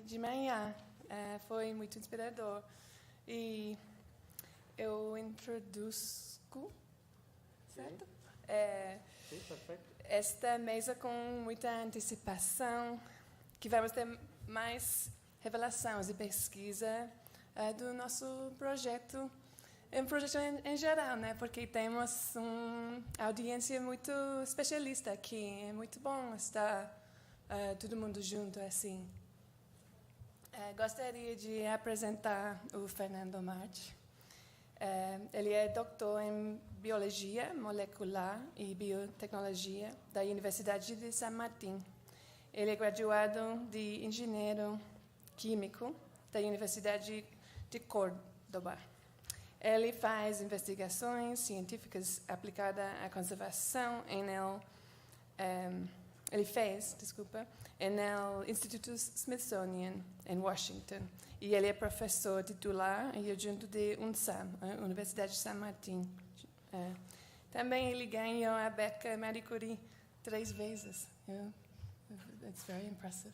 de manhã. Foi muito inspirador. E eu introduzco, certo? Sim, perfeito. Esta mesa com muita antecipação, que vamos ter mais revelações e pesquisa do nosso projeto. É um projeto em geral, né? Porque temos uma audiência muito especialista aqui. É muito bom estar todo mundo junto assim. Gostaria de apresentar o Fernando Marte. Ele é doutor em Biologia Molecular e Biotecnologia da Universidade de San Martín. Ele é graduado de Engenheiro Químico da Universidade de Córdoba. Ele faz investigações científicas aplicadas à conservação no Instituto Smithsonian, em Washington. E ele é professor titular e adjunto de UNSAM, a Universidade de San Martín. Também ele ganhou a beca Marie Curie 3 vezes. It's very impressive.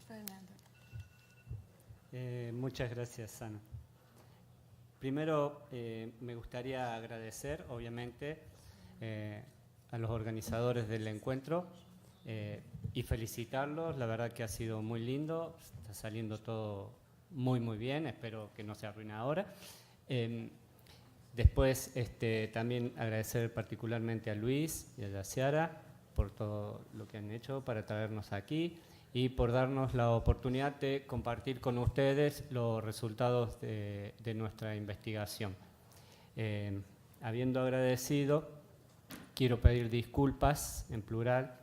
Fernando. Muchas gracias, Ana. Primero, me gustaría agradecer, obviamente, a los organizadores del encuentro y felicitarlos. La verdad que ha sido muy lindo, está saliendo todo muy, muy bien. Espero que no se arruine ahora. Después, también agradecer particularmente a Luis y a Yaciara por todo lo que han hecho para traernos aquí y por darnos la oportunidad de compartir con ustedes los resultados de nuestra investigación. Habiendo agradecido, quiero pedir disculpas en plural.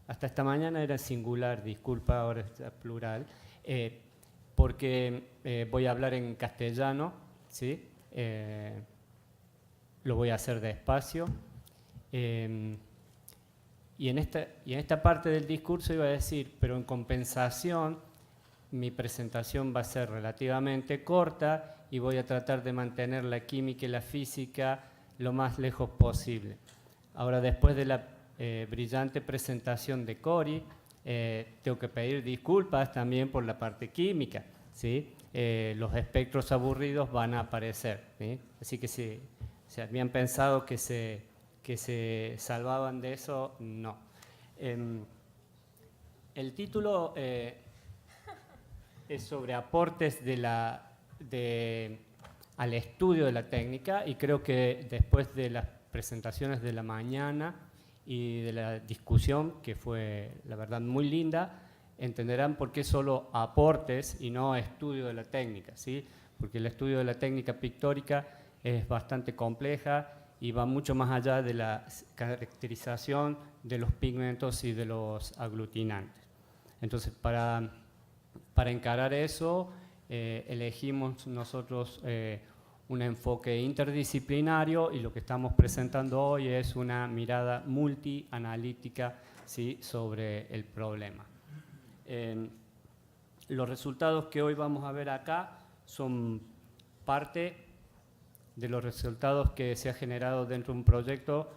Hasta esta mañana era singular, disculpa, ahora es plural, porque voy a hablar en castellano, ¿sí? Lo voy a hacer despacio. Y en esta parte del discurso iba a decir, pero en compensación, mi presentación va a ser relativamente corta y voy a tratar de mantener la química y la física lo más lejos posible. Ahora, después de la brillante presentación de Cori, tengo que pedir disculpas también por la parte química, ¿sí? Los espectros aburridos van a aparecer, ¿sí? Así que si habían pensado que se salvaban de eso, no. El título es sobre aportes al estudio de la técnica, y creo que después de las presentaciones de la mañana y de la discusión, que fue la verdad muy linda, entenderán por qué solo aportes y no estudio de la técnica, ¿sí? Porque el estudio de la técnica pictórica es bastante compleja y va mucho más allá de la caracterización de los pigmentos y de los aglutinantes. Entonces, para encarar eso, elegimos nosotros un enfoque interdisciplinario, y lo que estamos presentando hoy es una mirada multi-analítica, ¿sí?, sobre el problema. Los resultados que hoy vamos a ver acá son parte de los resultados que se ha generado dentro de un proyecto,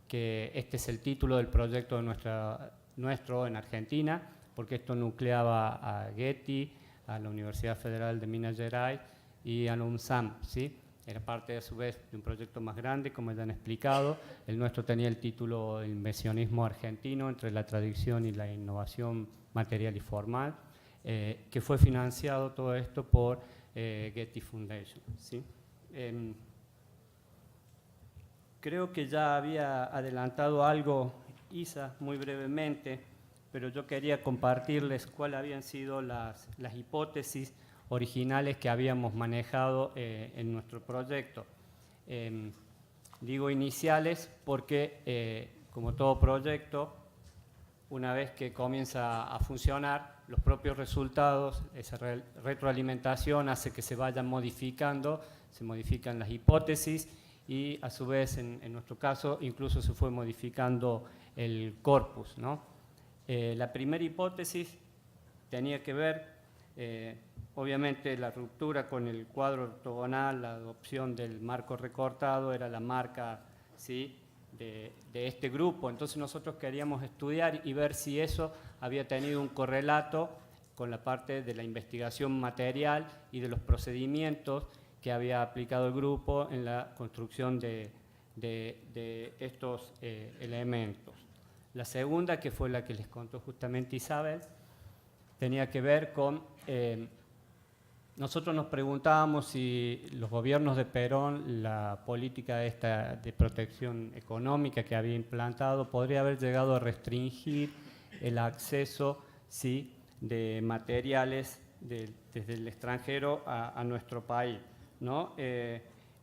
que este es el título del proyecto nuestro en Argentina, porque esto nucleaba a Getty, a la Universidad Federal de Minas Gerais y a la UNSAM, ¿sí? Era parte, a su vez, de un proyecto más grande, como ya han explicado. El nuestro tenía el título El inversionismo argentino entre la tradición y la innovación material y formal, que fue financiado todo esto por Getty Foundation, ¿sí? Creo que ya había adelantado algo Isa muy brevemente, pero yo quería compartirles cuáles habían sido las hipótesis originales que habíamos manejado en nuestro proyecto. Digo iniciales porque, como todo proyecto, una vez que comienza a funcionar, los propios resultados, esa retroalimentación hace que se vayan modificando, se modifican las hipótesis, y a su vez, en nuestro caso, incluso se fue modificando el corpus, ¿no? La primera hipótesis tenía que ver, obviamente, la ruptura con el cuadro ortogonal, la adopción del marco recortado era la marca, ¿sí?, de este grupo. Entonces nosotros queríamos estudiar y ver si eso había tenido un correlato con la parte de la investigación material y de los procedimientos que había aplicado el grupo en la construcción de estos elementos. La segunda, que fue la que les contó justamente Isabel, tenía que ver con, nosotros nos preguntábamos si los gobiernos de Perón, la política esta de protección económica que había implantado, podría haber llegado a restringir el acceso, ¿sí?, de materiales desde el extranjero a nuestro país, ¿no?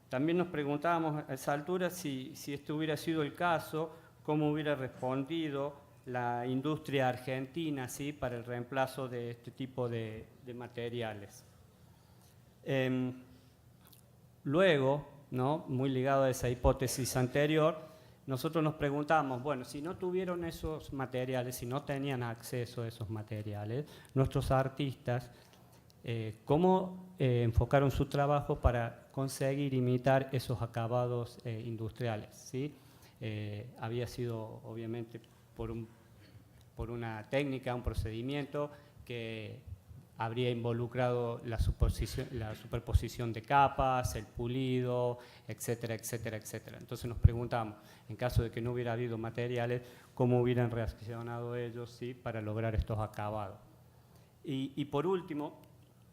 También nos preguntábamos a esa altura si este hubiera sido el caso, cómo hubiera respondido la industria argentina, ¿sí?, para el reemplazo de este tipo de materiales. Luego, ¿no?, muy ligado a esa hipótesis anterior, nosotros nos preguntamos, bueno, si no tuvieron esos materiales, si no tenían acceso a esos materiales, nuestros artistas, ¿cómo enfocaron su trabajo para conseguir imitar esos acabados industriales? ¿Sí? Había sido, obviamente, por una técnica, un procedimiento que habría involucrado la superposición de capas, el pulido, etcétera, etcétera, etcétera. Entonces nos preguntamos, en caso de que no hubiera habido materiales, ¿cómo hubieran reaccionado ellos, ¿sí?, para lograr estos acabados? Y por último,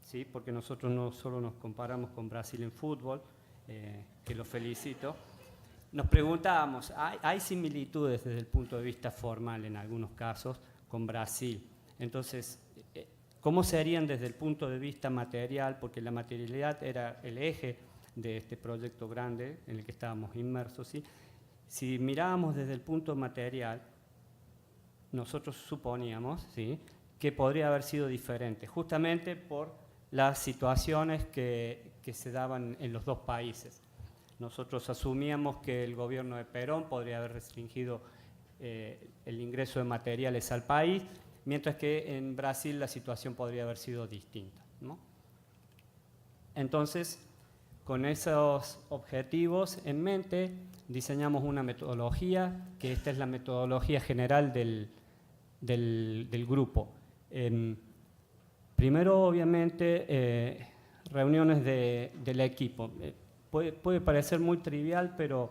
¿sí?, porque nosotros no solo nos comparamos con Brasil en fútbol, que los felicito, nos preguntábamos, ¿hay similitudes desde el punto de vista formal en algunos casos con Brasil? Entonces, ¿cómo serían desde el punto de vista material? Porque la materialidad era el eje de este proyecto grande en el que estábamos inmersos, ¿sí? Si mirábamos desde el punto material, nosotros suponíamos, ¿sí?, que podría haber sido diferente, justamente por las situaciones que se daban en los dos países. Nosotros asumíamos que el gobierno de Perón podría haber restringido el ingreso de materiales al país, mientras que en Brasil la situación podría haber sido distinta, ¿no? Entonces, con esos objetivos en mente, diseñamos una metodología, que esta es la metodología general del grupo. Primero, obviamente, reuniones del equipo. Puede parecer muy trivial, pero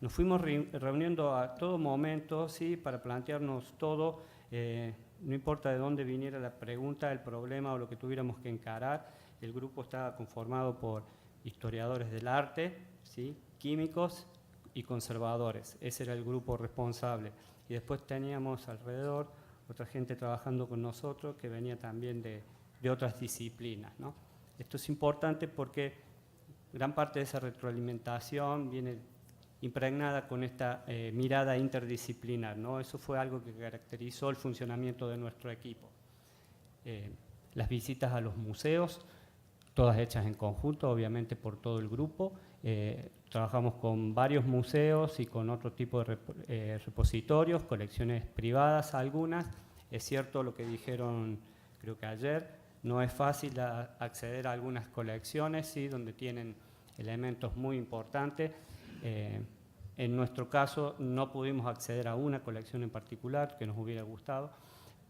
nos fuimos reuniendo a todo momento, ¿sí?, para plantearnos todo, no importa de dónde viniera la pregunta, el problema o lo que tuviéramos que encarar. El grupo estaba conformado por historiadores del arte, ¿sí?, químicos y conservadores. Ese era el grupo responsable. Y después teníamos alrededor otra gente trabajando con nosotros que venía también de otras disciplinas, ¿no? Esto es importante porque gran parte de esa retroalimentación viene impregnada con esta mirada interdisciplinar, ¿no? Eso fue algo que caracterizó el funcionamiento de nuestro equipo. Las visitas a los museos, todas hechas en conjunto, obviamente por todo el grupo. Trabajamos con varios museos y con otro tipo de repositorios, colecciones privadas algunas. Es cierto lo que dijeron, creo que ayer, no es fácil acceder a algunas colecciones, ¿sí?, donde tienen elementos muy importantes. En nuestro caso no pudimos acceder a una colección en particular que nos hubiera gustado,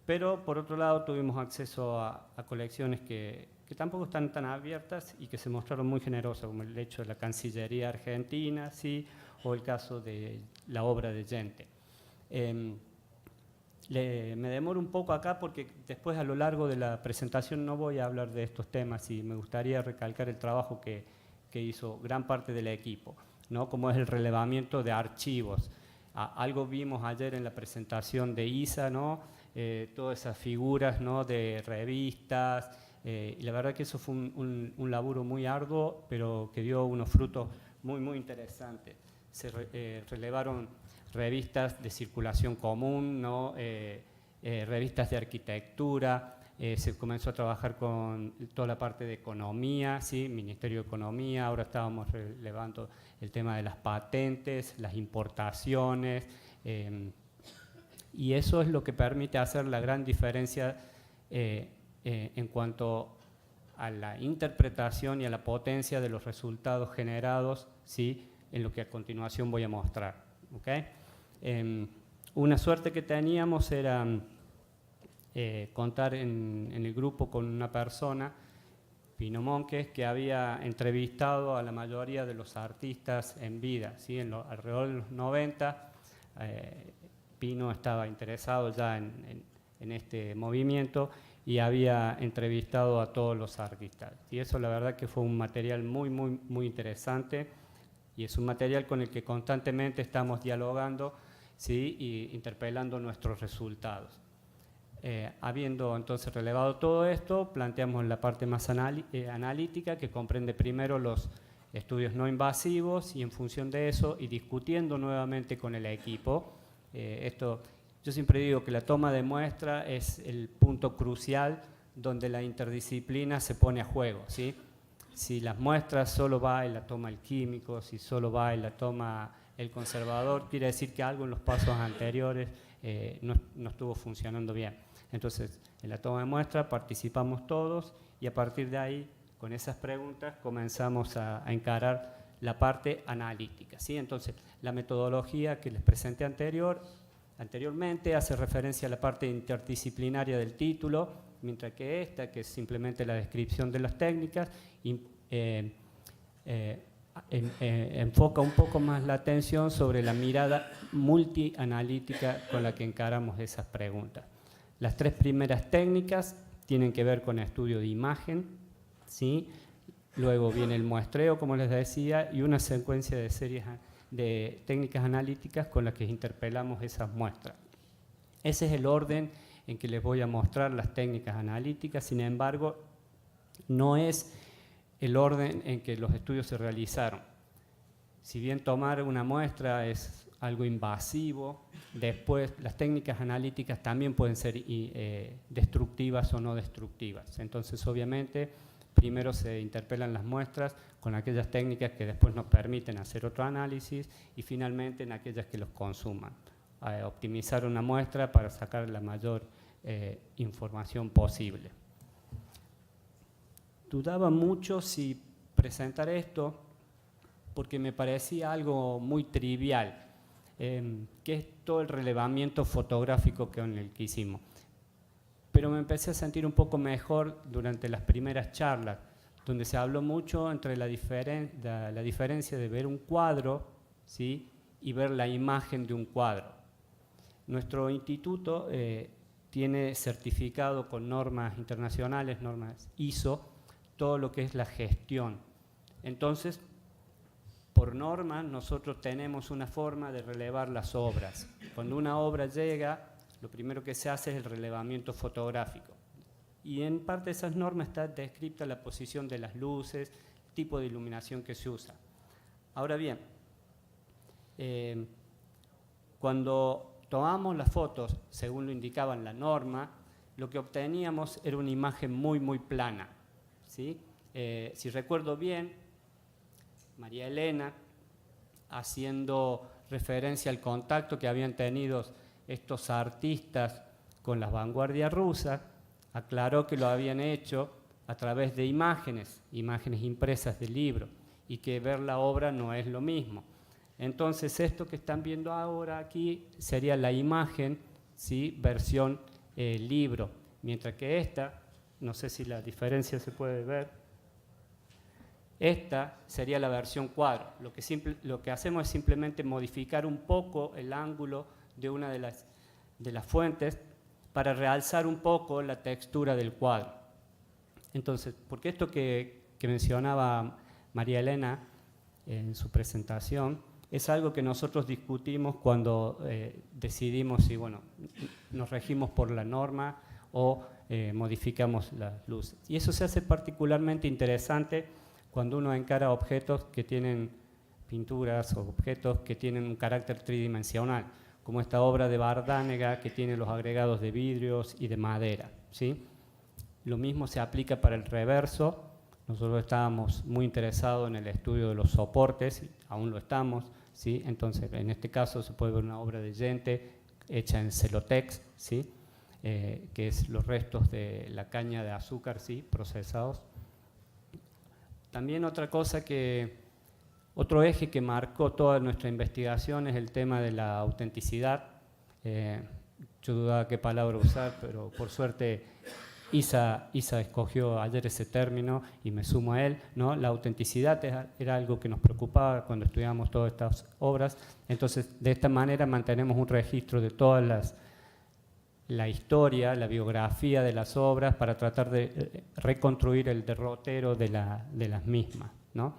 pero por otro lado tuvimos acceso a colecciones que tampoco están tan abiertas y que se mostraron muy generosas, como el hecho de la Cancillería Argentina, ¿sí?, o el caso de la obra de Gente. Me demoro un poco acá porque después a lo largo de la presentación no voy a hablar de estos temas y me gustaría recalcar el trabajo que hizo gran parte del equipo, ¿no?, como es el relevamiento de archivos. Algo vimos ayer en la presentación de Isa, ¿no?, todas esas figuras, ¿no?, de revistas, y la verdad que eso fue un laburo muy arduo, pero que dio unos frutos muy, muy interesantes. Se relevaron revistas de circulación común, ¿no?, revistas de arquitectura, se comenzó a trabajar con toda la parte de economía, ¿sí?, Ministerio de Economía. Ahora estábamos relevando el tema de las patentes, las importaciones, y eso es lo que permite hacer la gran diferencia en cuanto a la interpretación y a la potencia de los resultados generados, ¿sí?, en lo que a continuación voy a mostrar, ¿okay? Una suerte que teníamos era contar en el grupo con una persona, Pino Monques, que había entrevistado a la mayoría de los artistas en vida, ¿sí? Alrededor de los 90, Pino estaba interesado ya en este movimiento y había entrevistado a todos los artistas. Y eso la verdad que fue un material muy interesante, y es un material con el que constantemente estamos dialogando, ¿sí? Y interpelando nuestros resultados. Habiendo entonces relevado todo esto, planteamos la parte más analítica, que comprende primero los estudios no invasivos, y en función de eso, y discutiendo nuevamente con el equipo. Yo siempre digo que la toma de muestra es el punto crucial donde la interdisciplina se pone a juego, ¿sí? Si las muestras solo va y la toma el químico, si solo va y la toma el conservador, quiere decir que algo en los pasos anteriores no estuvo funcionando bien. Entonces, en la toma de muestra participamos todos, y a partir de ahí, con esas preguntas, comenzamos a encarar la parte analítica, ¿sí? Entonces, la metodología que les presenté anteriormente hace referencia a la parte interdisciplinaria del título, mientras que esta, que es simplemente la descripción de las técnicas, enfoca un poco más la atención sobre la mirada multi-analítica con la que encaramos esas preguntas. Las tres primeras técnicas tienen que ver con estudio de imagen, ¿sí? Luego viene el muestreo, como les decía, y una secuencia de series de técnicas analíticas con las que interpelamos esas muestras. Ese es el orden en que les voy a mostrar las técnicas analíticas. Sin embargo, no es el orden en que los estudios se realizaron. Si bien tomar una muestra es algo invasivo, después las técnicas analíticas también pueden ser destructivas o no destructivas. Entonces, obviamente, primero se interpelan las muestras con aquellas técnicas que después nos permiten hacer otro análisis, y finalmente en aquellas que los consuman. Optimizar una muestra para sacar la mayor información posible. Dudaba mucho si presentar esto porque me parecía algo muy trivial, que es todo el relevamiento fotográfico con el que hicimos. Pero me empecé a sentir un poco mejor durante las primeras charlas, donde se habló mucho entre la diferencia de ver un cuadro, ¿sí? Y ver la imagen de un cuadro. Nuestro instituto tiene certificado con normas internacionales, normas ISO, todo lo que es la gestión. Entonces, por norma, nosotros tenemos una forma de relevar las obras. Cuando una obra llega, lo primero que se hace es el relevamiento fotográfico. Y en parte de esas normas está descrita la posición de las luces, el tipo de iluminación que se usa. Ahora bien, cuando tomamos las fotos, según lo indicaba en la norma, lo que obteníamos era una imagen muy plana, ¿sí? Si recuerdo bien, María Elena, haciendo referencia al contacto que habían tenido estos artistas con las vanguardias rusas, aclaró que lo habían hecho a través de imágenes impresas de libro, y que ver la obra no es lo mismo. Entonces, esto que están viendo ahora aquí sería la imagen, ¿sí? Versión libro, mientras que esta, no sé si la diferencia se puede ver, esta sería la versión cuadro. Lo que hacemos es simplemente modificar un poco el ángulo de una de las fuentes para realzar un poco la textura del cuadro. Entonces, porque esto que mencionaba María Elena en su presentación es algo que nosotros discutimos cuando decidimos si nos regimos por la norma o modificamos las luces. Y eso se hace particularmente interesante cuando uno encara objetos que tienen pinturas o objetos que tienen un carácter tridimensional, como esta obra de Bardánega que tiene los agregados de vidrios y de madera, ¿sí? Lo mismo se aplica para el reverso. Nosotros estábamos muy interesados en el estudio de los soportes, aún lo estamos, ¿sí? Entonces, en este caso se puede ver una obra de Yente hecha en celotex, ¿sí? Que es los restos de la caña de azúcar, ¿sí? Procesados. También otro eje que marcó toda nuestra investigación es el tema de la autenticidad. yo dudaba qué palabra usar, pero por suerte Isa escogió ayer ese término y me sumo a él, ¿no? La autenticidad era algo que nos preocupaba cuando estudiábamos todas estas obras. Entonces, de esta manera mantenemos un registro de todas la historia, la biografía de las obras para tratar de reconstruir el derrotero de las mismas, ¿no?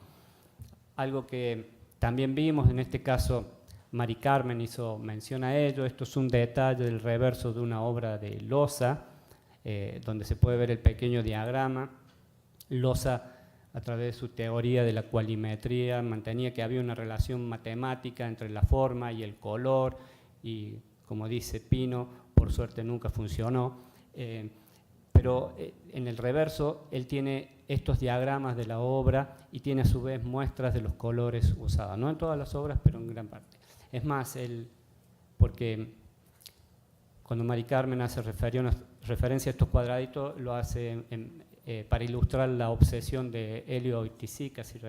Algo que también vimos, en este caso Mari Carmen hizo mención a ello, esto es un detalle del reverso de una obra de Loza, donde se puede ver el pequeño diagrama. Loza, a través de su teoría de la cualimetría, mantenía que había una relación matemática entre la forma y el color, y como dice Pino, por suerte nunca funcionó, pero en el reverso él tiene estos diagramas de la obra y tiene a su vez muestras de los colores usados, no en todas las obras, pero en gran parte. Es más, porque cuando Mari Carmen hace referencia a estos cuadraditos, lo hace para ilustrar la obsesión de Elio Oiticica, si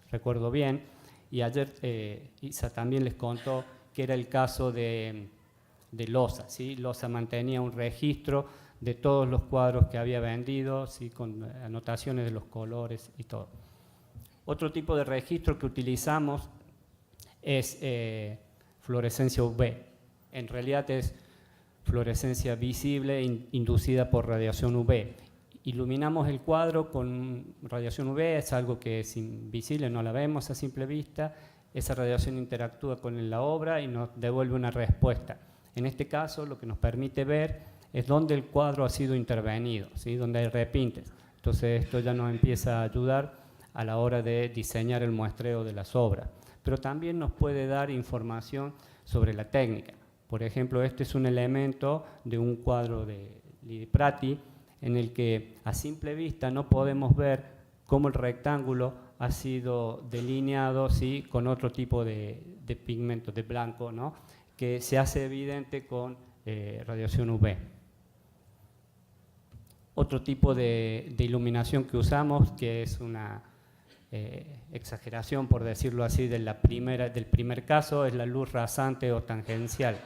recuerdo bien, y ayer Isa también les contó que era el caso de Loza, ¿sí? Loza mantenía un registro de todos los cuadros que había vendido, ¿sí? Con anotaciones de los colores y todo. Otro tipo de registro que utilizamos es fluorescencia UV. En realidad es fluorescencia visible inducida por radiación UV. Iluminamos el cuadro con radiación UV, es algo que es invisible, no la vemos a simple vista. Esa radiación interactúa con la obra y nos devuelve una respuesta. En este caso, lo que nos permite ver es dónde el cuadro ha sido intervenido, ¿sí? Donde hay repintes. Entonces, esto ya nos empieza a ayudar a la hora de diseñar el muestreo de las obras. Pero también nos puede dar información sobre la técnica. Por ejemplo, este es un elemento de un cuadro de Lidi Prati en el que a simple vista no podemos ver cómo el rectángulo ha sido delineado, ¿sí? Con otro tipo de pigmento, de blanco, ¿no? Que se hace evidente con radiación UV. Otro tipo de iluminación que usamos, que es una exageración, por decirlo así, del primer caso, es la luz rasante o tangencial,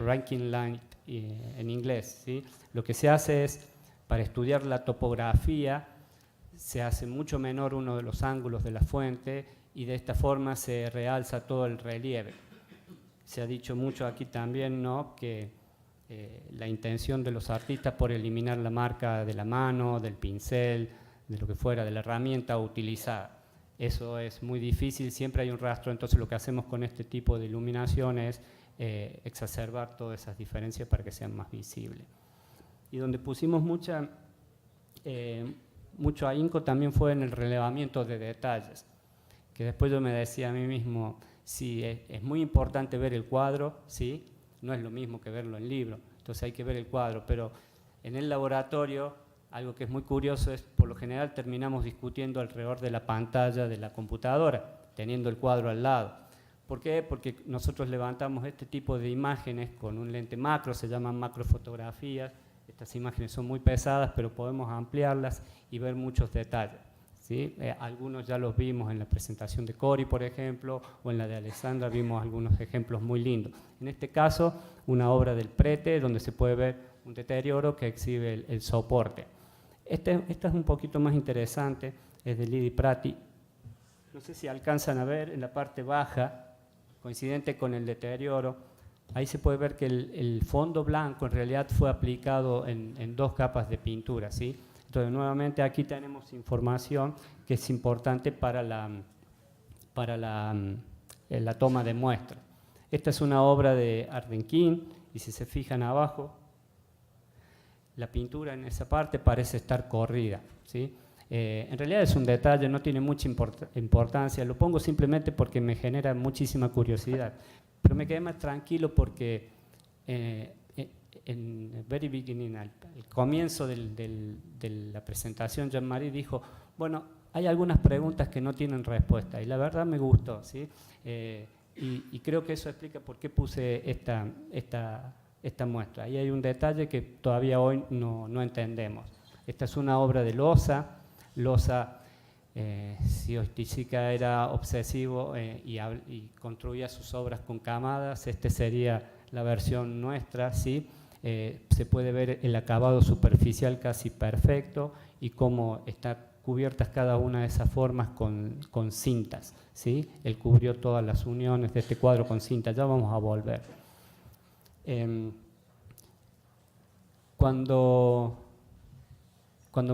ranking light en inglés, ¿sí? Lo que se hace es, para estudiar la topografía, se hace mucho menor uno de los ángulos de la fuente y de esta forma se realza todo el relieve. Se ha dicho mucho aquí también, ¿no?, que la intención de los artistas por eliminar la marca de la mano, del pincel, de lo que fuera, de la herramienta utilizada. Eso es muy difícil, siempre hay un rastro, entonces lo que hacemos con este tipo de iluminación es exacerbar todas esas diferencias para que sean más visibles. Y donde pusimos mucho ahínco también fue en el relevamiento de detalles, que después yo me decía a mí mismo, sí, es muy importante ver el cuadro, ¿sí? No es lo mismo que verlo en libro, entonces hay que ver el cuadro, pero en el laboratorio algo que es muy curioso es, por lo general terminamos discutiendo alrededor de la pantalla de la computadora, teniendo el cuadro al lado. ¿Por qué? Porque nosotros levantamos este tipo de imágenes con un lente macro, se llaman macrofotografías. Estas imágenes son muy pesadas, pero podemos ampliarlas y ver muchos detalles, ¿sí? Algunos ya los vimos en la presentación de Cori, por ejemplo, o en la de Alessandra vimos algunos ejemplos muy lindos. En este caso, una obra del Prete, donde se puede ver un deterioro que exhibe el soporte. Esta es un poquito más interesante, es de Lidi Prati. No sé si alcanzan a ver en la parte baja, coincidente con el deterioro, ahí se puede ver que el fondo blanco en realidad fue aplicado en dos capas de pintura, ¿sí? Entonces, nuevamente aquí tenemos información que es importante para la toma de muestra. Esta es una obra de Ardenquín y si se fijan abajo, la pintura en esa parte parece estar corrida, ¿sí? En realidad es un detalle, no tiene mucha importancia, lo pongo simplemente porque me genera muchísima curiosidad, pero me quedé más tranquilo porque en el very beginning, al comienzo de la presentación, Jean-Marie dijo, bueno, hay algunas preguntas que no tienen respuesta y la verdad me gustó, ¿sí? Y creo que eso explica por qué puse esta muestra. Y hay un detalle que todavía hoy no entendemos. Esta es una obra de Loza. Loza, si Oiticica era obsesivo y construía sus obras con camadas, este sería la versión nuestra, ¿sí? Se puede ver el acabado superficial casi perfecto y cómo está cubiertas cada una de esas formas con cintas, ¿sí? Él cubrió todas las uniones de este cuadro con cintas, ya vamos a volver. Cuando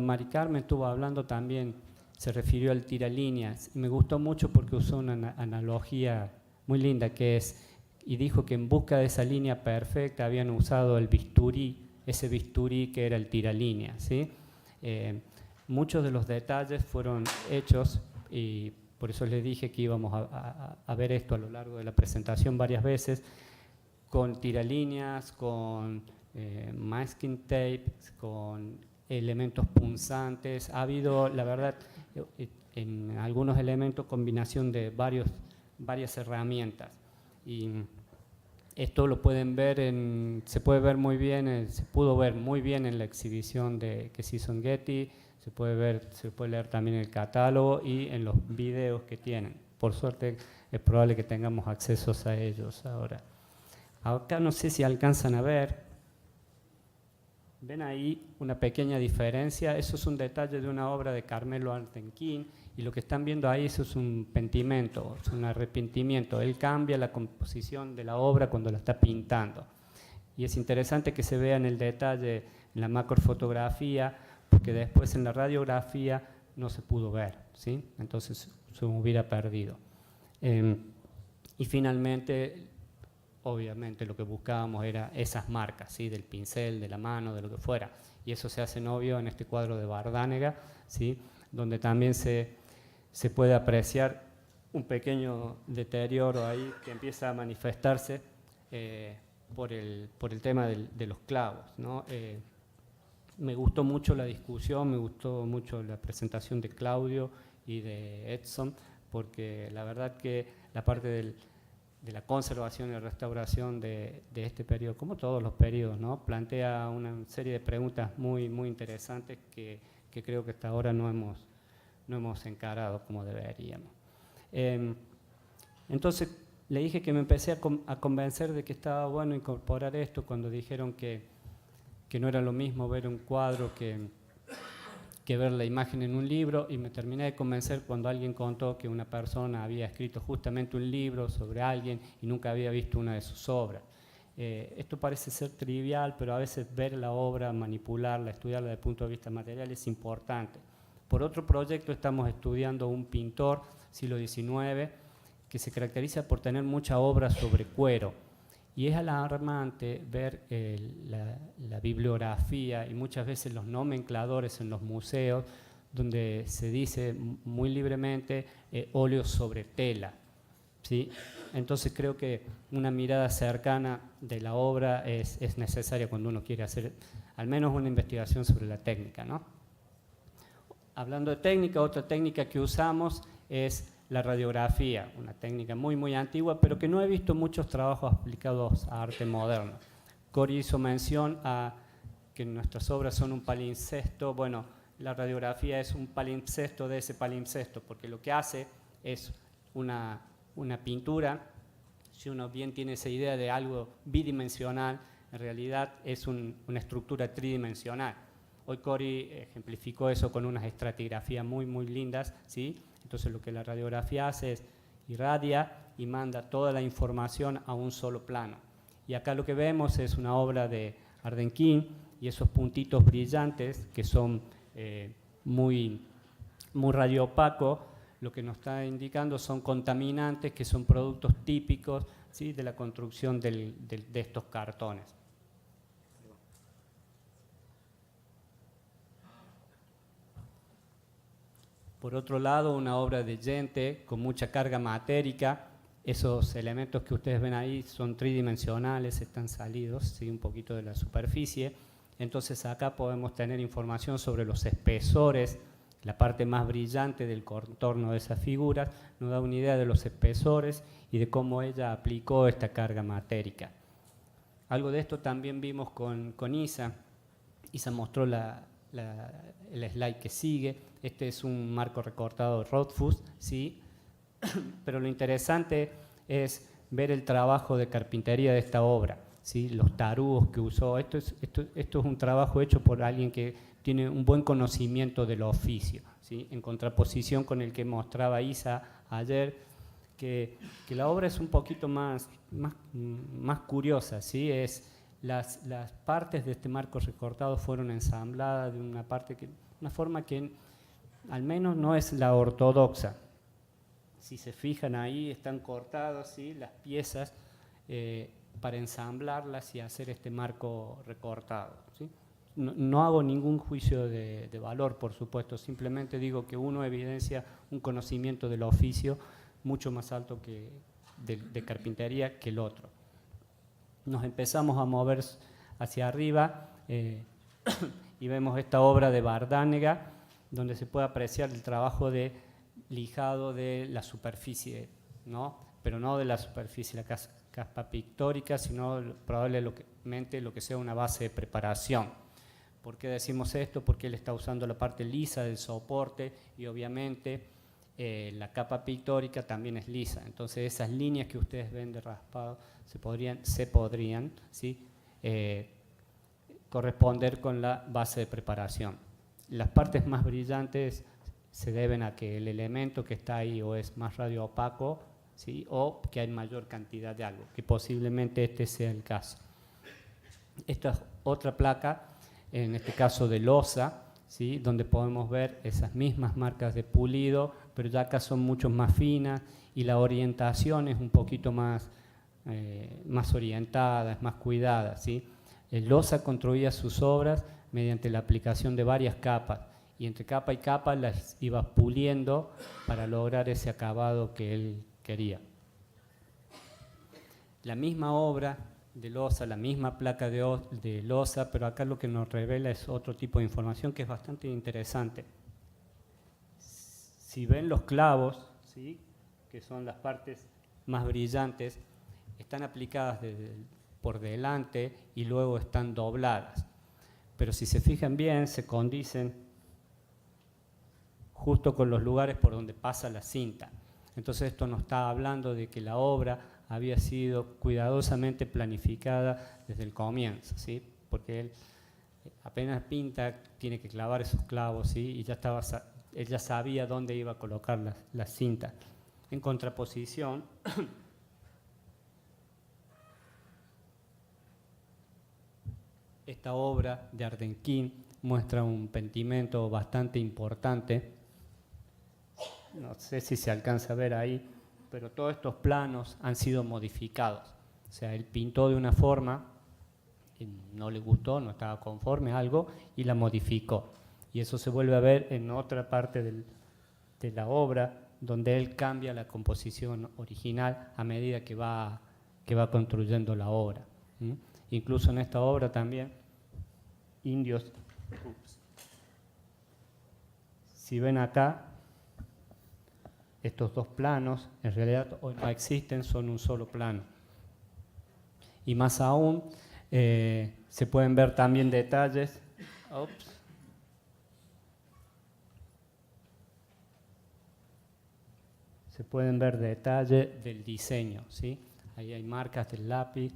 Mari Carmen estuvo hablando también se refirió al tiralíneas, y me gustó mucho porque usó una analogía muy linda que es, y dijo que en busca de esa línea perfecta habían usado el bisturí, ese bisturí que era el tiralíneas, ¿sí? Muchos de los detalles fueron hechos, y por eso les dije que íbamos a ver esto a lo largo de la presentación varias veces, con tiralíneas, con masking tape, con elementos punzantes. Ha habido, la verdad, en algunos elementos combinación de varias herramientas. Y esto lo pueden ver se pudo ver muy bien en la exhibición que se hizo en Getty. Se puede leer también en el catálogo y en los videos que tienen. Por suerte es probable que tengamos acceso a ellos ahora. Acá no sé si alcanzan a ver. Ven ahí una pequeña diferencia. Eso es un detalle de una obra de Carmelo Artenquín y lo que están viendo ahí eso es un pentimento, es un arrepentimiento. Él cambia la composición de la obra cuando la está pintando. Y es interesante que se vea en el detalle, en la macrofotografía, porque después en la radiografía no se pudo ver, ¿sí? Entonces se hubiera perdido. Y finalmente, obviamente lo que buscábamos era esas marcas, ¿sí? Del pincel, de la mano, de lo que fuera. Y eso se hace obvio en este cuadro de Bardánega, ¿sí? Donde también se puede apreciar un pequeño deterioro ahí que empieza a manifestarse por el tema de los clavos, ¿no? Me gustó mucho la discusión, me gustó mucho la presentación de Claudio y de Edson, porque la verdad que la parte de la conservación y la restauración de este periodo, como todos los periodos, ¿no? Plantea una serie de preguntas muy, muy interesantes que creo que hasta ahora no hemos encarado como deberíamos. Entonces, le dije que me empecé a convencer de que estaba bueno incorporar esto cuando dijeron que no era lo mismo ver un cuadro que ver la imagen en un libro, y me terminé de convencer cuando alguien contó que una persona había escrito justamente un libro sobre alguien y nunca había visto una de sus obras. Esto parece ser trivial, pero a veces ver la obra, manipularla, estudiarla desde el punto de vista material es importante. Por otro proyecto estamos estudiando un pintor, siglo XIX, que se caracteriza por tener mucha obra sobre cuero. Y es alarmante ver la bibliografía y muchas veces los nomencladores en los museos donde se dice muy libremente óleo sobre tela, ¿sí? Entonces creo que una mirada cercana de la obra es necesaria cuando uno quiere hacer al menos una investigación sobre la técnica, ¿no? Hablando de técnica, otra técnica que usamos es la radiografía, una técnica muy, muy antigua, pero que no he visto muchos trabajos aplicados a arte moderno. Cori hizo mención a que nuestras obras son un palimpsesto. Bueno, la radiografía es un palimpsesto de ese palimpsesto, porque lo que hace es una pintura. Si uno bien tiene esa idea de algo bidimensional, en realidad es una estructura tridimensional. Hoy Cori ejemplificó eso con unas estratigrafías muy, muy lindas, ¿sí? Entonces lo que la radiografía hace es irradia y manda toda la información a un solo plano. Y acá lo que vemos es una obra de Ardenquín y esos puntitos brillantes que son muy radioopacos, lo que nos está indicando son contaminantes que son productos típicos, ¿sí? De la construcción de estos cartones. Por otro lado, una obra de Gente con mucha carga matérica. Esos elementos que ustedes ven ahí son tridimensionales, están salidos, ¿sí? Un poquito de la superficie. Entonces acá podemos tener información sobre los espesores, la parte más brillante del contorno de esas figuras, nos da una idea de los espesores y de cómo ella aplicó esta carga matérica. Algo de esto también vimos con Isa. Isa mostró el slide que sigue. Este es un marco recortado de Rothfuss, ¿sí? Pero lo interesante es ver el trabajo de carpintería de esta obra. ¿sí? Los tarugos que usó. Esto es un trabajo hecho por alguien que tiene un buen conocimiento del oficio, ¿sí? En contraposición con el que mostraba Isa ayer, que la obra es un poquito más curiosa, ¿sí? Las partes de este marco recortado fueron ensambladas de una forma que al menos no es la ortodoxa. Si se fijan ahí, están cortadas, ¿sí? Las piezas para ensamblarlas y hacer este marco recortado, ¿sí? No hago ningún juicio de valor, por supuesto, simplemente digo que uno evidencia un conocimiento del oficio mucho más alto que de carpintería que el otro. Nos empezamos a mover hacia arriba y vemos esta obra de Bardánega, donde se puede apreciar el trabajo de lijado de la superficie, ¿no? Pero no de la superficie, la capa pictórica, sino probablemente lo que sea una base de preparación. ¿Por qué decimos esto? Porque él está usando la parte lisa del soporte y obviamente la capa pictórica también es lisa. Entonces esas líneas que ustedes ven de raspado se podrían ¿sí? Corresponder con la base de preparación. Las partes más brillantes se deben a que el elemento que está ahí o es más radioopaco, ¿sí? O que hay mayor cantidad de algo, que posiblemente este sea el caso. Esta es otra placa, en este caso de losa, ¿sí? Donde podemos ver esas mismas marcas de pulido, pero ya acá son mucho más finas y la orientación es un poquito más orientada, es más cuidada, ¿sí? Losa construía sus obras mediante la aplicación de varias capas y entre capa y capa las iba puliendo para lograr ese acabado que él quería. La misma obra de losa, la misma placa de losa, pero acá lo que nos revela es otro tipo de información que es bastante interesante. Si ven los clavos, ¿sí? Que son las partes más brillantes, están aplicadas por delante y luego están dobladas. Pero si se fijan bien, se condicen justo con los lugares por donde pasa la cinta. Entonces esto nos está hablando de que la obra había sido cuidadosamente planificada desde el comienzo, ¿sí? Porque él apenas pinta, tiene que clavar esos clavos, ¿sí? Y él ya sabía dónde iba a colocar las cintas. En contraposición, esta obra de Ardenquín muestra un pentimento bastante importante. No sé si se alcanza a ver ahí, pero todos estos planos han sido modificados. O sea, él pintó de una forma, no le gustó, no estaba conforme a algo, y la modificó. Y eso se vuelve a ver en otra parte de la obra, donde él cambia la composición original a medida que va construyendo la obra. Incluso en esta obra también, indios, si ven acá, estos dos planos en realidad hoy no existen, son un solo plano. Y más aún, se pueden ver también detalles. Se pueden ver detalles del diseño, ¿sí? Ahí hay marcas del lápiz,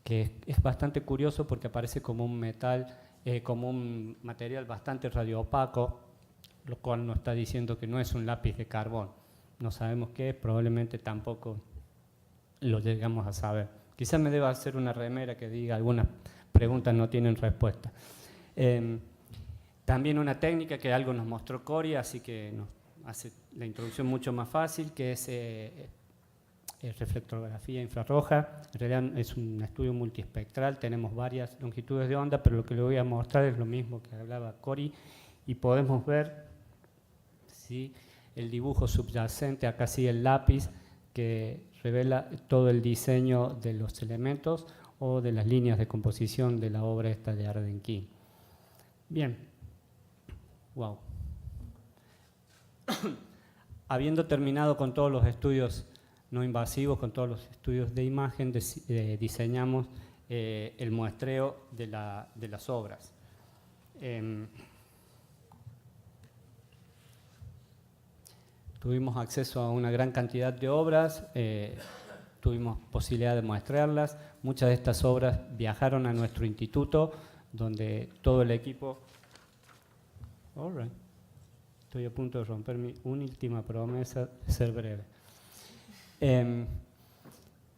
que es bastante curioso porque aparece como un metal, como un material bastante radioopaco, lo cual nos está diciendo que no es un lápiz de carbón. No sabemos qué es, probablemente tampoco lo llegamos a saber. Quizás me deba hacer una remera que diga algunas preguntas no tienen respuesta. También una técnica que algo nos mostró Cori, así que nos hace la introducción mucho más fácil, que es reflectografía infrarroja. En realidad es un estudio multiespectral, tenemos varias longitudes de onda, pero lo que le voy a mostrar es lo mismo que hablaba Cori, y podemos ver, ¿sí?, el dibujo subyacente, acá sí el lápiz, que revela todo el diseño de los elementos o de las líneas de composición de la obra esta de Ardenquín. Bien. Wow. Habiendo terminado con todos los estudios no invasivos, con todos los estudios de imagen, diseñamos el muestreo de las obras. Tuvimos acceso a una gran cantidad de obras, tuvimos posibilidad de mostrarlas. Muchas de estas obras viajaron a nuestro instituto, donde todo el equipo... All right. Estoy a punto de romper mi última promesa de ser breve.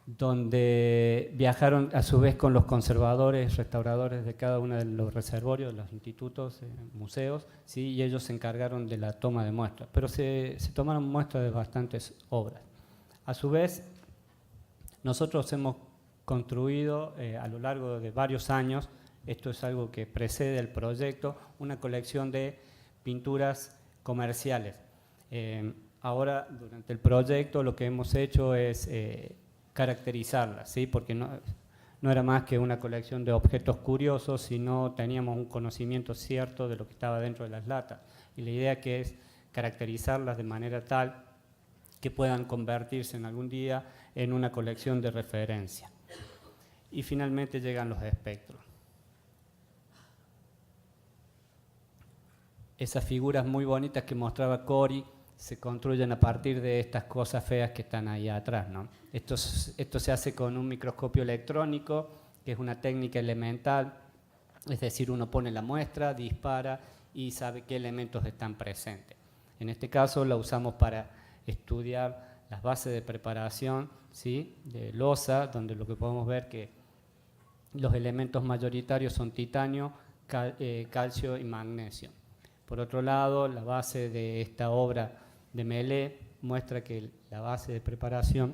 Donde viajaron a su vez con los conservadores, restauradores de cada uno de los reservorios, de los institutos, museos, ¿sí? Y ellos se encargaron de la toma de muestras. Pero se tomaron muestras de bastantes obras. A su vez, nosotros hemos construido a lo largo de varios años, esto es algo que precede el proyecto, una colección de pinturas comerciales. Ahora, durante el proyecto, lo que hemos hecho es caracterizarlas, ¿sí? Porque no era más que una colección de objetos curiosos, sino teníamos un conocimiento cierto de lo que estaba dentro de las latas. Y la idea que es caracterizarlas de manera tal que puedan convertirse en algún día en una colección de referencia. Y finalmente llegan los espectros. Esas figuras muy bonitas que mostraba Cory se construyen a partir de estas cosas feas que están ahí atrás, ¿no? Esto se hace con un microscopio electrónico, que es una técnica elemental, es decir, uno pone la muestra, dispara y sabe qué elementos están presentes. En este caso la usamos para estudiar las bases de preparación, ¿sí? De losa, donde lo que podemos ver que los elementos mayoritarios son titanio, calcio y magnesio. Por otro lado, la base de esta obra de Melé muestra que la base de preparación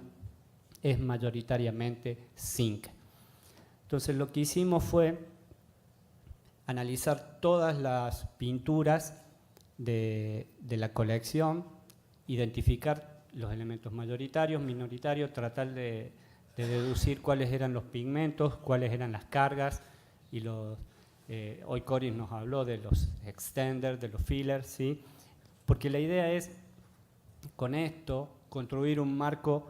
es mayoritariamente zinc. Entonces lo que hicimos fue analizar todas las pinturas de la colección, identificar los elementos mayoritarios, minoritarios, tratar de deducir cuáles eran los pigmentos, cuáles eran las cargas y los... hoy Cory nos habló de los extenders, de los fillers, ¿sí? Porque la idea es, con esto, construir un marco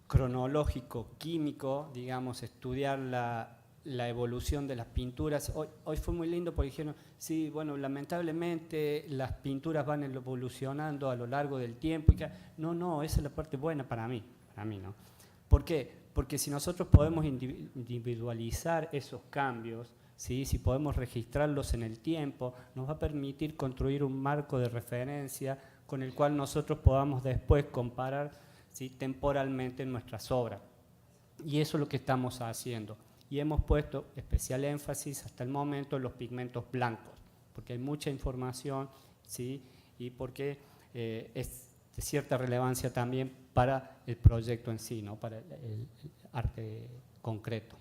cronológico, químico, digamos, estudiar la evolución de las pinturas. Hoy fue muy lindo porque dijeron, sí, bueno, lamentablemente las pinturas van evolucionando a lo largo del tiempo. No, esa es la parte buena para mí no. ¿Por qué? Porque si nosotros podemos individualizar esos cambios, ¿sí? Si podemos registrarlos en el tiempo, nos va a permitir construir un marco de referencia con el cual nosotros podamos después comparar, ¿sí? Temporalmente nuestras obras. Y eso es lo que estamos haciendo. Y hemos puesto especial énfasis hasta el momento en los pigmentos blancos, porque hay mucha información, ¿sí? Y porque es de cierta relevancia también para el proyecto en sí, ¿no? Para el arte concreto,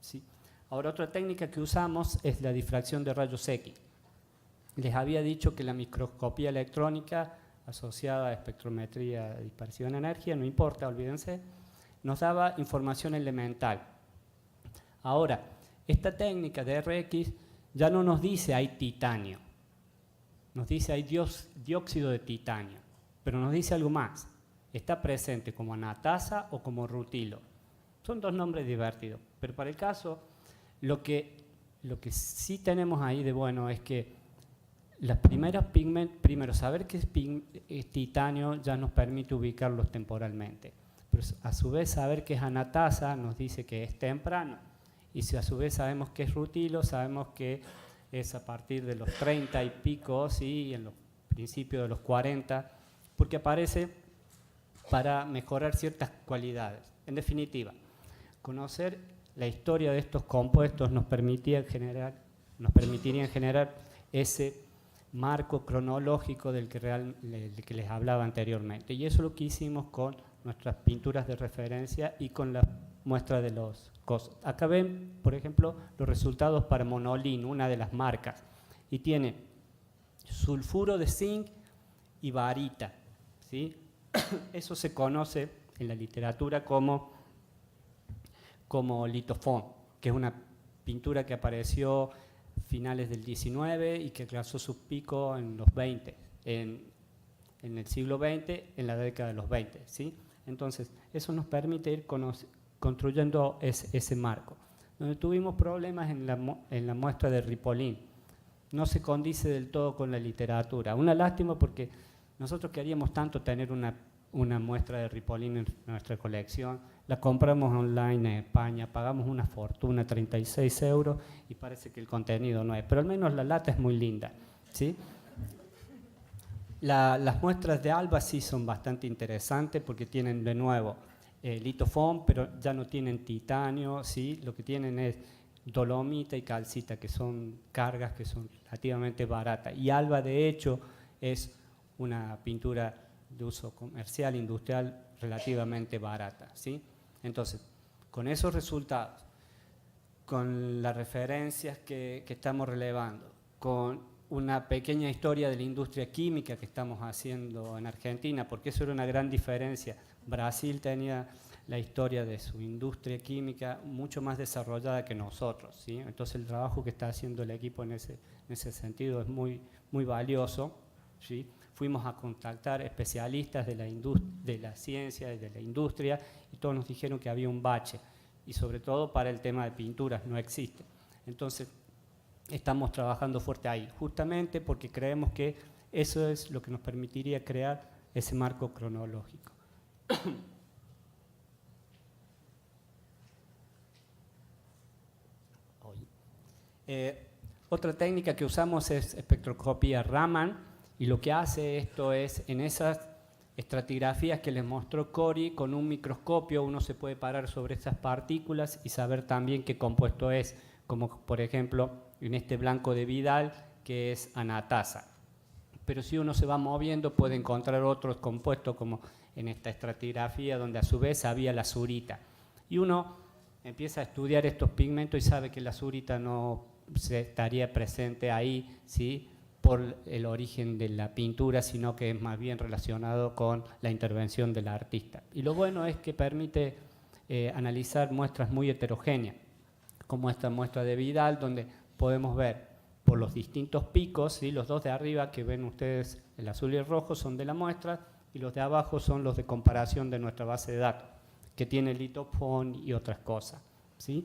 ¿sí? Ahora, otra técnica que usamos es la difracción de rayos X. Les había dicho que la microscopía electrónica asociada a espectrometría de dispersión de energía, no importa, olvídense, nos daba información elemental. Ahora, esta técnica de RX ya no nos dice hay titanio, nos dice hay dióxido de titanio, pero nos dice algo más, está presente como anatasa o como rutilo. Son dos nombres divertidos, pero para el caso... Lo que sí tenemos ahí de bueno es que las primeras pigmentos, primero saber que es titanio ya nos permite ubicarlos temporalmente, pero a su vez saber que es anatasa nos dice que es temprano, y si a su vez sabemos que es rutilo, sabemos que es a partir de los 30 y pico, ¿sí? Y en los principios de los 40, porque aparece para mejorar ciertas cualidades. En definitiva, conocer la historia de estos compuestos nos permitirían generar ese marco cronológico del que les hablaba anteriormente. Y eso es lo que hicimos con nuestras pinturas de referencia y con la muestra de los cosas. Acá ven, por ejemplo, los resultados para monolino, una de las marcas. Y tiene sulfuro de zinc y barita, ¿sí? Eso se conoce en la literatura como litofón, que es una pintura que apareció a finales del 19 y que alcanzó su pico en los 20, en el siglo XX, en la década de los 20, ¿sí? Entonces, eso nos permite ir construyendo ese marco. Donde tuvimos problemas en la muestra de Ripollin, no se condice del todo con la literatura. Una lástima porque nosotros queríamos tanto tener una una muestra de Ripollin en nuestra colección. La compramos online en España, pagamos una fortuna, 36 euros, y parece que el contenido no es, pero al menos la lata es muy linda, ¿sí? Las muestras de Alba sí son bastante interesantes porque tienen de nuevo litofoam, pero ya no tienen titanio, ¿sí? Lo que tienen es dolomita y calcita, que son cargas que son relativamente baratas. Y Alba, de hecho, es una pintura de uso comercial, industrial, relativamente barata, ¿sí? Entonces, con esos resultados, con las referencias que estamos relevando, con una pequeña historia de la industria química que estamos haciendo en Argentina, porque eso era una gran diferencia. Brasil tenía la historia de su industria química mucho más desarrollada que nosotros, ¿sí? Entonces el trabajo que está haciendo el equipo en ese sentido es muy valioso, ¿sí? Fuimos a contactar especialistas de la ciencia y de la industria y todos nos dijeron que había un bache, y sobre todo para el tema de pinturas no existe. Entonces estamos trabajando fuerte ahí, justamente porque creemos que eso es lo que nos permitiría crear ese marco cronológico. Otra técnica que usamos es espectroscopía Raman, y lo que hace esto es, en esas estratigrafías que les mostró Cory, con un microscopio uno se puede parar sobre esas partículas y saber también qué compuesto es, como por ejemplo en este blanco de Vidal, que es anatasa. Pero si uno se va moviendo puede encontrar otros compuestos, como en esta estratigrafía, donde a su vez había la azurita. Y uno empieza a estudiar estos pigmentos y sabe que la azurita no estaría presente ahí, ¿sí?, por el origen de la pintura, sino que es más bien relacionado con la intervención del artista. Y lo bueno es que permite analizar muestras muy heterogéneas, como esta muestra de Vidal, donde podemos ver por los distintos picos, ¿sí? Los dos de arriba que ven ustedes, el azul y el rojo, son de la muestra, y los de abajo son los de comparación de nuestra base de datos, que tiene litofoam y otras cosas, ¿sí?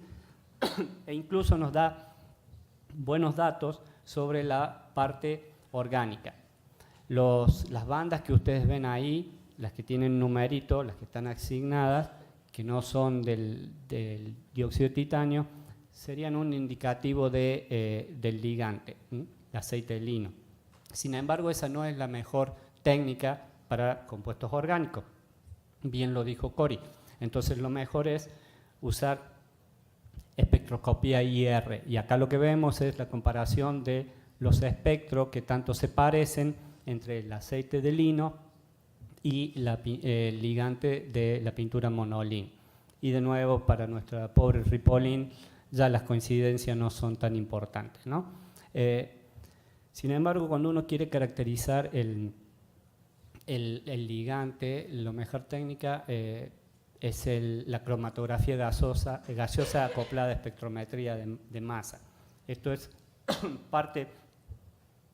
E incluso nos da buenos datos sobre la parte orgánica. Las bandas que ustedes ven ahí, las que tienen numerito, las que están asignadas, que no son del dióxido de titanio, serían un indicativo del ligante, el aceite de lino. Sin embargo, esa no es la mejor técnica para compuestos orgánicos. Bien lo dijo Cory. Entonces lo mejor es usar espectroscopía IR, y acá lo que vemos es la comparación de los espectros que tanto se parecen entre el aceite de lino y el ligante de la pintura monolín. Y de nuevo, para nuestra pobre Ripollin, ya las coincidencias no son tan importantes, ¿no? Sin embargo, cuando uno quiere caracterizar el ligante, la mejor técnica es la cromatografía gaseosa acoplada a espectrometría de masa. Esto es parte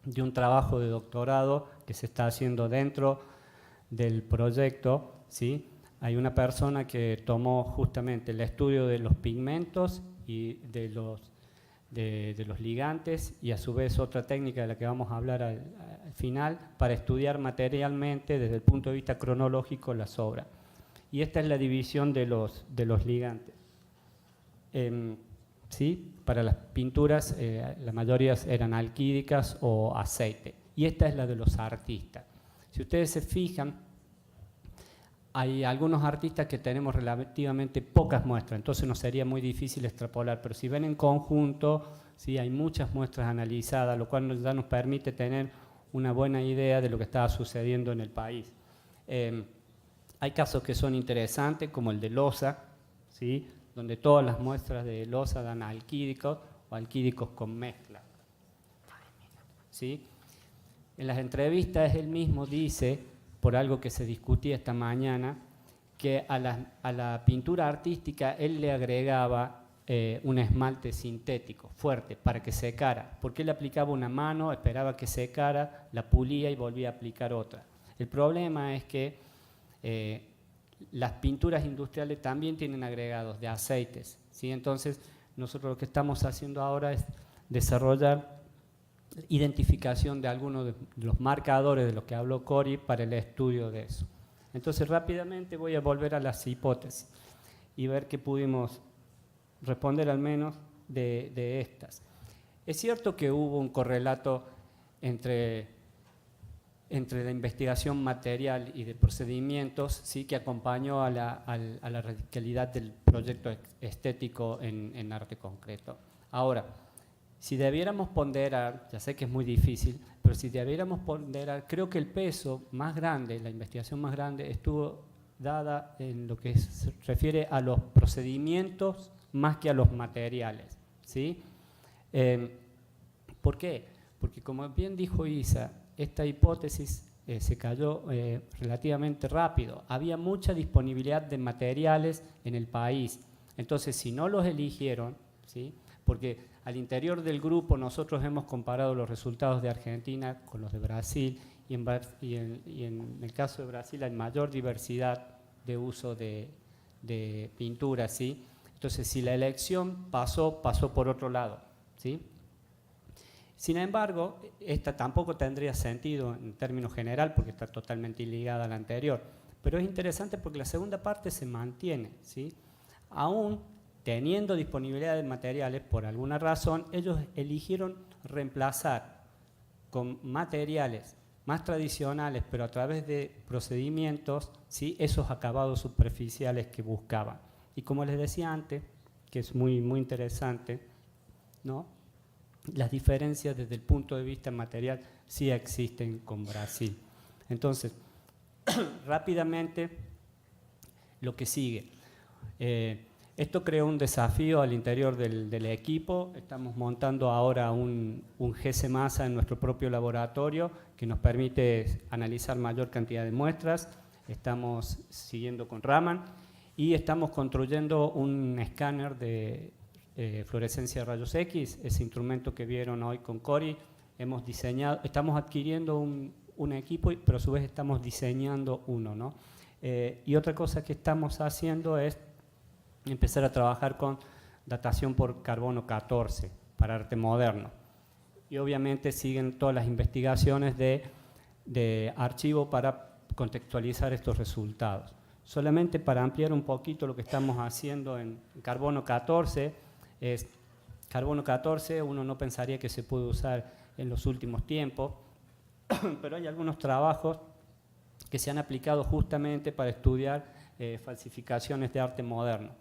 de un trabajo de doctorado que se está haciendo dentro del proyecto, ¿sí? Hay una persona que tomó justamente el estudio de los pigmentos y de los ligantes, y a su vez otra técnica de la que vamos a hablar al final, para estudiar materialmente desde el punto de vista cronológico las obras. Y esta es la división de los ligantes. ¿Sí? Para las pinturas, la mayoría eran alquídicas o aceite. Y esta es la de los artistas. Si ustedes se fijan, hay algunos artistas que tenemos relativamente pocas muestras, entonces nos sería muy difícil extrapolar, pero si ven en conjunto, ¿sí?, hay muchas muestras analizadas, lo cual ya nos permite tener una buena idea de lo que estaba sucediendo en el país. Hay casos que son interesantes, como el de loza, ¿sí?, donde todas las muestras de loza dan alquídicos o alquídicos con mezcla, ¿sí? En las entrevistas él mismo dice, por algo que se discutía esta mañana, que a la pintura artística él le agregaba un esmalte sintético fuerte para que secara, porque él aplicaba una mano, esperaba que secara, la pulía y volvía a aplicar otra. El problema es que las pinturas industriales también tienen agregados de aceites, ¿sí? Entonces nosotros lo que estamos haciendo ahora es desarrollar identificación de algunos de los marcadores de los que habló Cory para el estudio de eso. Entonces rápidamente voy a volver a las hipótesis y ver qué pudimos responder al menos de estas. Es cierto que hubo un correlato entre la investigación material y de procedimientos, sí, que acompañó a la radicalidad del proyecto estético en arte concreto. Ahora, si debiéramos ponderar, ya sé que es muy difícil, pero si debiéramos ponderar, creo que el peso más grande, la investigación más grande, estuvo dada en lo que se refiere a los procedimientos más que a los materiales, ¿sí? ¿Por qué? Porque como bien dijo Isa, esta hipótesis se cayó relativamente rápido. Había mucha disponibilidad de materiales en el país. Entonces, si no los eligieron, ¿sí? Porque al interior del grupo nosotros hemos comparado los resultados de Argentina con los de Brasil y en el caso de Brasil hay mayor diversidad de uso de pintura, ¿sí? Entonces, si la elección pasó por otro lado, ¿sí? Sin embargo, esta tampoco tendría sentido en términos general porque está totalmente ligada a la anterior, pero es interesante porque la segunda parte se mantiene, ¿sí? Aún teniendo disponibilidad de materiales, por alguna razón, ellos eligieron reemplazar con materiales más tradicionales, pero a través de procedimientos, ¿sí? Esos acabados superficiales que buscaban. Y como les decía antes, que es muy interesante, ¿no? Las diferencias desde el punto de vista material sí existen con Brasil. Entonces, rápidamente, lo que sigue. Esto creó un desafío al interior del equipo. Estamos montando ahora un GC masa en nuestro propio laboratorio que nos permite analizar mayor cantidad de muestras. Estamos siguiendo con Raman y estamos construyendo un escáner de fluorescencia de rayos X, ese instrumento que vieron hoy con Cori. Hemos diseñado, estamos adquiriendo un equipo, pero a su vez estamos diseñando uno, ¿no? Y otra cosa que estamos haciendo es empezar a trabajar con datación por carbono 14 para arte moderno. Y obviamente siguen todas las investigaciones de archivo para contextualizar estos resultados. Solamente para ampliar un poquito lo que estamos haciendo en carbono 14, carbono 14 uno no pensaría que se puede usar en los últimos tiempos, pero hay algunos trabajos que se han aplicado justamente para estudiar falsificaciones de arte moderno.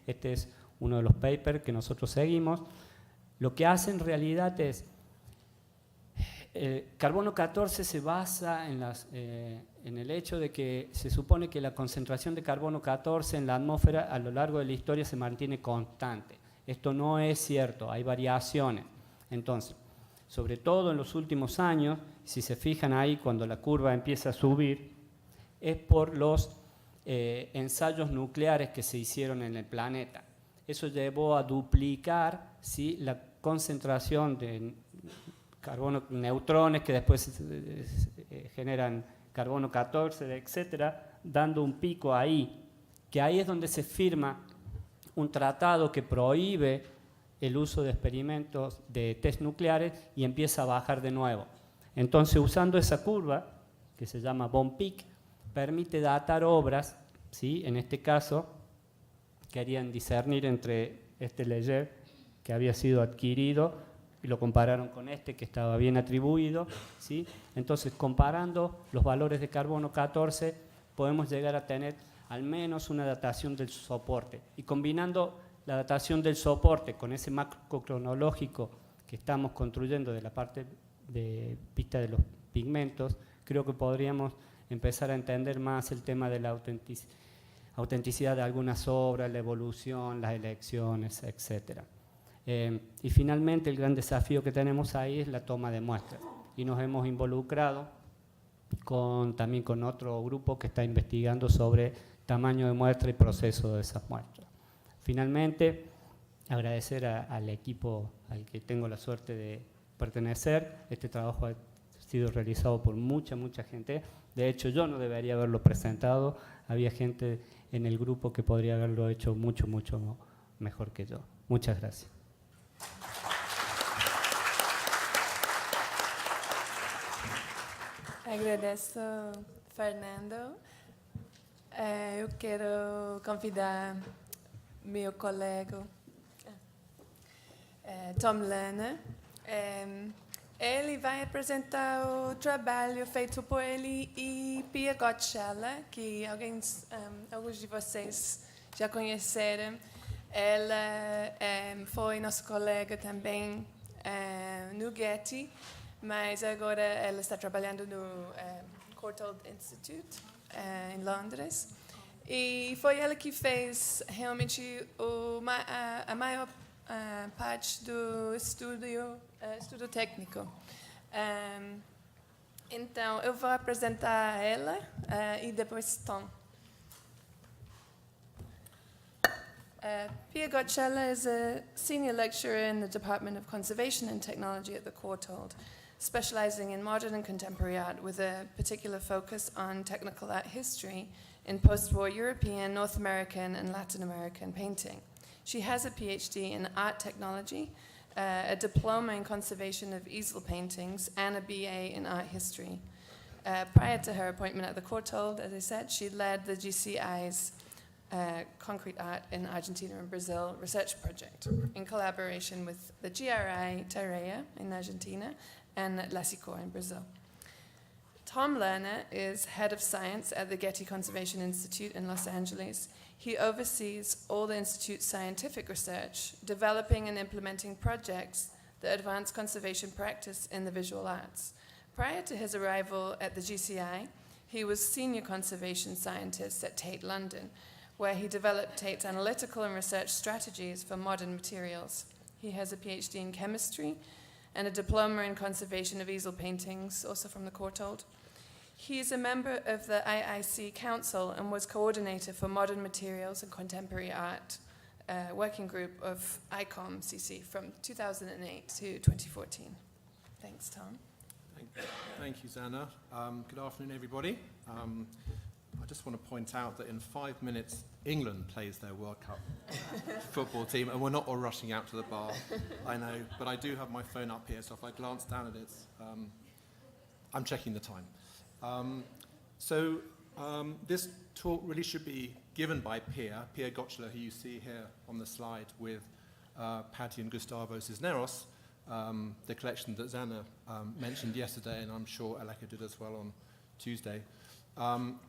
Este es uno de los papers que nosotros seguimos. Lo que hace en realidad es, carbono 14 se basa en el hecho de que se supone que la concentración de carbono 14 en la atmósfera a lo largo de la historia se mantiene constante. Esto no es cierto, hay variaciones. Entonces, sobre todo en los últimos años, si se fijan ahí cuando la curva empieza a subir, es por los ensayos nucleares que se hicieron en el planeta. Eso llevó a duplicar, ¿sí?, la concentración de carbono, neutrones que después generan carbono 14, etcétera, dando un pico ahí, que ahí es donde se firma un tratado que prohíbe el uso de experimentos de test nucleares y empieza a bajar de nuevo. Entonces, usando esa curva, que se llama Von Peak, permite datar obras, ¿sí?, en este caso, querían discernir entre este Leger, que había sido adquirido, y lo compararon con este, que estaba bien atribuido, ¿sí? Entonces, comparando los valores de carbono 14, podemos llegar a tener al menos una datación del soporte. Y combinando la datación del soporte con ese marco cronológico que estamos construyendo de la parte de pista de los pigmentos, creo que podríamos empezar a entender más el tema de la autenticidad de algunas obras, la evolución, las elecciones, etc. Y finalmente el gran desafío que tenemos ahí es la toma de muestras. Y nos hemos involucrado también con otro grupo que está investigando sobre tamaño de muestra y proceso de esas muestras. Finalmente, agradecer al equipo al que tengo la suerte de pertenecer. Este trabajo ha sido realizado por mucha gente. De hecho, yo no debería haberlo presentado. Había gente en el grupo que podría haberlo hecho mucho mejor que yo. Muchas gracias. Agradeço, Fernando. Eu quero convidar meu colega Tom Learner. Ele vai apresentar o trabalho feito por ele e Pia Gottscheller, que alguns de vocês já conheceram. Ela foi nossa colega também no Getty, mas agora ela está trabalhando no Courtauld Institute em Londres. E foi ela que fez realmente a maior parte do estudo técnico. Então, eu vou apresentar ela e depois Tom. Pia Gottscheller is a senior lecturer in the Department of Conservation and Technology at the Courtauld, specializing in modern and contemporary art with a particular focus on technical art history in post-war European, North American, and Latin American painting. She has a PhD in art technology, a diploma in conservation of easel paintings, and a BA in art history. Prior to her appointment at the Courtauld, as I said, she led the GCI's Concrete Art in Argentina and Brazil research project in collaboration with the GRI Teoria in Argentina and LASICOR in Brazil. Tom Learner is head of science at the Getty Conservation Institute in Los Angeles. He oversees all the institute's scientific research, developing and implementing projects that advance conservation practice in the visual arts. Prior to his arrival at the GCI, he was senior conservation scientist at Tate London, where he developed Tate's analytical and research strategies for modern materials. He has a PhD in chemistry and a diploma in conservation of easel paintings, also from the Courtauld. He is a member of the IIC Council and was coordinator for modern materials and contemporary art working group of ICOM-CC from 2008 to 2014. Thanks, Tom. Thank you, Zana. Good afternoon, everybody. I just want to point out that in 5 minutes, England plays their World Cup football team, and we're not all rushing out to the bar, I know, but I do have my phone up here, so if I glance down at it, I'm checking the time. This talk really should be given by Pia Gottscheller, who you see here on the slide with Patty and Gustavo Cisneros, the collection that Zana mentioned yesterday, and I'm sure Aleka did as well on Tuesday.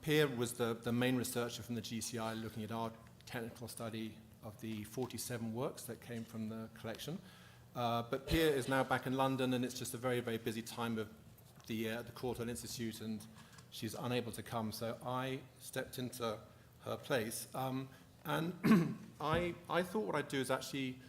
Pia was the main researcher from the GCI looking at our technical study of the 47 works that came from the collection. But Pia is now back in London, and it's just a very, very busy time of the Courtauld Institute, and she's unable to come, so I stepped into her place. And I thought what I'd do is actually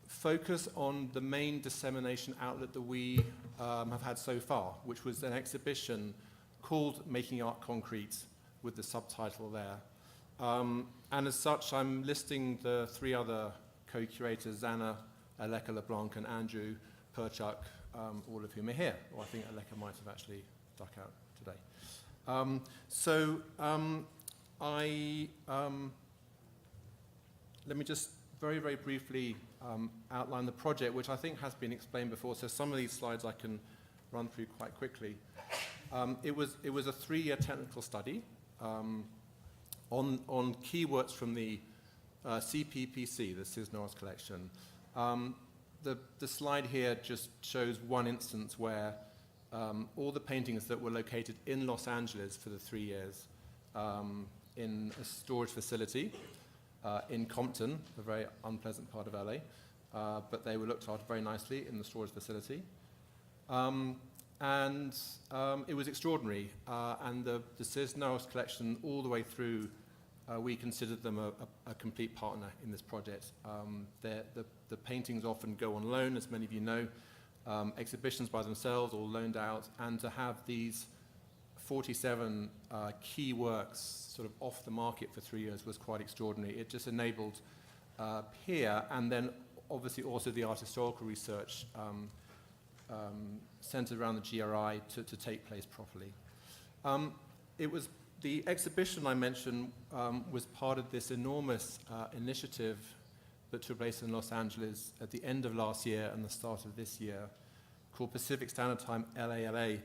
focus on the main dissemination outlet that we have had so far, which was an exhibition called Making Art Concrete, with the subtitle there. And as such, I'm listing the 3 other co-curators, Zana, Aleka LeBlanc, and Andrew Perchuk, all of whom are here. Or I think Aleka might have actually duck out today. Let me just very, very briefly outline the project, which I think has been explained before. So some of these slides I can run through quite quickly. It was a 3-year technical study on key works from the CPPC, the Cisneros collection. The slide here just shows one instance where all the paintings that were located in Los Angeles for the 3 years in a storage facility in Compton, a very unpleasant part of LA, but they were looked after very nicely in the storage facility. It was extraordinary, and the Cisneros collection all the way through, we considered them a complete partner in this project. The paintings often go on loan, as many of you know, exhibitions by themselves or loaned out, and to have these 47 key works sort of off the market for 3 years was quite extraordinary. It just enabled Pia, and then obviously also the art historical research centered around the GRI to take place properly. It was the exhibition I mentioned was part of this enormous initiative that took place in Los Angeles at the end of last year and the start of this year, called Pacific Standard Time LALA,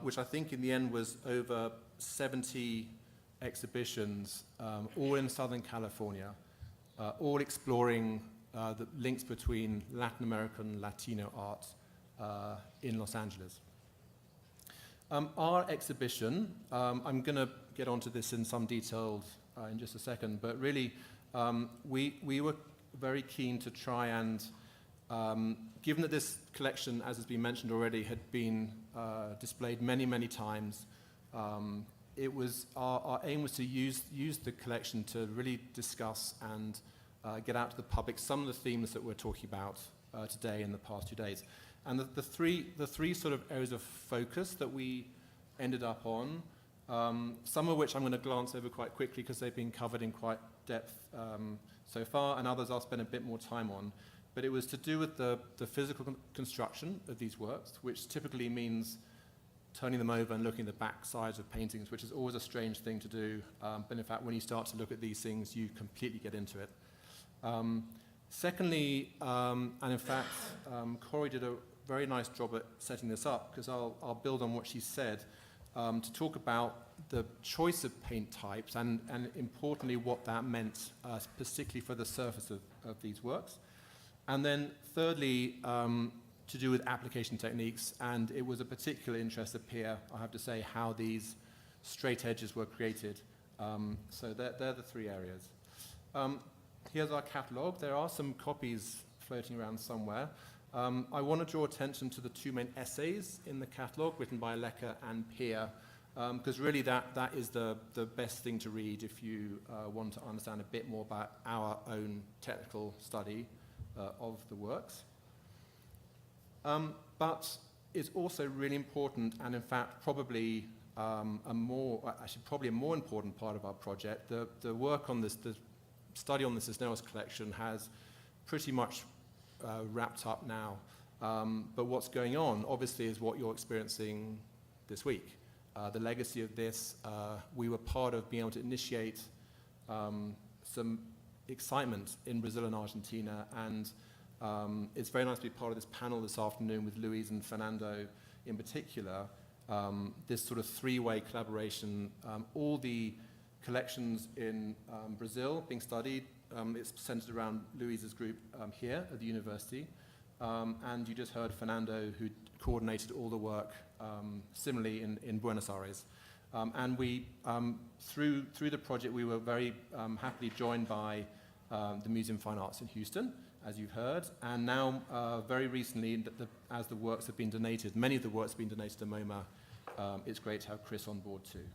which I think in the end was over 70 exhibitions, all in Southern California, all exploring the links between Latin American, Latino art in Los Angeles. Our exhibition, I'm going to get onto this in some detail in just a second, but really we were very keen to try and, given that this collection, as has been mentioned already, had been displayed many, many times, it was our aim was to use the collection to really discuss and get out to the public some of the themes that we're talking about today in the past 2 days. And the three sort of areas of focus that we ended up on, some of which I'm going to glance over quite quickly because they've been covered in quite depth so far, and others I'll spend a bit more time on. But it was to do with the physical construction of these works, which typically means turning them over and looking at the back sides of paintings, which is always a strange thing to do. But in fact, when you start to look at these things, you completely get into it. Secondly, and in fact, Corey did a very nice job at setting this up, because I'll build on what she said, to talk about the choice of paint types and importantly what that meant, particularly for the surface of these works. And then thirdly, to do with application techniques, and it was a particular interest of Pia, I have to say, how these straight edges were created. So they're the three areas. Here's our catalogue. There are some copies floating around somewhere. I want to draw attention to the two main essays in the catalogue written by Lecca and Pia, because really that is the best thing to read if you want to understand a bit more about our own technical study of the works. But it's also really important, and in fact probably a more important part of our project. The work on this, the study on the Cisneros collection has pretty much wrapped up now. But what's going on, obviously, is what you're experiencing this week. The legacy of this, we were part of being able to initiate some excitement in Brazil and Argentina, and it's very nice to be part of this panel this afternoon with Luiz and Fernando in particular, this sort of three-way collaboration. All the collections in Brazil being studied, it's centered around Luiz's group here at the university, and you just heard Fernando, who coordinated all the work similarly in Buenos Aires. And we, through the project, we were very happily joined by the Museum of Fine Arts in Houston, as you've heard, and now very recently, as the works have been donated, many of the works have been donated to MoMA, it's great to have Chris on board too.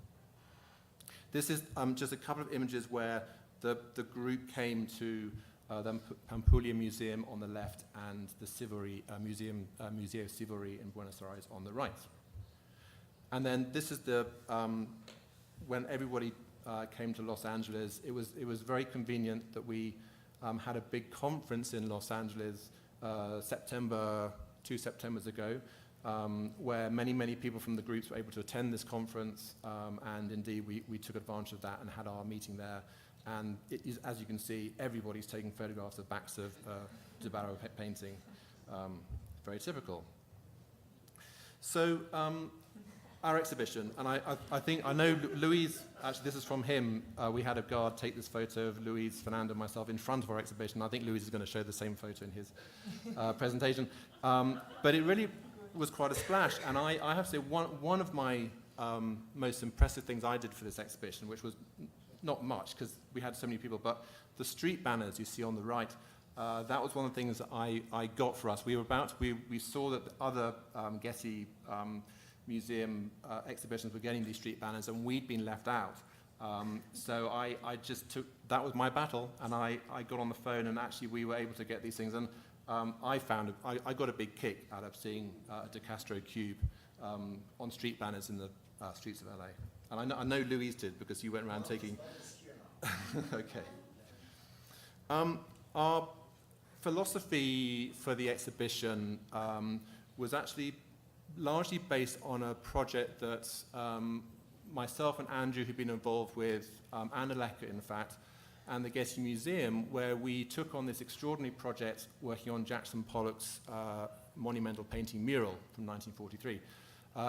This is just a couple of images where the group came to the Pampulha Museum on the left and the Civory Museo Civory in Buenos Aires on the right. And then this is the when everybody came to Los Angeles. It was very convenient that we had a big conference in Los Angeles 2 Septembers ago, where many people from the groups were able to attend this conference, and indeed we took advantage of that and had our meeting there. And it is, as you can see, everybody's taking photographs of backs of Debarro painting. Very typical. So our exhibition, and I know Luiz, actually this is from him, we had a guard take this photo of Luiz, Fernando, and myself in front of our exhibition. I think Luiz is going to show the same photo in his presentation. But it really was quite a splash, and I have to say one of my most impressive things I did for this exhibition, which was not much because we had so many people, but the street banners you see on the right, that was one of the things that I got for us. We saw that the other Getty museum exhibitions were getting these street banners, and we'd been left out. So I just took, that was my battle, and I got on the phone, and actually we were able to get these things. And I got a big kick out of seeing De Castro Cube on street banners in the streets of LA. And I know Luiz did, because you went around taking... Okay. Our philosophy for the exhibition was actually largely based on a project that myself and Andrew, who've been involved with, Anna Lecca, in fact, and the Getty Museum, where we took on this extraordinary project working on Jackson Pollock's monumental painting mural from 1943.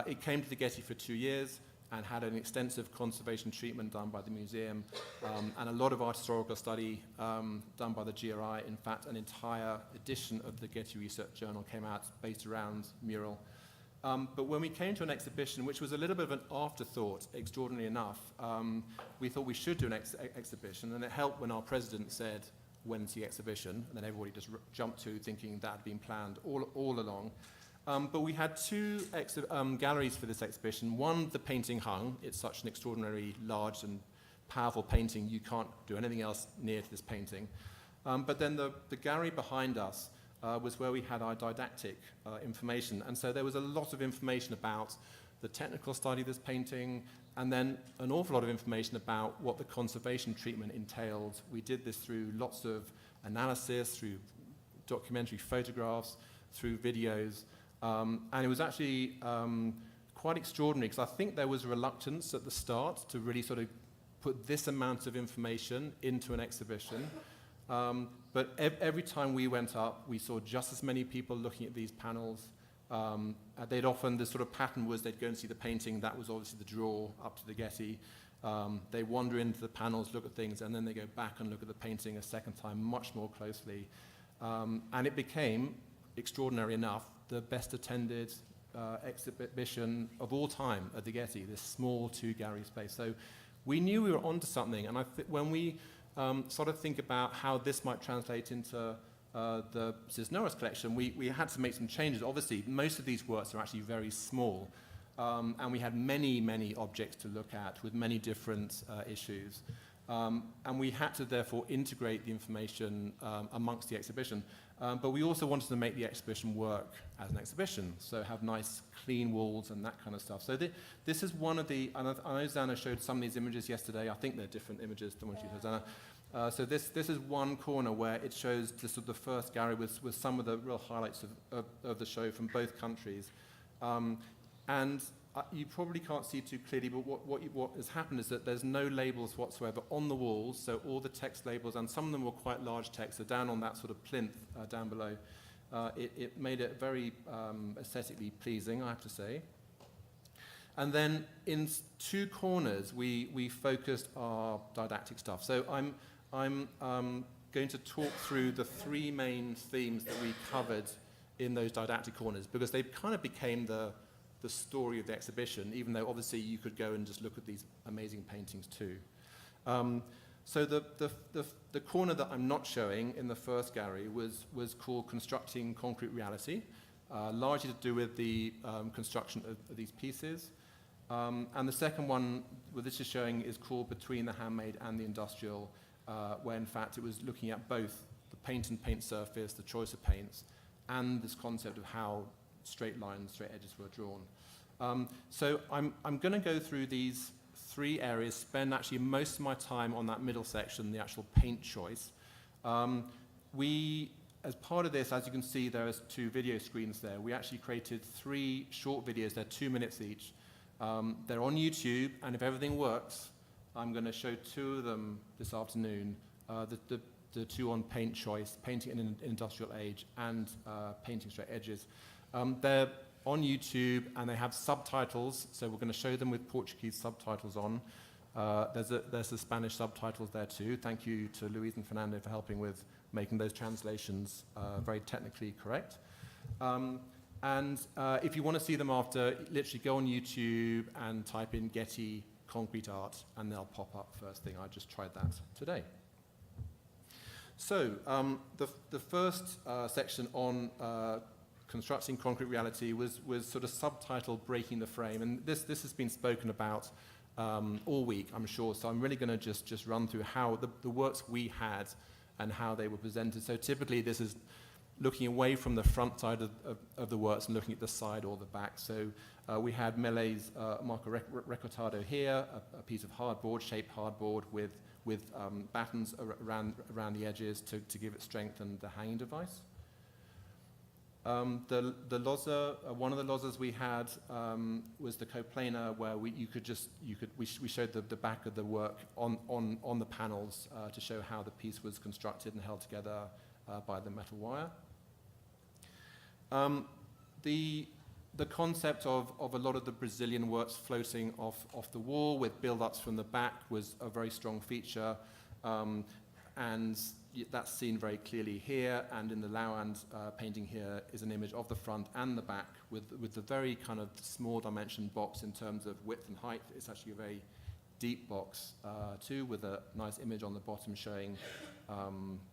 It came to the Getty for 2 years, and had an extensive conservation treatment done by the museum, and a lot of art historical study done by the GRI. In fact, an entire edition of the Getty Research Journal came out based around mural. But when we came to an exhibition, which was a little bit of an afterthought, extraordinarily enough, we thought we should do an exhibition, and it helped when our president said, "When's the exhibition?" And then everybody just jumped to thinking that had been planned all along. But we had two galleries for this exhibition. One, the painting hung. It's such an extraordinarily large and powerful painting, you can't do anything else near to this painting. But then the gallery behind us was where we had our didactic information. And so there was a lot of information about the technical study of this painting, and then an awful lot of information about what the conservation treatment entailed. We did this through lots of analysis, through documentary photographs, through videos. And it was actually quite extraordinary, because I think there was a reluctance at the start to really sort of put this amount of information into an exhibition. But every time we went up, we saw just as many people looking at these panels. They'd often, the sort of pattern was they'd go and see the painting. That was obviously the draw up to the Getty. They wander into the panels, look at things, and then they go back and look at the painting a second time much more closely. And it became, extraordinary enough, the best attended exhibition of all time at the Getty, this small two-gallery space. So we knew we were onto something, and when we sort of think about how this might translate into the Cisneros collection, we had to make some changes. Obviously, most of these works are actually very small, and we had many, many objects to look at with many different issues. And we had to therefore integrate the information amongst the exhibition. But we also wanted to make the exhibition work as an exhibition, so have nice, clean walls and that kind of stuff. So this is one of the, and I know Zana showed some of these images yesterday. I think they're different images than what you showed, Zana. So this is one corner where it shows the first gallery with some of the real highlights of the show from both countries. And you probably can't see too clearly, but what has happened is that there's no labels whatsoever on the walls, so all the text labels, and some of them were quite large text, so down on that sort of plinth down below, it made it very aesthetically pleasing, I have to say. And then in two corners, we focused our didactic stuff. So I'm going to talk through the three main themes that we covered in those didactic corners, because they kind of became the story of the exhibition, even though obviously you could go and just look at these amazing paintings too. So the corner that I'm not showing in the first gallery was called Constructing Concrete Reality, largely to do with the construction of these pieces. And the second one, what this is showing, is called Between the Handmade and the Industrial, where in fact it was looking at both the paint and paint surface, the choice of paints, and this concept of how straight lines, straight edges were drawn. So I'm going to go through these three areas, spend actually most of my time on that middle section, the actual paint choice. As part of this, as you can see, there's two video screens there. We actually created three short videos. They're 2 minutes each. They're on YouTube, and if everything works, I'm going to show two of them this afternoon. The two on paint choice, painting in an industrial age, and painting straight edges. They're on YouTube, and they have subtitles, so we're going to show them with Portuguese subtitles on. There's the Spanish subtitles there too. Thank you to Luiz and Fernando for helping with making those translations very technically correct. And if you want to see them after, literally go on YouTube and type in Getty Concrete Art, and they'll pop up first thing. I just tried that today. So the first section on Constructing Concrete Reality was sort of subtitled Breaking the Frame, and this has been spoken about all week, I'm sure, so I'm really going to just run through how the works we had and how they were presented. So typically this is looking away from the front side of the works and looking at the side or the back. So we had Melei's Marco Recortado here, a piece of hardboard, shaped hardboard with battens around the edges to give it strength, and the hanging device. The lozza, one of the lozzas we had was the coplanar, where we showed the back of the work on the panels to show how the piece was constructed and held together by the metal wire. The the concept of a lot of the Brazilian works floating off the wall with build-ups from the back was a very strong feature, and that's seen very clearly here, and in the Lauand painting here is an image of the front and the back with the very kind of small dimension box in terms of width and height. It's actually a very deep box too, with a nice image on the bottom showing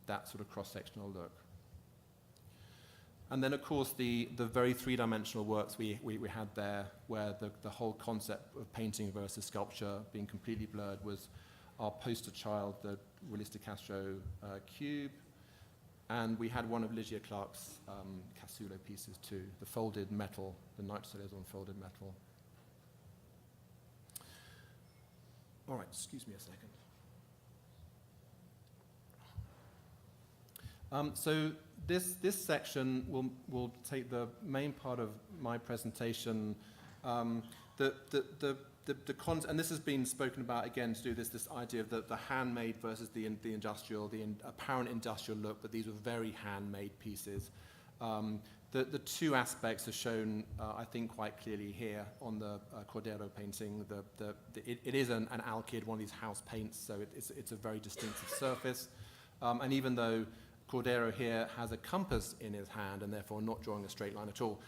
that sort of cross-sectional look. And then, of course, the very three-dimensional works we had there, where the whole concept of painting versus sculpture being completely blurred, was our poster child, the Willis de Castro cube. And we had one of Lygia Clark's Casulo pieces too, the folded metal, the nitrocellular on folded metal. All right, excuse me a second. So this section will take the main part of my presentation. And this has been spoken about again to do this idea of the handmade versus the industrial, the apparent industrial look, but these were very handmade pieces. The two aspects are shown, I think, quite clearly here on the Cordero painting. It is an alkyd, one of these house paints, so it's a very distinctive surface. And even though Cordero here has a compass in his hand and therefore not drawing a straight line at all,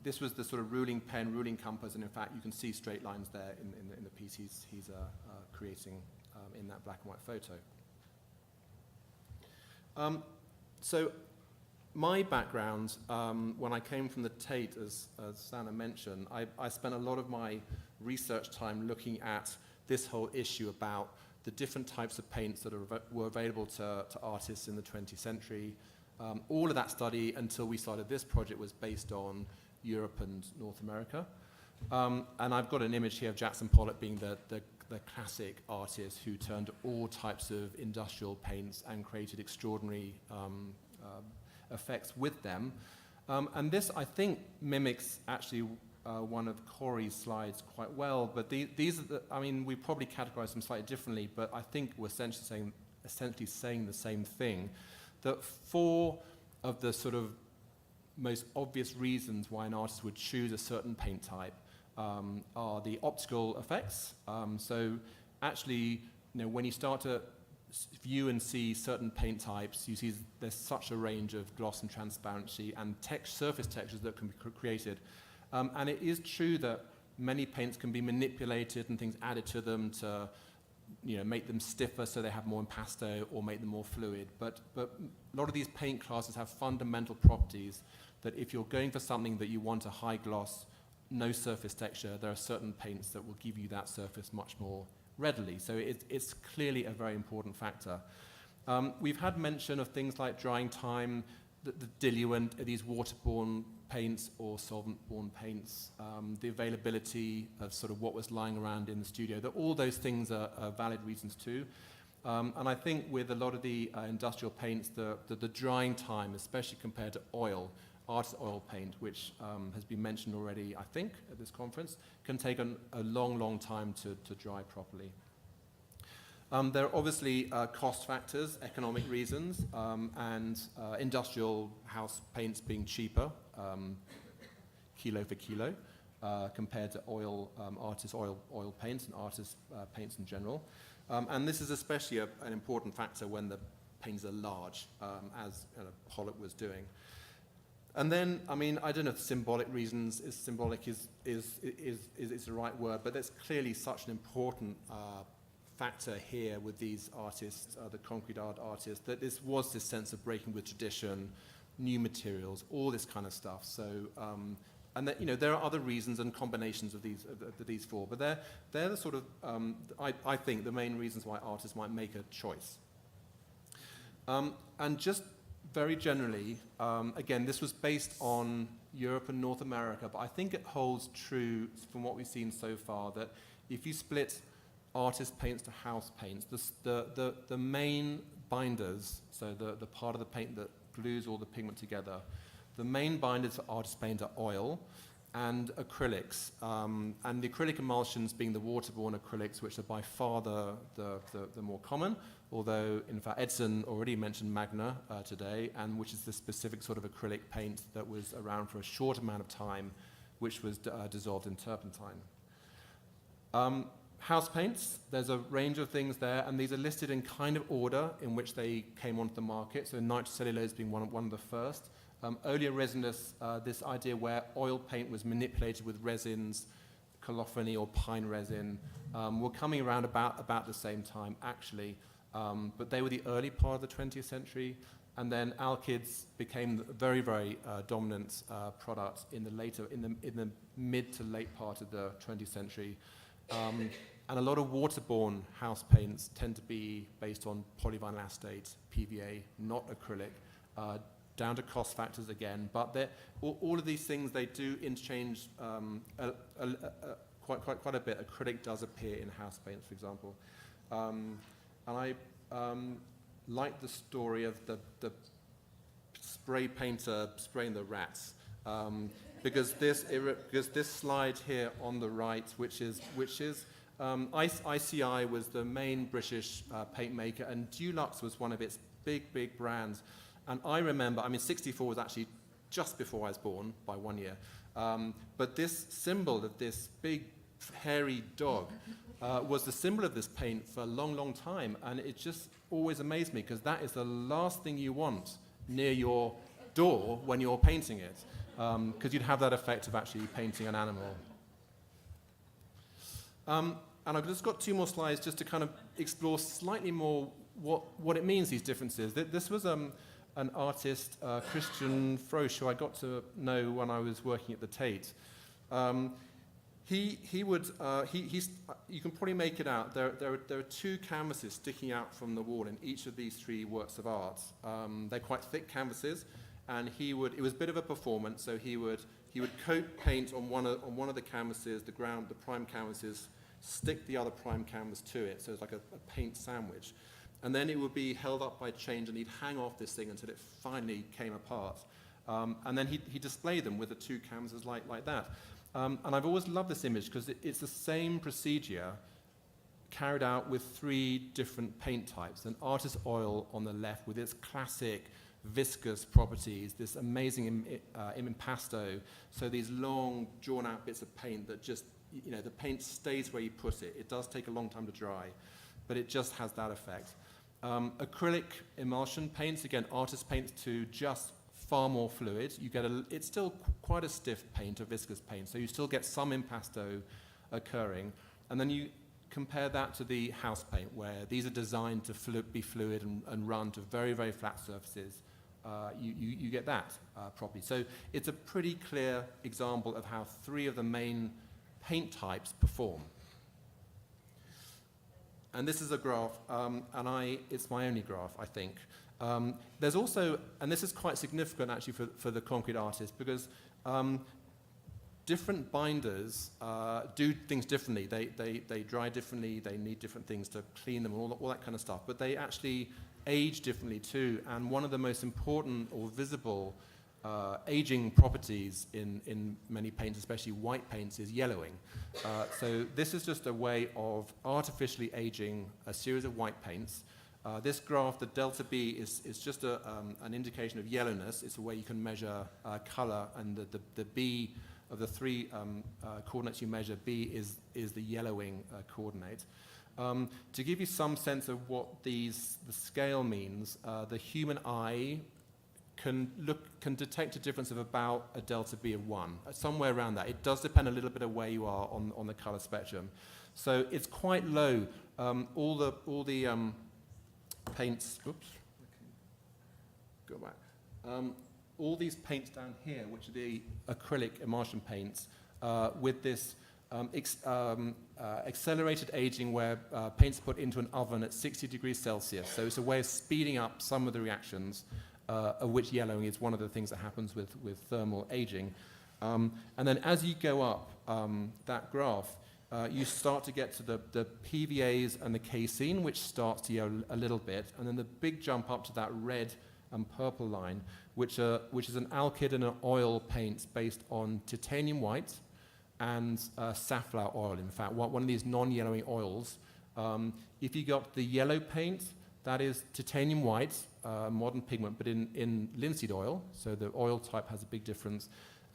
this was the sort of ruling pen, ruling compass, and in fact you can see straight lines there in the piece he's creating in that black and white photo. So my background, when I came from the Tate, as Sanna mentioned, I spent a lot of my research time looking at this whole issue about the different types of paints that were available to artists in the 20th century. All of that study, until we started this project, was based on Europe and North America. And I've got an image here of Jackson Pollock being the classic artist who turned all types of industrial paints and created extraordinary effects with them. And this, I think, mimics actually one of Corey's slides quite well, but these are I mean, we probably categorize them slightly differently, but I think we're essentially saying the same thing, that 4 of the sort of most obvious reasons why an artist would choose a certain paint type are the optical effects. So actually, when you start to view and see certain paint types, you see there's such a range of gloss and transparency and surface textures that can be created. And it is true that many paints can be manipulated and things added to them to make them stiffer so they have more impasto or make them more fluid. But a lot of these paint classes have fundamental properties that if you're going for something that you want a high gloss, no surface texture, there are certain paints that will give you that surface much more readily. So it's clearly a very important factor. We've had mention of things like drying time, the diluent, these waterborne paints or solvent-borne paints, the availability of sort of what was lying around in the studio, that all those things are valid reasons too. And I think with a lot of the industrial paints, the drying time, especially compared to oil, artist oil paint, which has been mentioned already, I think, at this conference, can take a long, long time to dry properly. There are obviously cost factors, economic reasons, and industrial house paints being cheaper, kilo for kilo, compared to artist oil paints and artist paints in general. And this is especially an important factor when the paints are large, as Pollock was doing. And then, I mean, I don't know if symbolic reasons is the right word, but there's clearly such an important factor here with these artists, the concrete art artists, that this sense of breaking with tradition, new materials, all this kind of stuff. So, and that, there are other reasons and combinations of these 4, but they're the sort of, I think, the main reasons why artists might make a choice. And just very generally, again, this was based on Europe and North America, but I think it holds true from what we've seen so far that if you split artist paints to house paints, the main binders, so the part of the paint that glues all the pigment together, the main binders for artist paint are oil and acrylics, and the acrylic emulsions being the waterborne acrylics, which are by far the more common, although in fact Edson already mentioned Magna today, and which is the specific sort of acrylic paint that was around for a short amount of time which was dissolved in turpentine. House paints, there's a range of things there, and these are listed in kind of order in which they came onto the market, so nitrocellulose being one of the first. Olea resinous, this idea where oil paint was manipulated with resins, colophony or pine resin, were coming around about the same time, actually. But they were the early part of the 20th century, and then alkyds became a very, very dominant product in the mid to late part of the 20th century. And a lot of waterborne house paints tend to be based on polyvinyl acetate, PVA, not acrylic, down to cost factors again. But all of these things, they do interchange quite a bit. Acrylic does appear in house paints, for example. And I like the story of the spray painter spraying the rats. Because this slide here on the right, which is ICI was the main British paint maker, and Dulux was one of its big brands. And I remember, 64 was actually just before I was born by 1 year. But this symbol of this big hairy dog was the symbol of this paint for a long time, and it just always amazed me because that is the last thing you want near your door when you're painting it. Because you'd have that effect of actually painting an animal. And I've just got 2 more slides just to kind of explore slightly more what it means, these differences. This was an artist, Christian Frosch, who I got to know when I was working at the Tate. You can probably make it out. There are 2 canvases sticking out from the wall in each of these 3 works of art. They're quite thick canvases. And it was a bit of a performance, so he would coat paint on one of the canvases, the prime canvases, stick the other prime canvas to it, so it's like a paint sandwich. And then it would be held up by chains, and he'd hang off this thing until it finally came apart. And then he displayed them with the 2 canvases like that. And I've always loved this image because it's the same procedure carried out with 3 different paint types. An artist oil on the left with its classic viscous properties, this amazing impasto, so these long drawn-out bits of paint that just, the paint stays where you put it. It does take a long time to dry, but it just has that effect. Acrylic emulsion paints, again, artist paints to just far more fluid. It's still quite a stiff paint, a viscous paint, so you still get some impasto occurring, and then you compare that to the house paint, where these are designed to be fluid and run to very, very flat surfaces. You get that property. So it's a pretty clear example of how 3 of the main paint types perform. And this is a graph, it's my only graph, I think. There's also, and this is quite significant actually for the concrete artist, because different binders do things differently. They dry differently, they need different things to clean them, all that kind of stuff. But they actually age differently too. And one of the most important or visible aging properties in many paints, especially white paints, is yellowing. So this is just a way of artificially aging a series of white paints. This graph, the delta B, is just an indication of yellowness. It's a way you can measure color, and the B of the 3 coordinates you measure, B is the yellowing coordinate. To give you some sense of what the scale means, the human eye can detect a difference of about a delta B of 1, somewhere around that. It does depend a little bit of where you are on the color spectrum. So it's quite low. All the paints, oops, go back. All these paints down here, which are the acrylic emulsion paints, with this accelerated aging where paints are put into an oven at 60 degrees Celsius. So it's a way of speeding up some of the reactions, of which yellowing is one of the things that happens with thermal aging. And then as you go up that graph, you start to get to the PVAs and the casein, which starts to yellow a little bit, and then the big jump up to that red and purple line, which is an alkyd and an oil paints based on titanium white and safflower oil. In fact, one of these non-yellowing oils. If you got the yellow paint, that is titanium white, modern pigment, but in linseed oil, so the oil type has a big difference.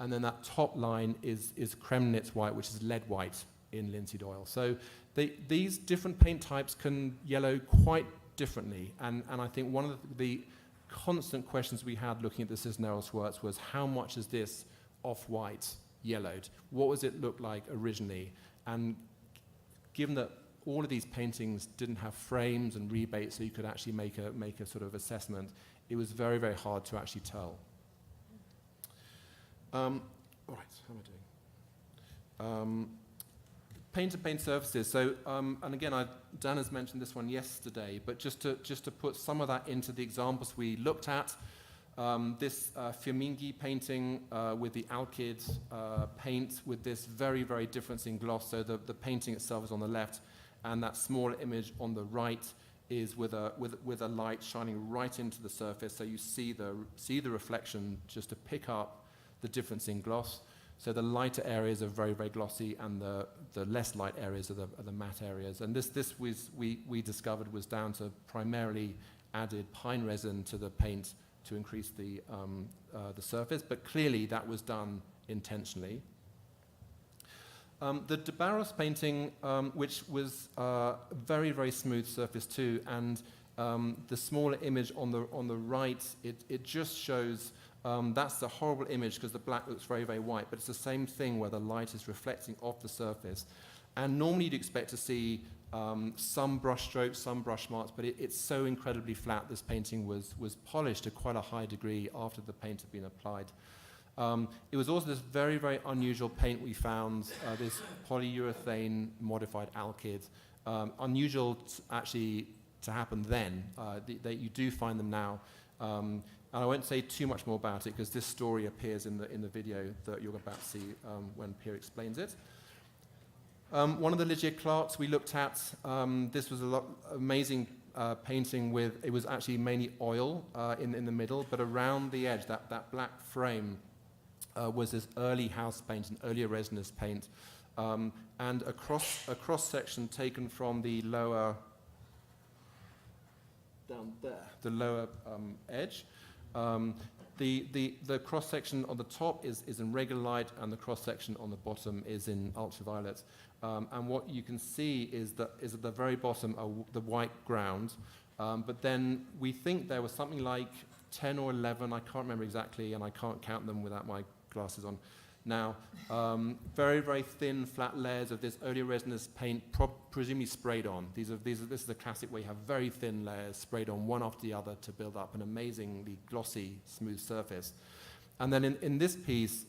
and then that top line is Kremnitz white, which is lead white in linseed oil. So these different paint types can yellow quite differently, and I think one of the constant questions we had looking at the Cisneros works was, how much is this off-white yellowed? What does it look like originally? And given that all of these paintings didn't have frames and rebates, so you could actually make a sort of assessment, it was very, very hard to actually tell. All right, how am I doing? Paint-to-paint surfaces. So, and again, Dan has mentioned this one yesterday, but just to put some of that into the examples we looked at, this Firminghi painting with the Alkyd paint with this very, very difference in gloss. So the painting itself is on the left, and that smaller image on the right is with a light shining right into the surface. So you see the reflection just to pick up the difference in gloss. So the lighter areas are very, very glossy, and the less light areas are the matte areas. And this we discovered was down to primarily added pine resin to the paint to increase the surface, but clearly that was done intentionally. The de Barros painting, which was a very, very smooth surface too, and the smaller image on the right, it just shows, that's the horrible image because the black looks very, very white, but it's the same thing where the light is reflecting off the surface. And normally you'd expect to see some brush strokes, some brush marks, but it's so incredibly flat. This painting was polished to quite a high degree after the paint had been applied. It was also this very, very unusual paint we found, this polyurethane modified Alkyd. Unusual actually to happen then. You do find them now. And I won't say too much more about it because this story appears in the video that you're about to see when Pierre explains it. One of the Lygia Clarks we looked at, this was amazing painting with, it was actually mainly oil in the middle, but around the edge, that black frame was this early house paint, an earlier resinous paint, and a cross-section taken from the lower, down there, the lower edge. The cross-section on the top is in regular light, and the cross-section on the bottom is in ultraviolet. And what you can see is at the very bottom the white ground, but then we think there was something like 10 or 11, I can't remember exactly, and I can't count them without my glasses on now, very, very thin, flat layers of this earlier resinous paint, presumably sprayed on. This is the classic where you have very thin layers sprayed on one after the other to build up an amazingly glossy, smooth surface. And then in this piece,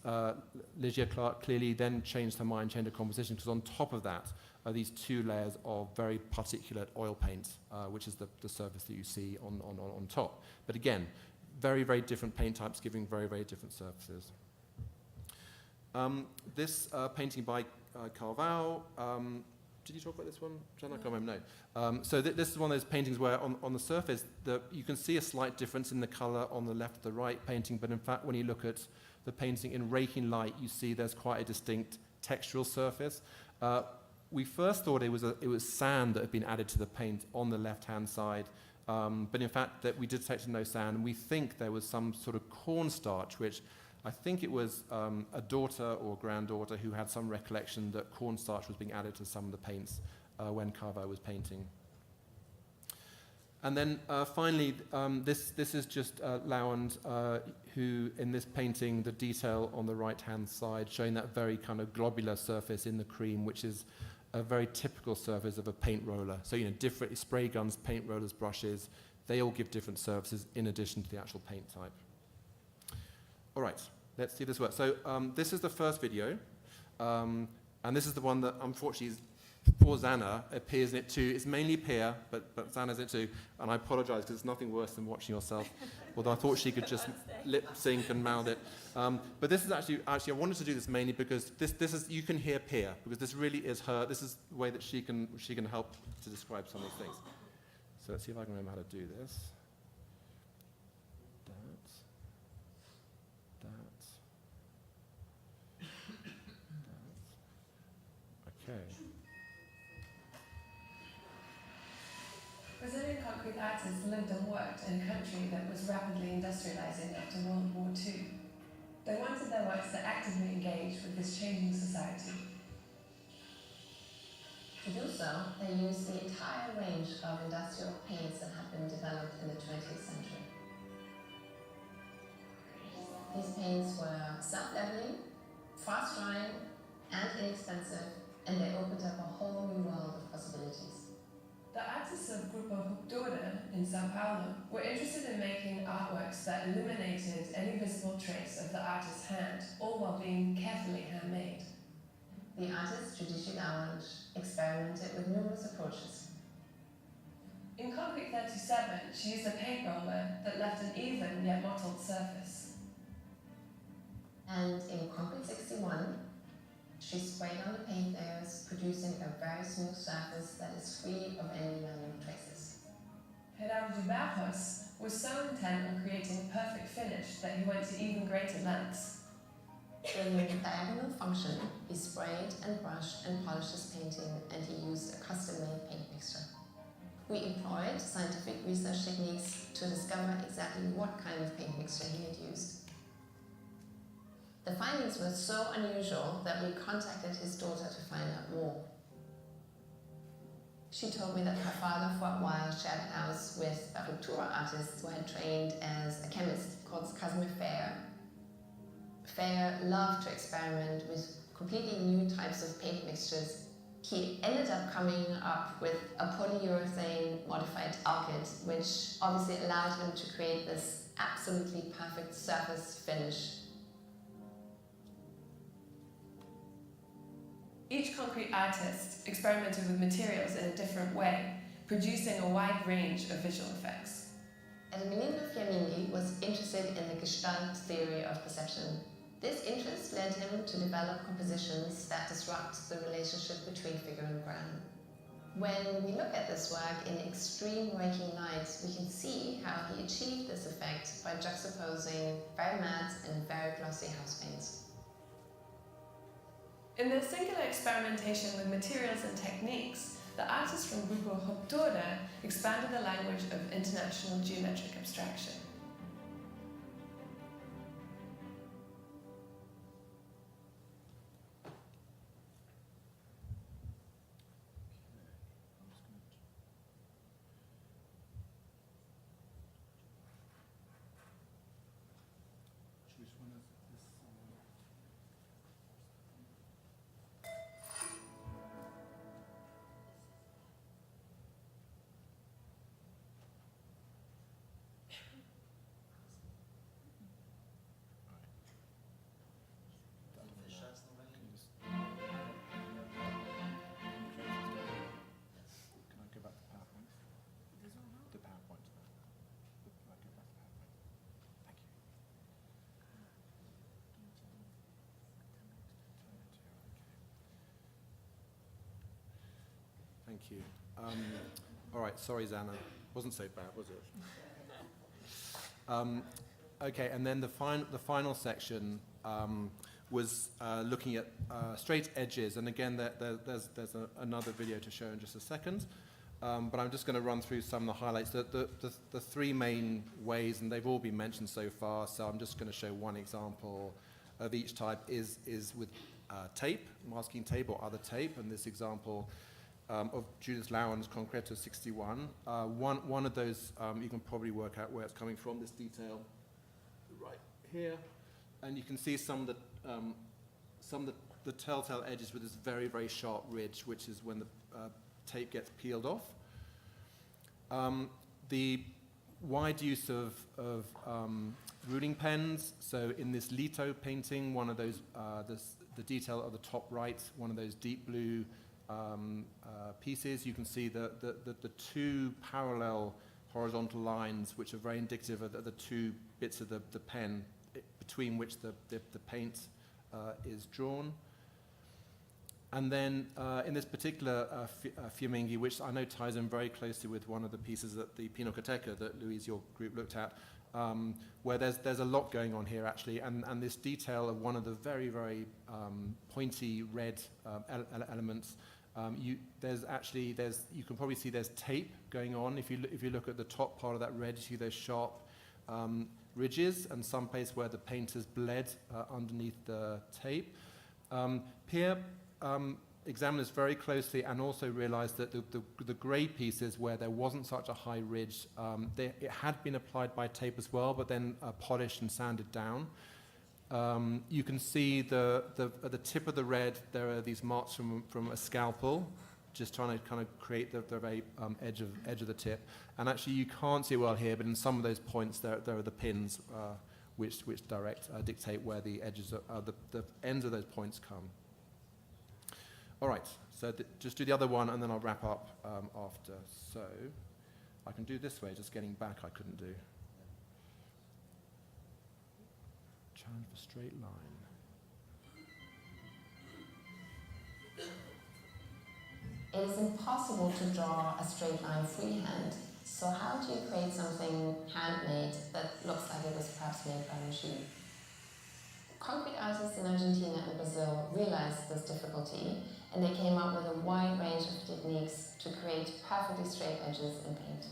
Lygia Clark clearly then changed her mind, changed her composition, because on top of that are these two layers of very particulate oil paint, which is the surface that you see on top. But again, very, very different paint types giving very, very different surfaces. This painting by Carvalho, did you talk about this one? I can't remember, no. So this is one of those paintings where on the surface, you can see a slight difference in the color on the left to the right painting, but in fact, when you look at the painting in raking light, you see there's quite a distinct textural surface. We first thought it was sand that had been added to the paint on the left-hand side, but in fact, that we detected no sand, and we think there was some sort of cornstarch, which I think it was a daughter or granddaughter who had some recollection that cornstarch was being added to some of the paints when Carvalho was painting. And then finally, this is just Lauand, who in this painting, the detail on the right-hand side, showing that very kind of globular surface in the cream, which is a very typical surface of a paint roller. So, different spray guns, paint rollers, brushes, they all give different surfaces in addition to the actual paint type. All right, let's see if this works. So this is the first video, and this is the one that unfortunately poor Zana appears in it too. It's mainly Pierre, but Zana's in it too, and I apologize because it's nothing worse than watching yourself, although I thought she could just lip sync and mouth it. But this is actually I wanted to do this mainly because this is, you can hear Pierre, because this really is her, this is the way that she can help to describe some of these things. So let's see if I can remember how to do this. Okay. Brazilian concrete artists lived and worked in a country that was rapidly industrializing after World War II. They wanted their works to actively engage with this changing society. To do so, they used the entire range of industrial paints that had been developed in the 20th century. These paints were self-leveling, fast-drying, and inexpensive, and they opened up a whole new world of possibilities. The artists of Grupo Ruptura in Sao Paulo were interested in making artworks that eliminated any visible trace of the artist's hand, all while being carefully handmade. The artist Patricia experimented with numerous approaches. In Concrete 37, she used a paint roller that left an even yet mottled surface. And in Concrete 61, she sprayed on the paint layers, producing a very smooth surface that is free of any manual traces. Gerardo Barros was so intent on creating a perfect finish that he went to even greater lengths. In the diagonal function, he sprayed and brushed and polished his painting, and he used a custom-made paint mixture. We employed scientific research techniques to discover exactly what kind of paint mixture he had used. The findings were so unusual that we contacted his daughter to find out more. She told me that her father for a while shared a house with a Ruptura artist who had trained as a chemist called Casimir Fair. Fair loved to experiment with completely new types of paint mixtures. He ended up coming up with a polyurethane modified alkyd, which obviously allowed him to create this absolutely perfect surface finish. Each concrete artist experimented with materials in a different way, producing a wide range of visual effects. Fernando Marte was interested in the Gestalt theory of perception. This interest led him to develop compositions that disrupt the relationship between figure and ground. When we look at this work in extreme working light, we can see how he achieved this effect by juxtaposing very matte and very glossy house paints. In their singular experimentation with materials and techniques, the artists from Grupo Ruptura expanded the language of international geometric abstraction. Thank you. All right, sorry, Zana. Wasn't so bad, was it? Okay, and then the final section was looking at straight edges, and again, there's another video to show in just a second. But I'm just going to run through some of the highlights. The three main ways, and they've all been mentioned so far, so I'm just going to show one example of each type is with tape, masking tape or other tape, and this example of Judith Lauren's Concreto 61. One of those, you can probably work out where it's coming from, this detail right here. And you can see some of the telltale edges with this very, very sharp ridge, which is when the tape gets peeled off. The wide use of ruling pens. So in this Lito painting, one of those, the detail at the top right, one of those deep blue pieces, you can see the two parallel horizontal lines, which are very indicative of the two bits of the pen between which the paint is drawn. And then in this particular Fiammingi, which I know ties in very closely with one of the pieces at the Pinacoteca that Luiz, your group, looked at, where there's a lot going on here actually, and this detail of one of the very, very pointy red elements. You can probably see there's tape going on. If you look at the top part of that red, you see those sharp ridges and some place where the paint has bled underneath the tape. Pierre examined this very closely and also realized that the grey pieces where there wasn't such a high ridge, it had been applied by tape as well, but then polished and sanded down. You can see at the tip of the red, there are these marks from a scalpel, just trying to kind of create the very edge of the tip. And actually, you can't see it well here, but in some of those points, there are the pins which dictate where the edges, the ends of those points come. All right, so just do the other one, and then I'll wrap up after. So I can do this way, just getting back I couldn't do. Challenge for straight line. It is impossible to draw a straight line freehand, so how do you create something handmade that looks like it was perhaps made by a machine? Concrete artists in Argentina and Brazil realized this difficulty, and they came up with a wide range of techniques to create perfectly straight edges in paint.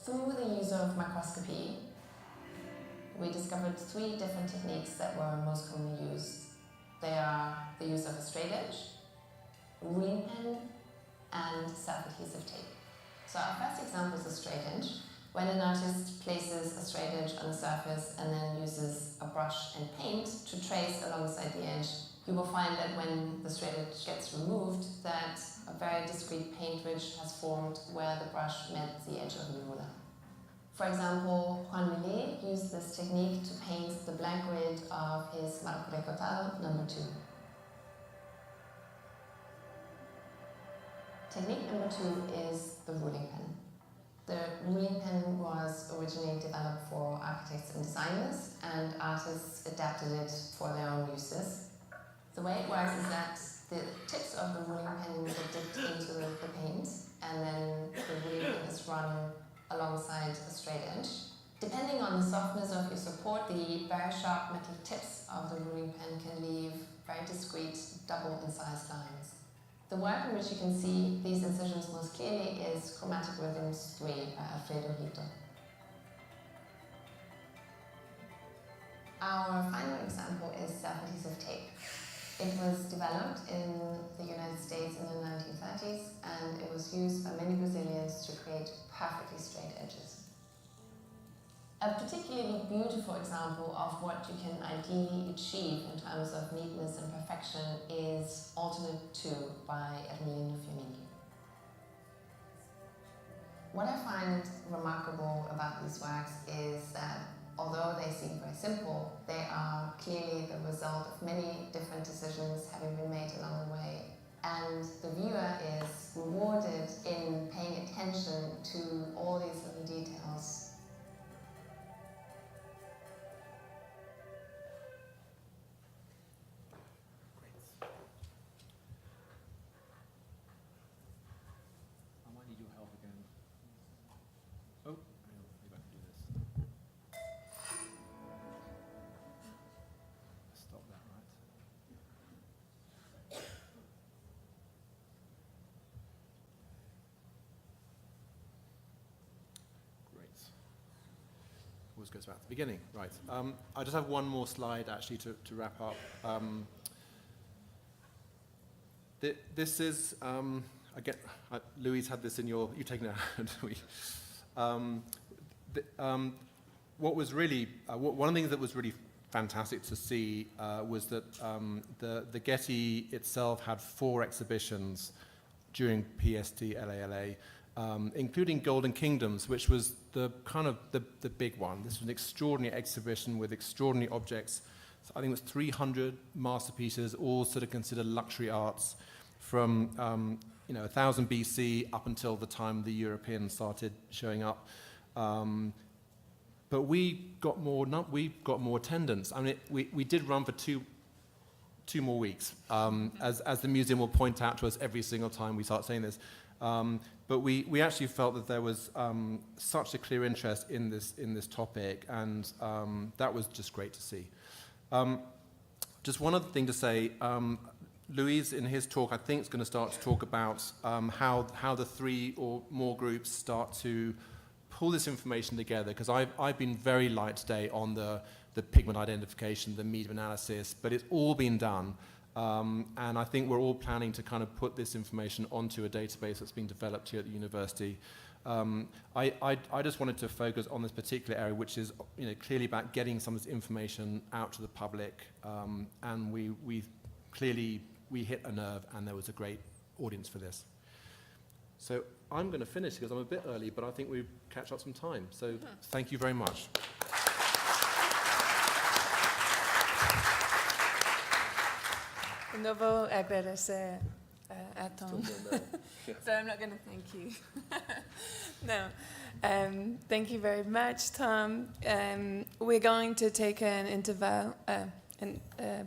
Through the use of microscopy, we discovered 3 different techniques that were most commonly used. They are the use of a straight edge, a ruling pen, and self-adhesive tape. So our first example is a straight edge. When an artist places a straight edge on the surface and then uses a brush and paint to trace alongside the edge, you will find that when the straight edge gets removed, that a very discrete paint ridge has formed where the brush met the edge of the ruler. For example, Juan Millet used this technique to paint the blank grid of his Marco Recortado No. 2. Technique number 2 is the ruling pen. The ruling pen was originally developed for architects and designers, and artists adapted it for their own uses. The way it works is that the tips of the ruling pen get dipped into the paint, and then the ruling pen is run alongside a straight edge. Depending on the softness of your support, the very sharp metal tips of the ruling pen can leave very discrete, double-incised lines. The work in which you can see these incisions most clearly is Chromatic Rhythms 3 by Alfredo Hito. Our final example is self-adhesive tape. It was developed in the United States in the 1930s, and it was used by many Brazilians to create perfectly straight edges. A particularly beautiful example of what you can ideally achieve in terms of neatness and perfection is Alternate 2 by Ermelino Fiumicchi. What I find remarkable about these works is that although they seem very simple, they are clearly the result of many different decisions having been made along the way. And the viewer is rewarded in paying attention to all these little details. I might need your help again. Oh, maybe I can do this. Stop that, right? Great. Always goes back to the beginning, right? I just have one more slide actually to wrap up. This is, again, Louise had this in you've taken it out, what was really, one of the things that was really fantastic to see was that the Getty itself had 4 exhibitions during PSD LALA, including Golden Kingdoms, which was the kind of the big one. This was an extraordinary exhibition with extraordinary objects. So I think it was 300 masterpieces, all sort of considered luxury arts from 1000 BC up until the time the Europeans started showing up. But we got more attendance. I mean, we did run for two more weeks, as the museum will point out to us every single time we start saying this. But we actually felt that there was such a clear interest in this topic, and that was just great to see. Just one other thing to say. Luiz, in his talk, I think is going to start to talk about how the 3 or more groups start to pull this information together, because I've been very light today on the pigment identification, the medium analysis, but it's all been done. And I think we're all planning to kind of put this information onto a database that's been developed here at the university. I just wanted to focus on this particular area, which is clearly about getting some of this information out to the public. And we clearly hit a nerve, and there was a great audience for this. So I'm going to finish because I'm a bit early, but I think we catch up some time. So thank you very much. No vou agradecer a Tom. So I'm not going to thank you. No. Thank you very much, Tom. We're going to take an interval,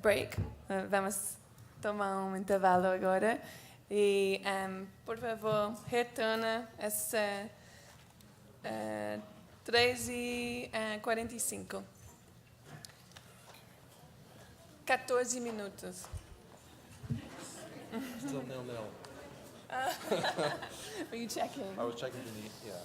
break. Vamos tomar intervalo agora. E, por favor, retorna às 3h45. 14 minutos. Still nil-nil. Were you checking? I was checking the, yeah.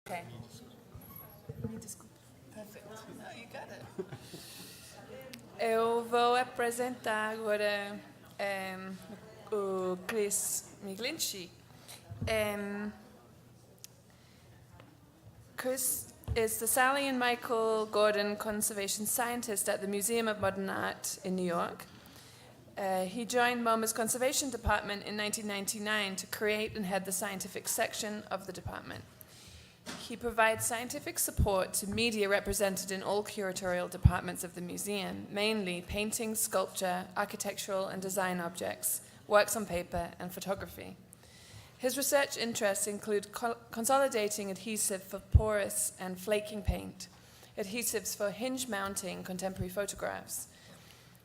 Ok. Me desculpa. Perfeito. No, you got it. Eu vou apresentar agora o MacGlinchey. Chris is the Sally and Michael Gordon conservation scientist at the Museum of Modern Art in New York. He joined MoMA's conservation department in 1999 to create and head the scientific section of the department. He provides scientific support to media represented in all curatorial departments of the museum, mainly painting, sculpture, architectural and design objects, works on paper, and photography. His research interests include consolidating adhesive for porous and flaking paint, adhesives for hinge mounting contemporary photographs,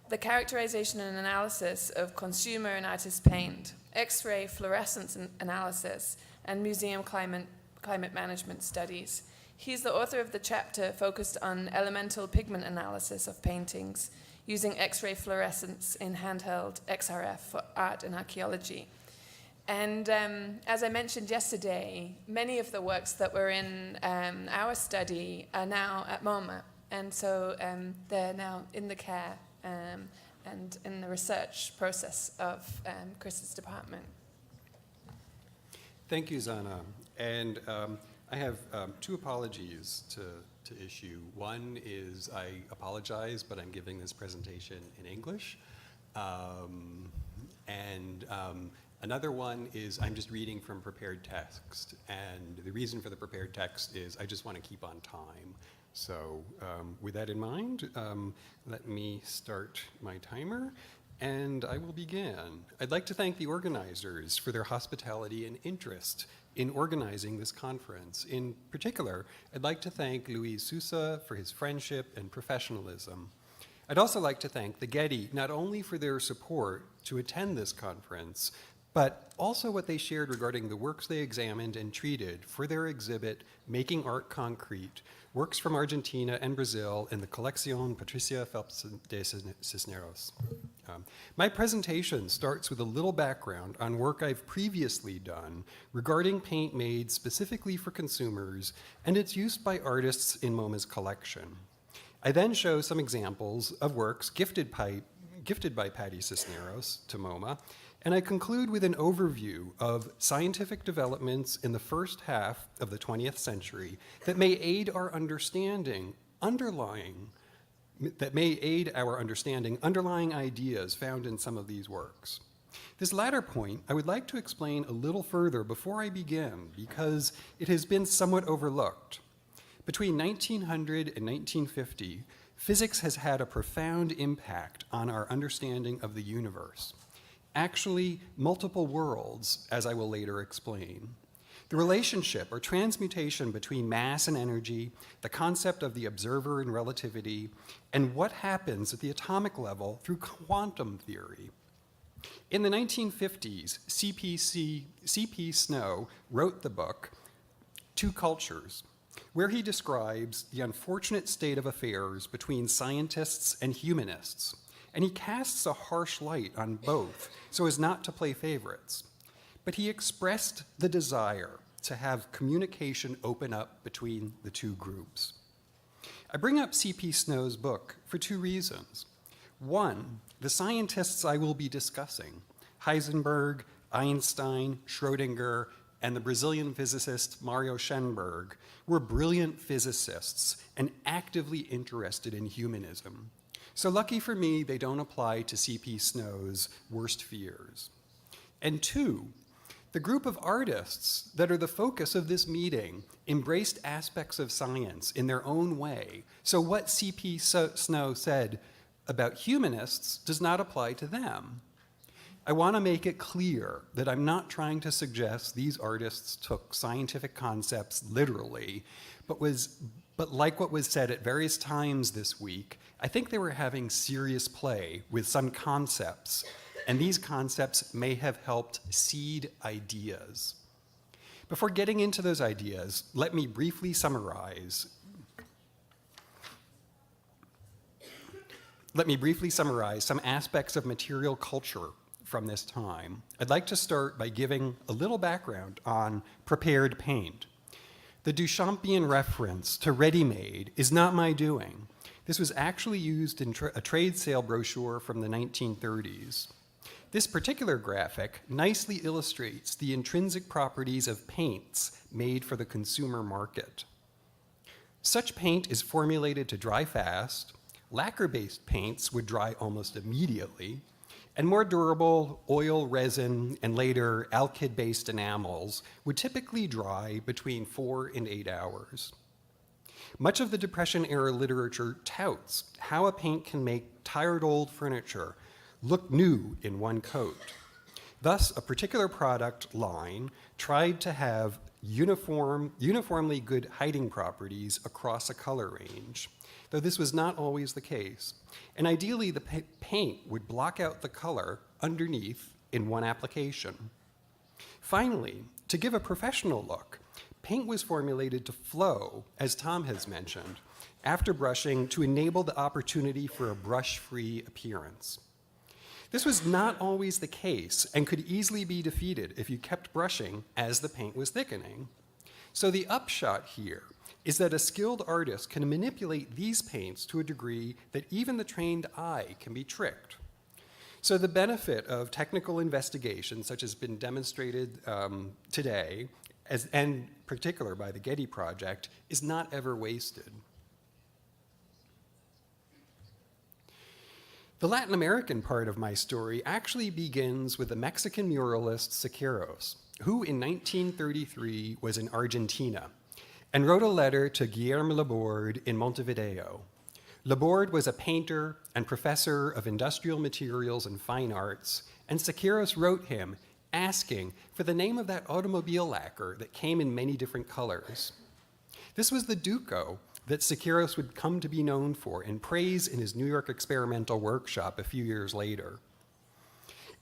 the characterization and analysis of consumer and artist paint, X-ray fluorescence analysis, and museum climate management studies. He's the author of the chapter focused on elemental pigment analysis of paintings using X-ray fluorescence in handheld XRF for art and archaeology. And as I mentioned yesterday, many of the works that were in our study are now at MoMA. And so they're now in the care and in the research process of Chris's department. Thank you, Zana. And I have two apologies to issue. One is I apologize, but I'm giving this presentation in English. Another one is I'm just reading from prepared text. And the reason for the prepared text is I just want to keep on time. So with that in mind, let me start my timer. And I will begin. I'd like to thank the organizers for their hospitality and interest in organizing this conference. In particular, I'd like to thank Luiz Souza for his friendship and professionalism. I'd also like to thank the Getty not only for their support to attend this conference, but also what they shared regarding the works they examined and treated for their exhibit, Making Art Concrete, works from Argentina and Brazil in the colleccíon Patricia Phelps de Cisneros. My presentation starts with a little background on work I've previously done regarding paint made specifically for consumers and its use by artists in MoMA's collection. I then show some examples of works gifted by Patty Cisneros to MoMA, and I conclude with an overview of scientific developments in the first half of the 20th century that may aid our understanding underlying ideas found in some of these works. This latter point I would like to explain a little further before I begin because it has been somewhat overlooked. Between 1900 and 1950, physics has had a profound impact on our understanding of the universe. Actually, multiple worlds, as I will later explain. The relationship or transmutation between mass and energy, the concept of the observer and relativity, and what happens at the atomic level through quantum theory. In the 1950s, C.P. Snow wrote the book, Two Cultures, where he describes the unfortunate state of affairs between scientists and humanists. And he casts a harsh light on both so as not to play favorites. But he expressed the desire to have communication open up between the two groups. I bring up C.P. Snow's book for two reasons. One, the scientists I will be discussing, Heisenberg, Einstein, Schrödinger, and the Brazilian physicist Mario Schoenberg, were brilliant physicists and actively interested in humanism. So lucky for me, they don't apply to C.P. Snow's worst fears. And two, the group of artists that are the focus of this meeting embraced aspects of science in their own way. So what C.P. Snow said about humanists does not apply to them. I want to make it clear that I'm not trying to suggest these artists took scientific concepts literally, but like what was said at various times this week, I think they were having serious play with some concepts, and these concepts may have helped seed ideas. Before getting into those ideas, let me briefly summarize some aspects of material culture from this time. I'd like to start by giving a little background on prepared paint. The The Duchampian reference to ready-made is not my doing. This was actually used in a trade sale brochure from the 1930s. This particular graphic nicely illustrates the intrinsic properties of paints made for the consumer market. Such paint is formulated to dry fast. Lacquer-based paints would dry almost immediately, and more durable oil, resin, and later alkyd-based enamels would typically dry between 4 and 8 hours. Much of the Depression-era literature touts how a paint can make tired old furniture look new in one coat. Thus, a particular product line tried to have uniformly good hiding properties across a color range, though this was not always the case. And ideally, the paint would block out the color underneath in one application. Finally, to give a professional look, paint was formulated to flow, as Tom has mentioned, after brushing to enable the opportunity for a brush-free appearance. This was not always the case and could easily be defeated if you kept brushing as the paint was thickening. So the upshot here is that a skilled artist can manipulate these paints to a degree that even the trained eye can be tricked. So the benefit of technical investigation, such as has been demonstrated today, and in particular by the Getty Project, is not ever wasted. The Latin American part of my story actually begins with the Mexican muralist Siqueiros, who in 1933 was in Argentina and wrote a letter to Guillermo Laborde in Montevideo. Laborde was a painter and professor of industrial materials and fine arts, and Siqueiros wrote him asking for the name of that automobile lacquer that came in many different colors. This was the Duco that Siqueiros would come to be known for and praise in his New York experimental workshop a few years later.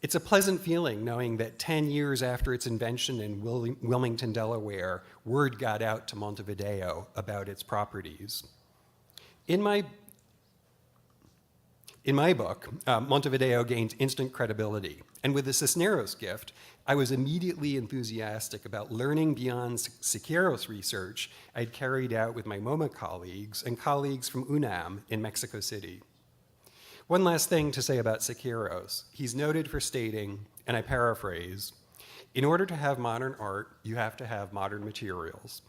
It's a pleasant feeling knowing that 10 years after its invention in Wilmington, Delaware, word got out to Montevideo about its properties. In my book, Montevideo gained instant credibility, and with the Cisneros gift, I was immediately enthusiastic about learning beyond Siqueiros research I'd carried out with my MoMA colleagues and colleagues from UNAM in Mexico City. One last thing to say about Siqueiros. He's noted for stating, and I paraphrase, "In order to have modern art, you have to have modern materials."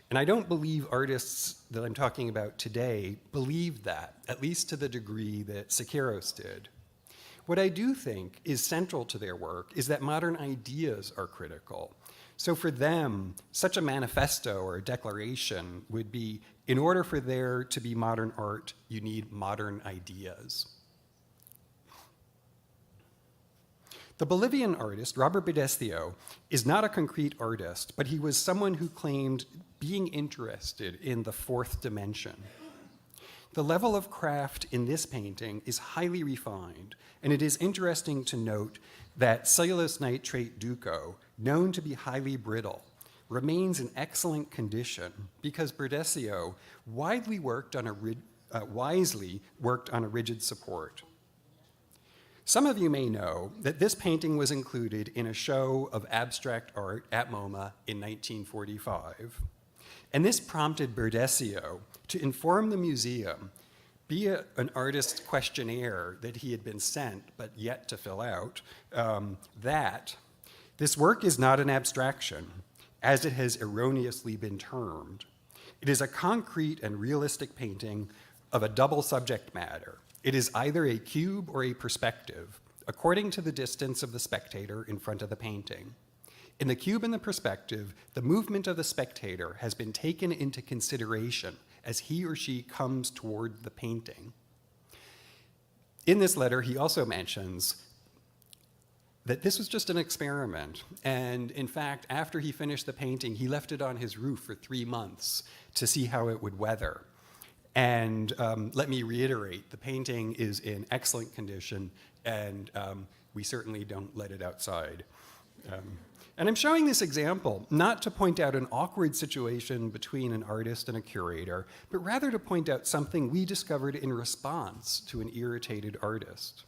And I don't believe artists that I'm talking about today believed that, at least to the degree that Siqueiros did. What I do think is central to their work is that modern ideas are critical. So for them, such a manifesto or a declaration would be, in order for there to be modern art, you need modern ideas. The Bolivian artist, Robert Bodecio, is not a concrete artist, but he was someone who claimed being interested in the fourth dimension. The level of craft in this painting is highly refined, and it is interesting to note that cellulose nitrate Duco, known to be highly brittle, remains in excellent condition because Bodecio wisely worked on a rigid support. Some of you may know that this painting was included in a show of abstract art at MoMA in 1945. And this prompted Bodecio to inform the museum via an artist's questionnaire that he had been sent but yet to fill out, that this work is not an abstraction, as it has erroneously been termed. It is a concrete and realistic painting of a double subject matter. It is either a cube or a perspective, according to the distance of the spectator in front of the painting. In the cube and the perspective, the movement of the spectator has been taken into consideration as he or she comes toward the painting. In this letter, he also mentions that this was just an experiment, and in fact, after he finished the painting, he left it on his roof for 3 months to see how it would weather. And let me reiterate, the painting is in excellent condition, and we certainly don't let it outside. And I'm showing this example not to point out an awkward situation between an artist and a curator, but rather to point out something we discovered in response to an irritated artist.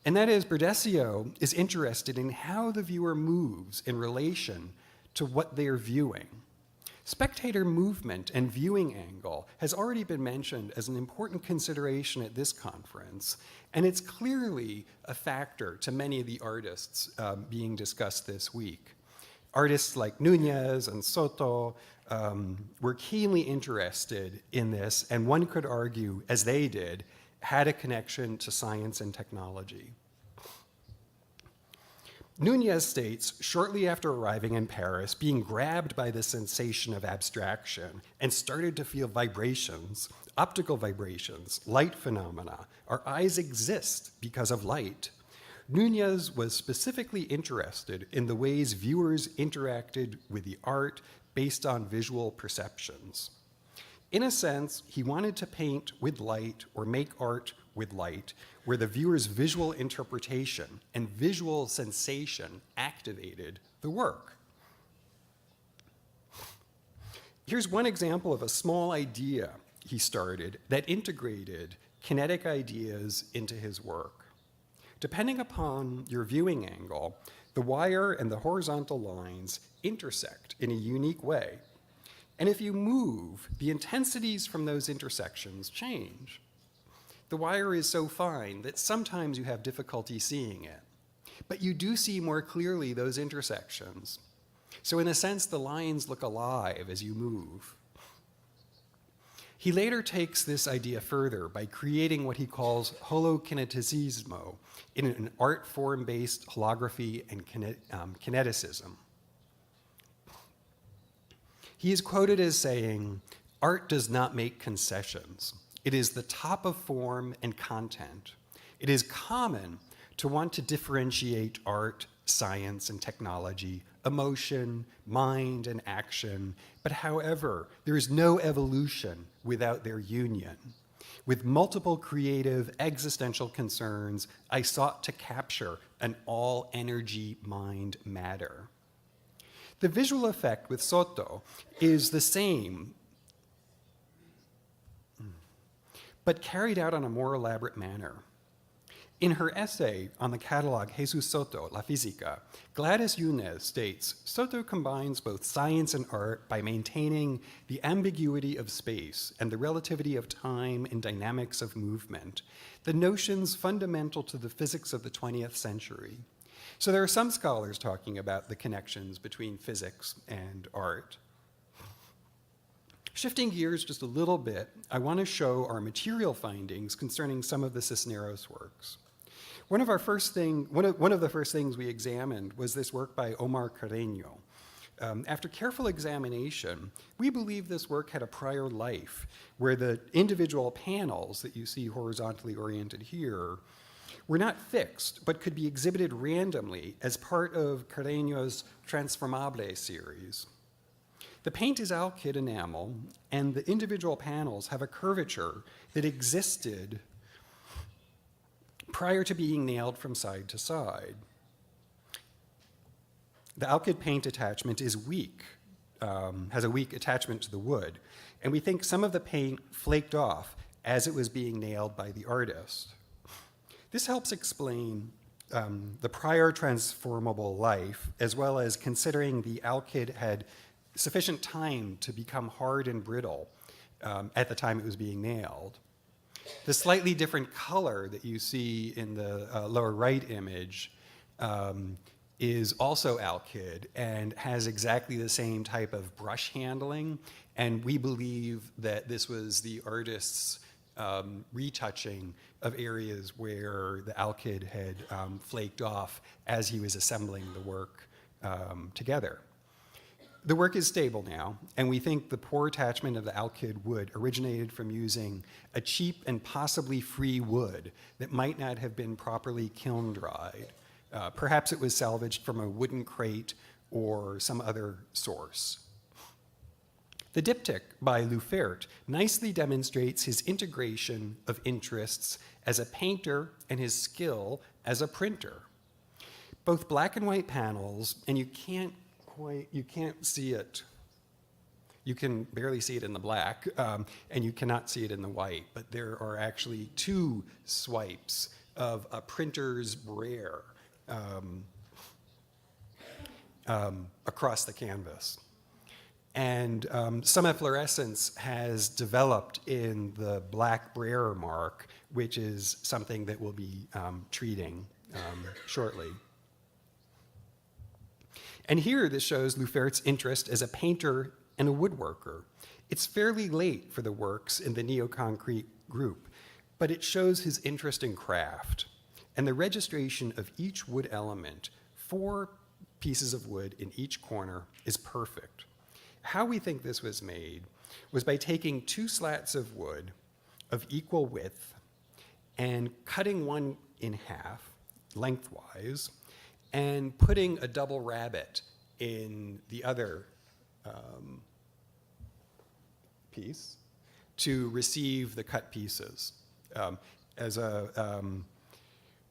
And that is, Bodecio is interested in how the viewer moves in relation to what they're viewing. Spectator movement and viewing angle has already been mentioned as an important consideration at this conference, and it's clearly a factor to many of the artists being discussed this week. Artists like Núñez and Soto were keenly interested in this, and one could argue, as they did, had a connection to science and technology. Núñez states, shortly after arriving in Paris, being grabbed by the sensation of abstraction and started to feel vibrations, optical vibrations, light phenomena. Our eyes exist because of light. Núñez was specifically interested in the ways viewers interacted with the art based on visual perceptions. In a sense, he wanted to paint with light or make art with light, where the viewer's visual interpretation and visual sensation activated the work. Here's one example of a small idea he started that integrated kinetic ideas into his work. Depending upon your viewing angle, the wire and the horizontal lines intersect in a unique way. And if you move, the intensities from those intersections change. The wire is so fine that sometimes you have difficulty seeing it, but you do see more clearly those intersections. So in a sense, the lines look alive as you move. He later takes this idea further by creating what he calls holokineticismo in an art form-based holography and kineticism. He is quoted as saying, "Art does not make concessions. It is the top of form and content. It is common to want to differentiate art, science, and technology, emotion, mind, and action. But however, there is no evolution without their union. With multiple creative existential concerns, I sought to capture an all-energy mind matter." The visual effect with Soto is the same, but carried out in a more elaborate manner. In her essay on the catalog Jesus Soto, La Física, Gladys Yunez states, Soto combines both science and art by maintaining the ambiguity of space and the relativity of time and dynamics of movement, the notions fundamental to the physics of the 20th century. So there are some scholars talking about the connections between physics and art. Shifting gears just a little bit, I want to show our material findings concerning some of the Cisneros works. One of the first things we examined was this work by Omar Carreño. After careful examination, we believe this work had a prior life where the individual panels that you see horizontally oriented here were not fixed, but could be exhibited randomly as part of Carreño's Transformable series. The paint is alkyd enamel, and the individual panels have a curvature that existed prior to being nailed from side to side. The alkyd paint attachment is weak, has a weak attachment to the wood, and we think some of the paint flaked off as it was being nailed by the artist. This helps explain the prior transformable life, as well as considering the alkyd had sufficient time to become hard and brittle at the time it was being nailed. The slightly different color that you see in the lower right image is also alkyd and has exactly the same type of brush handling, and we believe that this was the artist's retouching of areas where the alkyd had flaked off as he was assembling the work together. The work is stable now, and we think the poor attachment of the alkyd wood originated from using a cheap and possibly free wood that might not have been properly kiln dried. Perhaps it was salvaged from a wooden crate or some other source. The diptych by Lufert nicely demonstrates his integration of interests as a painter and his skill as a printer. Both black and white panels, and you can't see it. You can barely see it in the black, and you cannot see it in the white, but there are actually two swipes of a printer's brayer across the canvas. And some efflorescence has developed in the black Breyer mark, which is something that we'll be treating shortly. And here, this shows Leffert's interest as a painter and a woodworker. It's fairly late for the works in the neoconcrete group, but it shows his interest in craft. And the registration of each wood element, 4 pieces of wood in each corner, is perfect. How we think this was made was by taking 2 slats of wood of equal width and cutting one in half, lengthwise, and putting a double rabbet in the other piece to receive the cut pieces.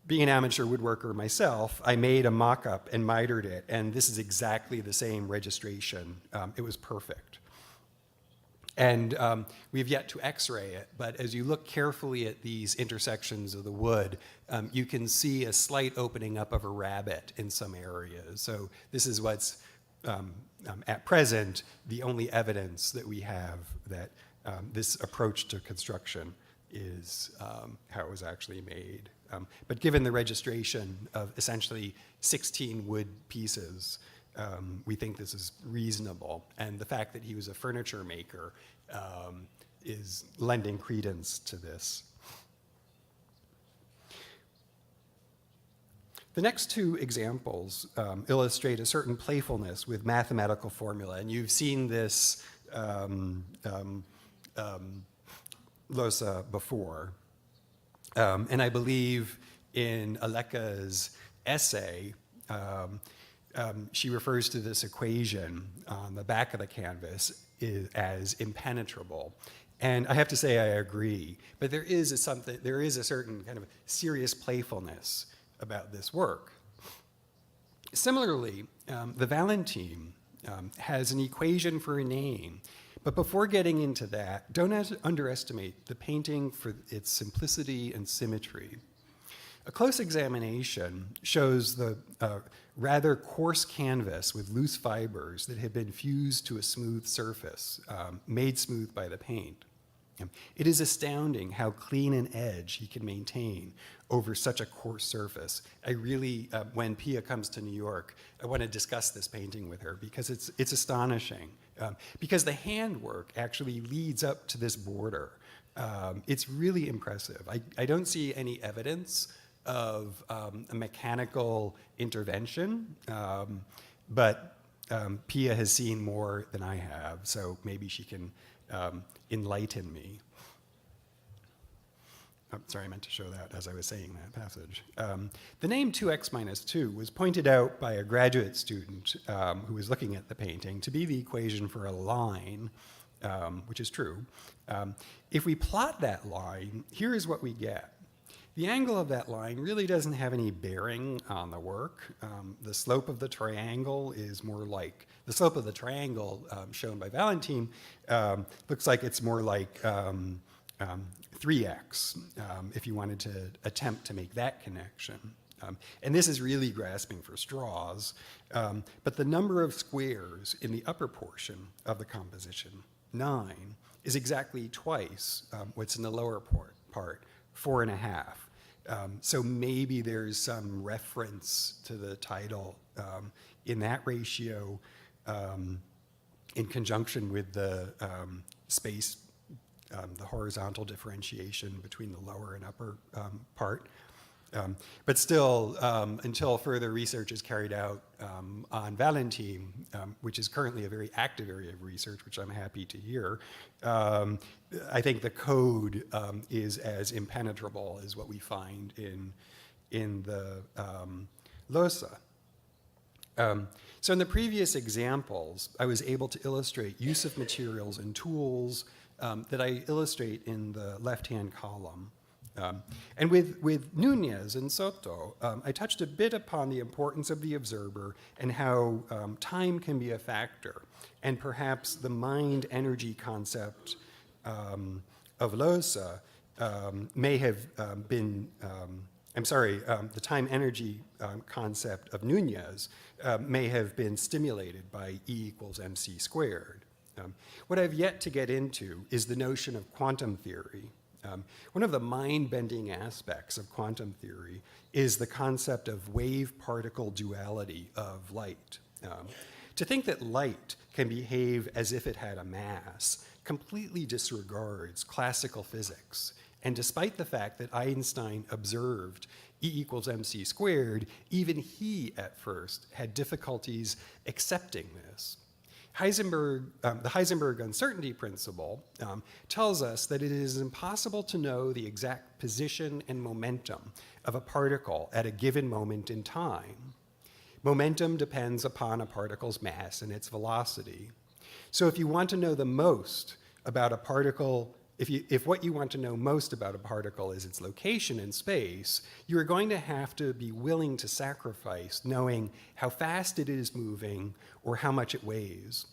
Being an amateur woodworker myself, I made a mock-up and mitered it, and this is exactly the same registration. It was perfect. And we've yet to x-ray it, but as you look carefully at these intersections of the wood, you can see a slight opening up of a rabbet in some areas. So this is what's, at present, the only evidence that we have that this approach to construction is how it was actually made. But given the registration of essentially 16 wood pieces, we think this is reasonable. And the fact that he was a furniture maker is lending credence to this. The next 2 examples illustrate a certain playfulness with mathematical formula. And you've seen this Losa before. And I believe in Aleka's essay, she refers to this equation on the back of the canvas as impenetrable. And I have to say I agree, but there is a certain kind of serious playfulness about this work. Similarly, the Valentine has an equation for a name. But before getting into that, don't underestimate the painting for its simplicity and symmetry. A close examination shows the rather coarse canvas with loose fibers that have been fused to a smooth surface, made smooth by the paint. It is astounding how clean an edge he can maintain over such a coarse surface. I really, when Pia comes to New York, I want to discuss this painting with her because it's astonishing. Because the handwork actually leads up to this border. It's really impressive. I don't see any evidence of a mechanical intervention, but Pia has seen more than I have, so maybe she can enlighten me. Oh, sorry, I meant to show that as I was saying that passage. The name 2x minus 2 was pointed out by a graduate student who was looking at the painting to be the equation for a line, which is true. If we plot that line, here is what we get. The angle of that line really doesn't have any bearing on the work. The slope of the triangle is more like, the slope of the triangle shown by Valentine looks like it's more like 3x, if you wanted to attempt to make that connection. And this is really grasping for straws, but the number of squares in the upper portion of the composition, 9, is exactly twice what's in the lower part, 4.5. So maybe there's some reference to the title in that ratio in conjunction with the space, the horizontal differentiation between the lower and upper part. But still, until further research is carried out on Valentine, which is currently a very active area of research, which I'm happy to hear, I think the code is as impenetrable as what we find in the Losa. So in the previous examples, I was able to illustrate use of materials and tools that I illustrate in the left-hand column. And with Núñez and Soto, I touched a bit upon the importance of the observer and how time can be a factor, and perhaps the mind-energy concept of Losa may have been, the time-energy concept of Núñez may have been stimulated by E = mc². What I've yet to get into is the notion of quantum theory. One of the mind-bending aspects of quantum theory is the concept of wave-particle duality of light. To think that light can behave as if it had a mass completely disregards classical physics. And despite the fact that Einstein observed E=mc², even he at first had difficulties accepting this. The Heisenberg uncertainty principle tells us that it is impossible to know the exact position and momentum of a particle at a given moment in time. Momentum depends upon a particle's mass and its velocity. So if you want to know the most about a particle, if what you want to know most about a particle is its location in space, you are going to have to be willing to sacrifice knowing how fast it is moving or how much it weighs.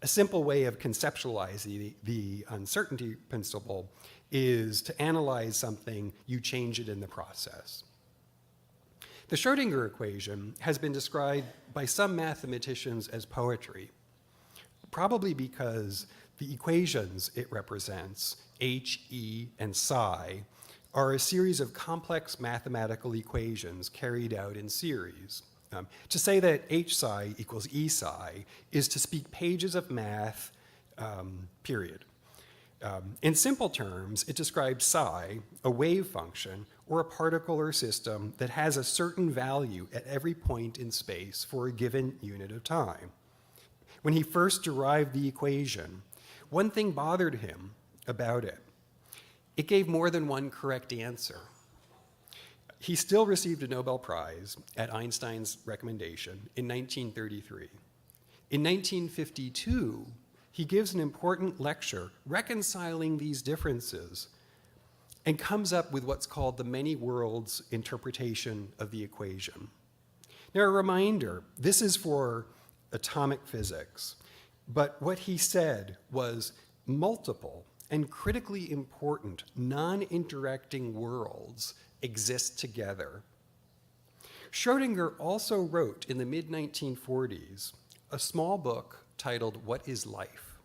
A simple way of conceptualizing the uncertainty principle is to analyze something, you change it in the process. The Schrödinger equation has been described by some mathematicians as poetry, probably because the equations it represents, h, e, and psi, are a series of complex mathematical equations carried out in series. To say that h psi equals e psi is to speak pages of math, period. In simple terms, it describes psi, a wave function, or a particle or system that has a certain value at every point in space for a given unit of time. When he first derived the equation, one thing bothered him about it. It gave more than one correct answer. He still received a Nobel Prize at Einstein's recommendation in 1933. In 1952, he gives an important lecture reconciling these differences and comes up with what's called the many worlds interpretation of the equation. Now, a reminder, this is for atomic physics, but what he said was multiple and critically important non-interacting worlds exist together. Schrödinger also wrote in the mid-1940s a small book titled What is Life?,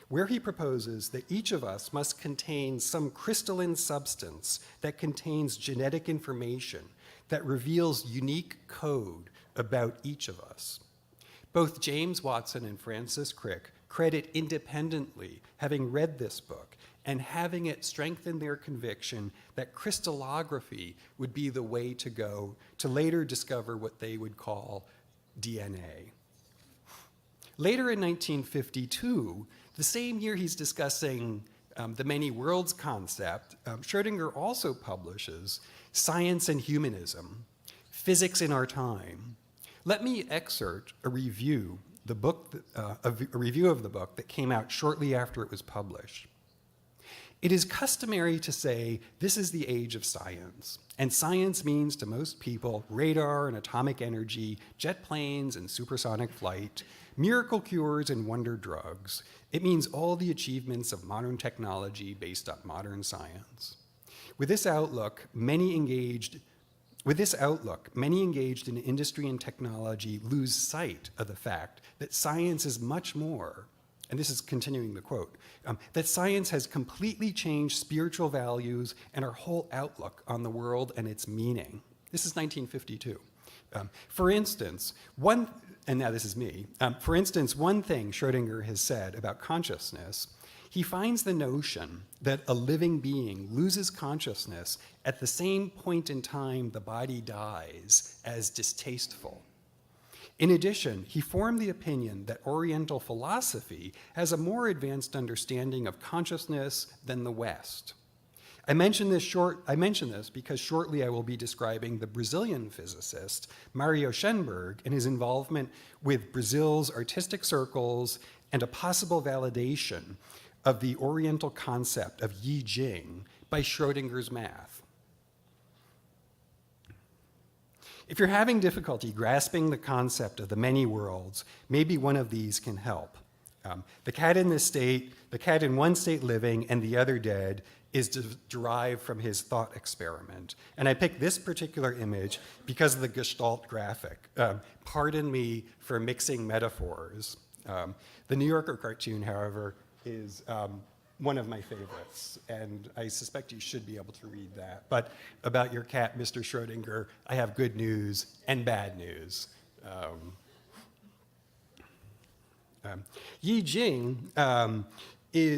where he proposes that each of us must contain some crystalline substance that contains genetic information that reveals unique code about each of us. Both James Watson and Francis Crick credit independently having read this book and having it strengthen their conviction that crystallography would be the way to go to later discover what they would call DNA. Later in 1952, the same year he's discussing the many worlds concept, Schrödinger also publishes Science and Humanism, Physics in Our Time. Let me excerpt a review of the book that came out shortly after it was published. It is customary to say this is the age of science, and science means to most people radar and atomic energy, jet planes and supersonic flight, miracle cures and wonder drugs. It means all the achievements of modern technology based on modern science. With this outlook, many engaged in industry and technology lose sight of the fact that science is much more, and this is continuing the quote, that science has completely changed spiritual values and our whole outlook on the world and its meaning. This is 1952. For instance, and now this is me, for instance, one thing Schrödinger has said about consciousness, he finds the notion that a living being loses consciousness at the same point in time the body dies as distasteful. In addition, he formed the opinion that Oriental philosophy has a more advanced understanding of consciousness than the West. I mention this because shortly I will be describing the Brazilian physicist Mario Schoenberg and his involvement with Brazil's artistic circles and a possible validation of the Oriental concept of Yi Jing by Schrödinger's math. If you're having difficulty grasping the concept of the many worlds, maybe one of these can help. The cat in one state living and the other dead is derived from his thought experiment. And I picked this particular image because of the Gestalt graphic. Pardon me for mixing metaphors. The New Yorker cartoon, however, is one of my favorites, and I suspect you should be able to read that. But about your cat, Mr. Schrodinger, I have good news and bad news. Yi Jing,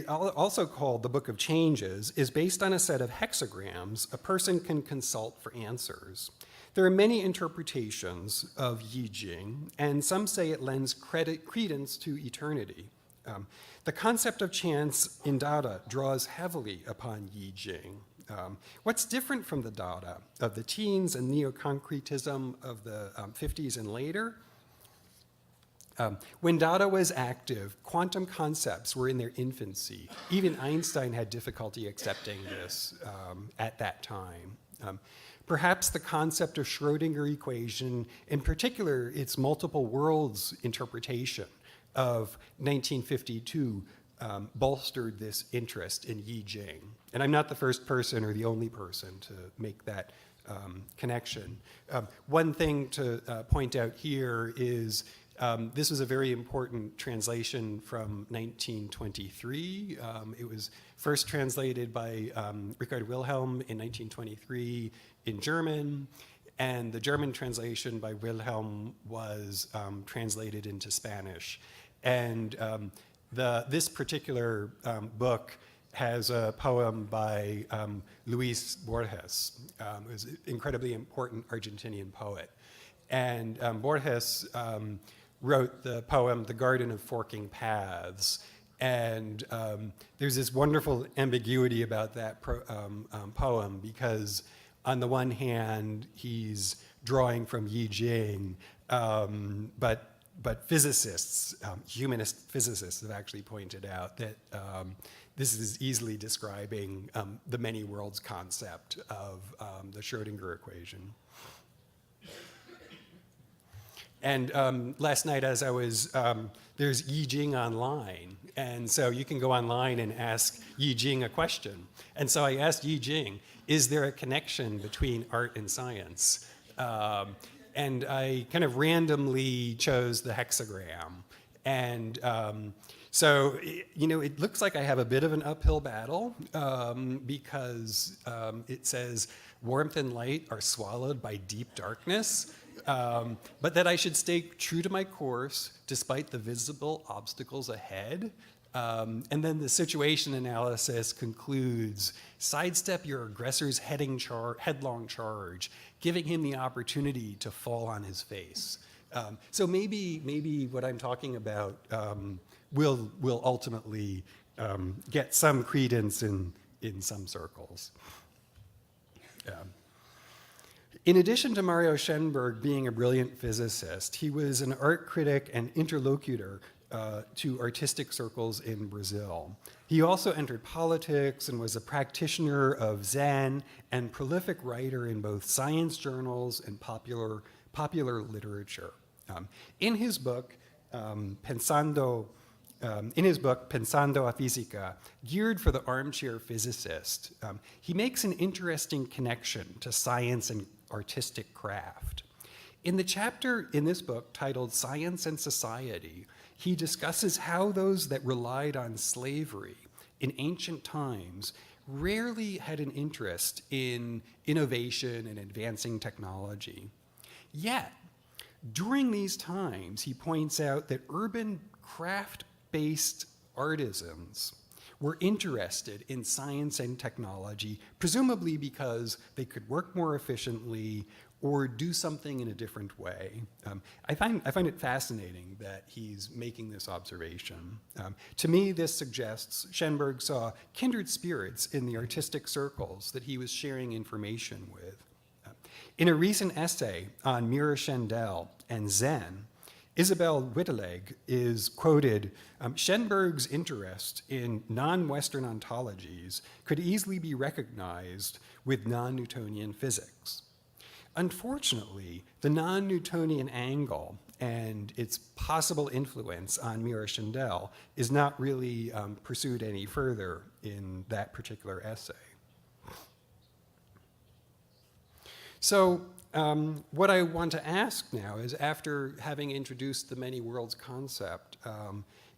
also called the Book of Changes, is based on a set of hexagrams a person can consult for answers. There are many interpretations of Yi Jing, and some say it lends credence to eternity. The concept of chance in Dada draws heavily upon Yi Jing. What's different from the Dada of the teens and neoconcretism of the 50s and later? When Dada was active, quantum concepts were in their infancy. Even Einstein had difficulty accepting this at that time. Perhaps the concept of Schrodinger equation, in particular its multiple worlds interpretation of 1952, bolstered this interest in Yi Jing. And I'm not the first person or the only person to make that connection. One thing to point out here is this was a very important translation from 1923. It was first translated by Richard Wilhelm in 1923 in German, and the German translation by Wilhelm was translated into Spanish. And this particular book has a poem by Luis Borges, who's an incredibly important Argentinian poet. And Borges wrote the poem, The Garden of Forking Paths. And there's this wonderful ambiguity about that poem, because on the one hand, he's drawing from Yi Jing, but physicists, humanist physicists, have actually pointed out that this is easily describing the many worlds concept of the Schrodinger equation. And last night, as I was, there's Yi Jing online, and so you can go online and ask Yi Jing a question. And so I asked Yi Jing, is there a connection between art and science? And I kind of randomly chose the hexagram. And so, it looks like I have a bit of an uphill battle because it says warmth and light are swallowed by deep darkness, but that I should stay true to my course despite the visible obstacles ahead. And then the situation analysis concludes, sidestep your aggressor's headlong charge, giving him the opportunity to fall on his face. So maybe what I'm talking about will ultimately get some credence in some circles. In addition to Mario Schenberg being a brilliant physicist, he was an art critic and interlocutor to artistic circles in Brazil. He also entered politics and was a practitioner of Zen and prolific writer in both science journals and popular literature. In his book, Pensando a Física, geared for the armchair physicist, he makes an interesting connection to science and artistic craft. In the chapter in this book titled Science and Society, he discusses how those that relied on slavery in ancient times rarely had an interest in innovation and advancing technology. Yet, during these times, he points out that urban craft-based artisans were interested in science and technology, presumably because they could work more efficiently or do something in a different way. I find it fascinating that he's making this observation. To me, this suggests Schenberg saw kindred spirits in the artistic circles that he was sharing information with. In a recent essay on Mira Schendel and Zen, Isabel Witteleg is quoted, Schenberg's interest in non-Western ontologies could easily be recognized with non-Newtonian physics. Unfortunately, the non-Newtonian angle and its possible influence on Mira Schendel is not really pursued any further in that particular essay. So what I want to ask now is, after having introduced the many worlds concept,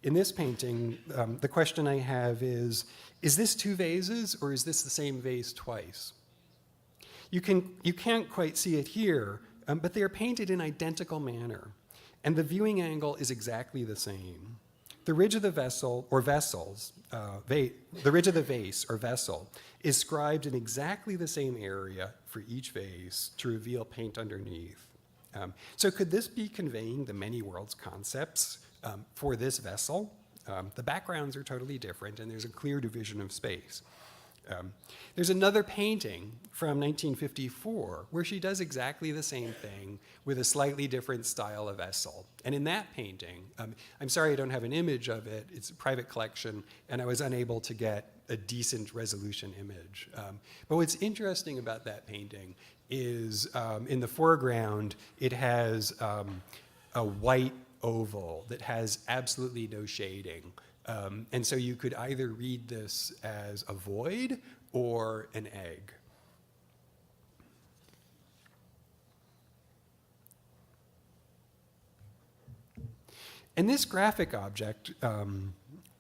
in this painting, the question I have is this two vases, or is this the same vase twice? You can't quite see it here, but they are painted in identical manner, and the viewing angle is exactly the same. The ridge of the vessel, or vessels, the ridge of the vase, or vessel, is scribed in exactly the same area for each vase to reveal paint underneath. So could this be conveying the many worlds concepts for this vessel? The backgrounds are totally different, and there's a clear division of space. There's another painting from 1954 where she does exactly the same thing with a slightly different style of vessel. And in that painting, I'm sorry I don't have an image of it, it's a private collection, and I was unable to get a decent resolution image. But what's interesting about that painting is in the foreground, it has a white oval that has absolutely no shading. And so you could either read this as a void or an egg. And this graphic object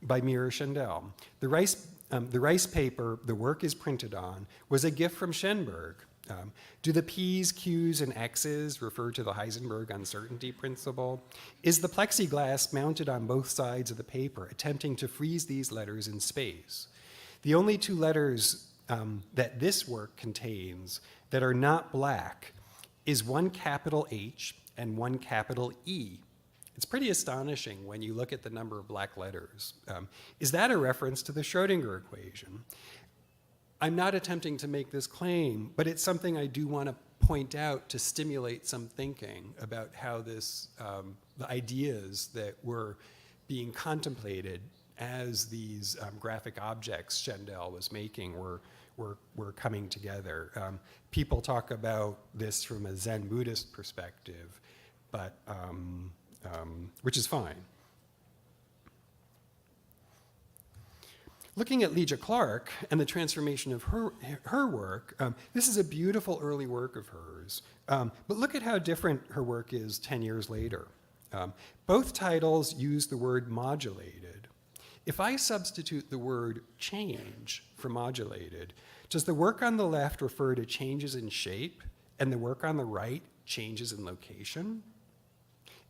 by Mira Schendel, the rice paper the work is printed on was a gift from Schenberg. Do the P's, Q's, and X's refer to the Heisenberg uncertainty principle? Is the plexiglass mounted on both sides of the paper attempting to freeze these letters in space? The only two letters that this work contains that are not black is one capital H and one capital E. It's pretty astonishing when you look at the number of black letters. Is that a reference to the Schrödinger equation? I'm not attempting to make this claim, but it's something I do want to point out to stimulate some thinking about how this, the ideas that were being contemplated as these graphic objects Schendel was making were coming together. People talk about this from a Zen Buddhist perspective, but which is fine. Looking at Lygia Clark and the transformation of her work, this is a beautiful early work of hers. But look at how different her work is 10 years later. Both titles use the word modulated. If I substitute the word change for modulated, does the work on the left refer to changes in shape and the work on the right changes in location?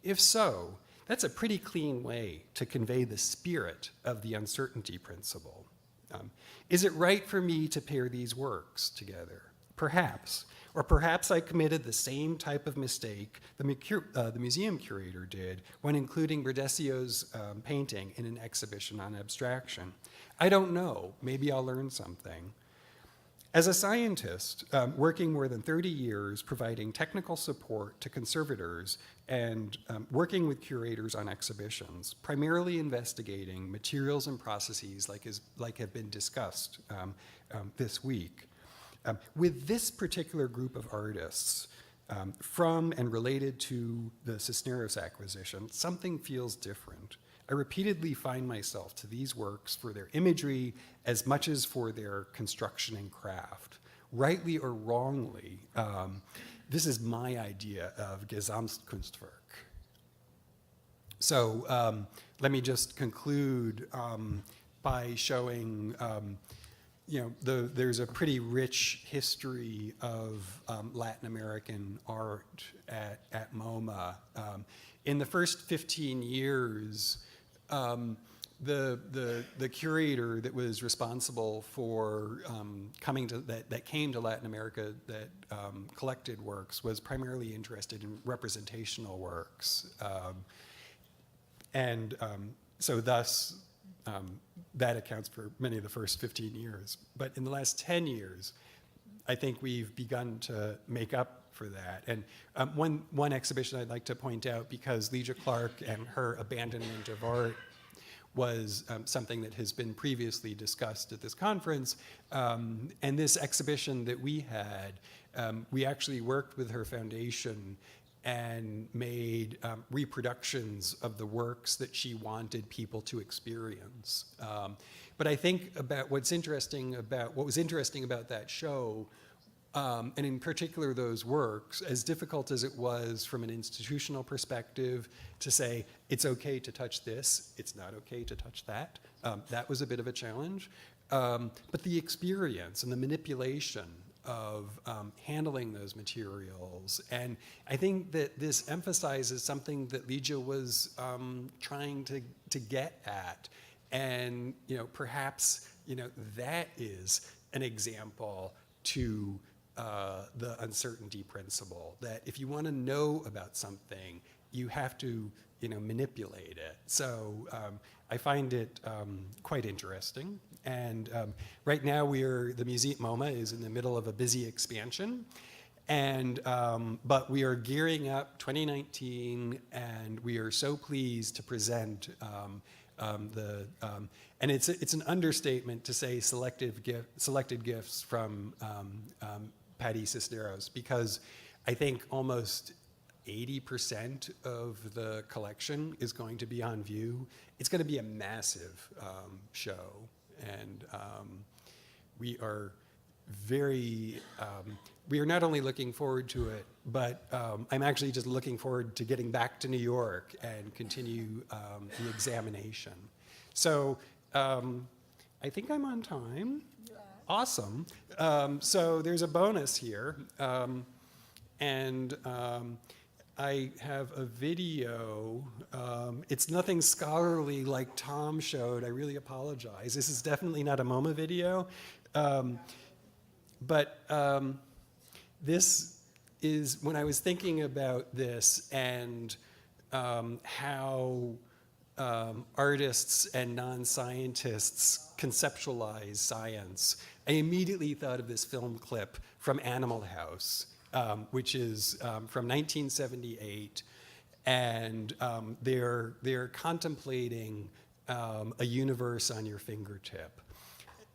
If so, that's a pretty clean way to convey the spirit of the uncertainty principle. Is it right for me to pair these works together? Perhaps. Or perhaps I committed the same type of mistake the museum curator did when including Berdessio's painting in an exhibition on abstraction. I don't know. Maybe I'll learn something. As a scientist, working more than 30 years providing technical support to conservators and working with curators on exhibitions, primarily investigating materials and processes like have been discussed this week. With this particular group of artists, from and related to the Cisneros acquisition, something feels different. I repeatedly find myself to these works for their imagery as much as for their construction and craft. Rightly or wrongly, this is my idea of Gesamtkunstwerk. So let me just conclude by showing, there's a pretty rich history of Latin American art at MoMA. In the first 15 years, the curator that was responsible for that came to Latin America that collected works was primarily interested in representational works, so thus that accounts for many of the first 15 years. But in the last 10 years, I think we've begun to make up for that. And one exhibition I'd like to point out, because Lygia Clark and her abandonment of art was something that has been previously discussed at this conference. And this exhibition that we had, we actually worked with her foundation and made reproductions of the works that she wanted people to experience. But I think about what was interesting about that show and in particular those works, as difficult as it was from an institutional perspective to say, it's okay to touch this, it's not okay to touch that, that was a bit of a challenge. But the experience and the manipulation of handling those materials, and I think that this emphasizes something that Ligia was trying to get at, and perhaps that is an example to the uncertainty principle, that if you want to know about something, you have to manipulate it. So I find it quite interesting. And right now the Musée MoMA is in the middle of a busy expansion. And, but we are gearing up 2019, and we are so pleased to present and it's an understatement to say selected gifts from Patricia Cisneros, because I think almost 80% of the collection is going to be on view. It's going to be a massive show, and we are not only looking forward to it, but I'm actually just looking forward to getting back to New York and continue the examination. So I think I'm on time. You are. Awesome. So there's a bonus here. And I have a video. It's nothing scholarly like Tom showed. I really apologize. This is definitely not a MoMA video. But this is, when I was thinking about this and how artists and non-scientists conceptualize science, I immediately thought of this film clip from Animal House, which is from 1978, and they're contemplating a universe on your fingertip.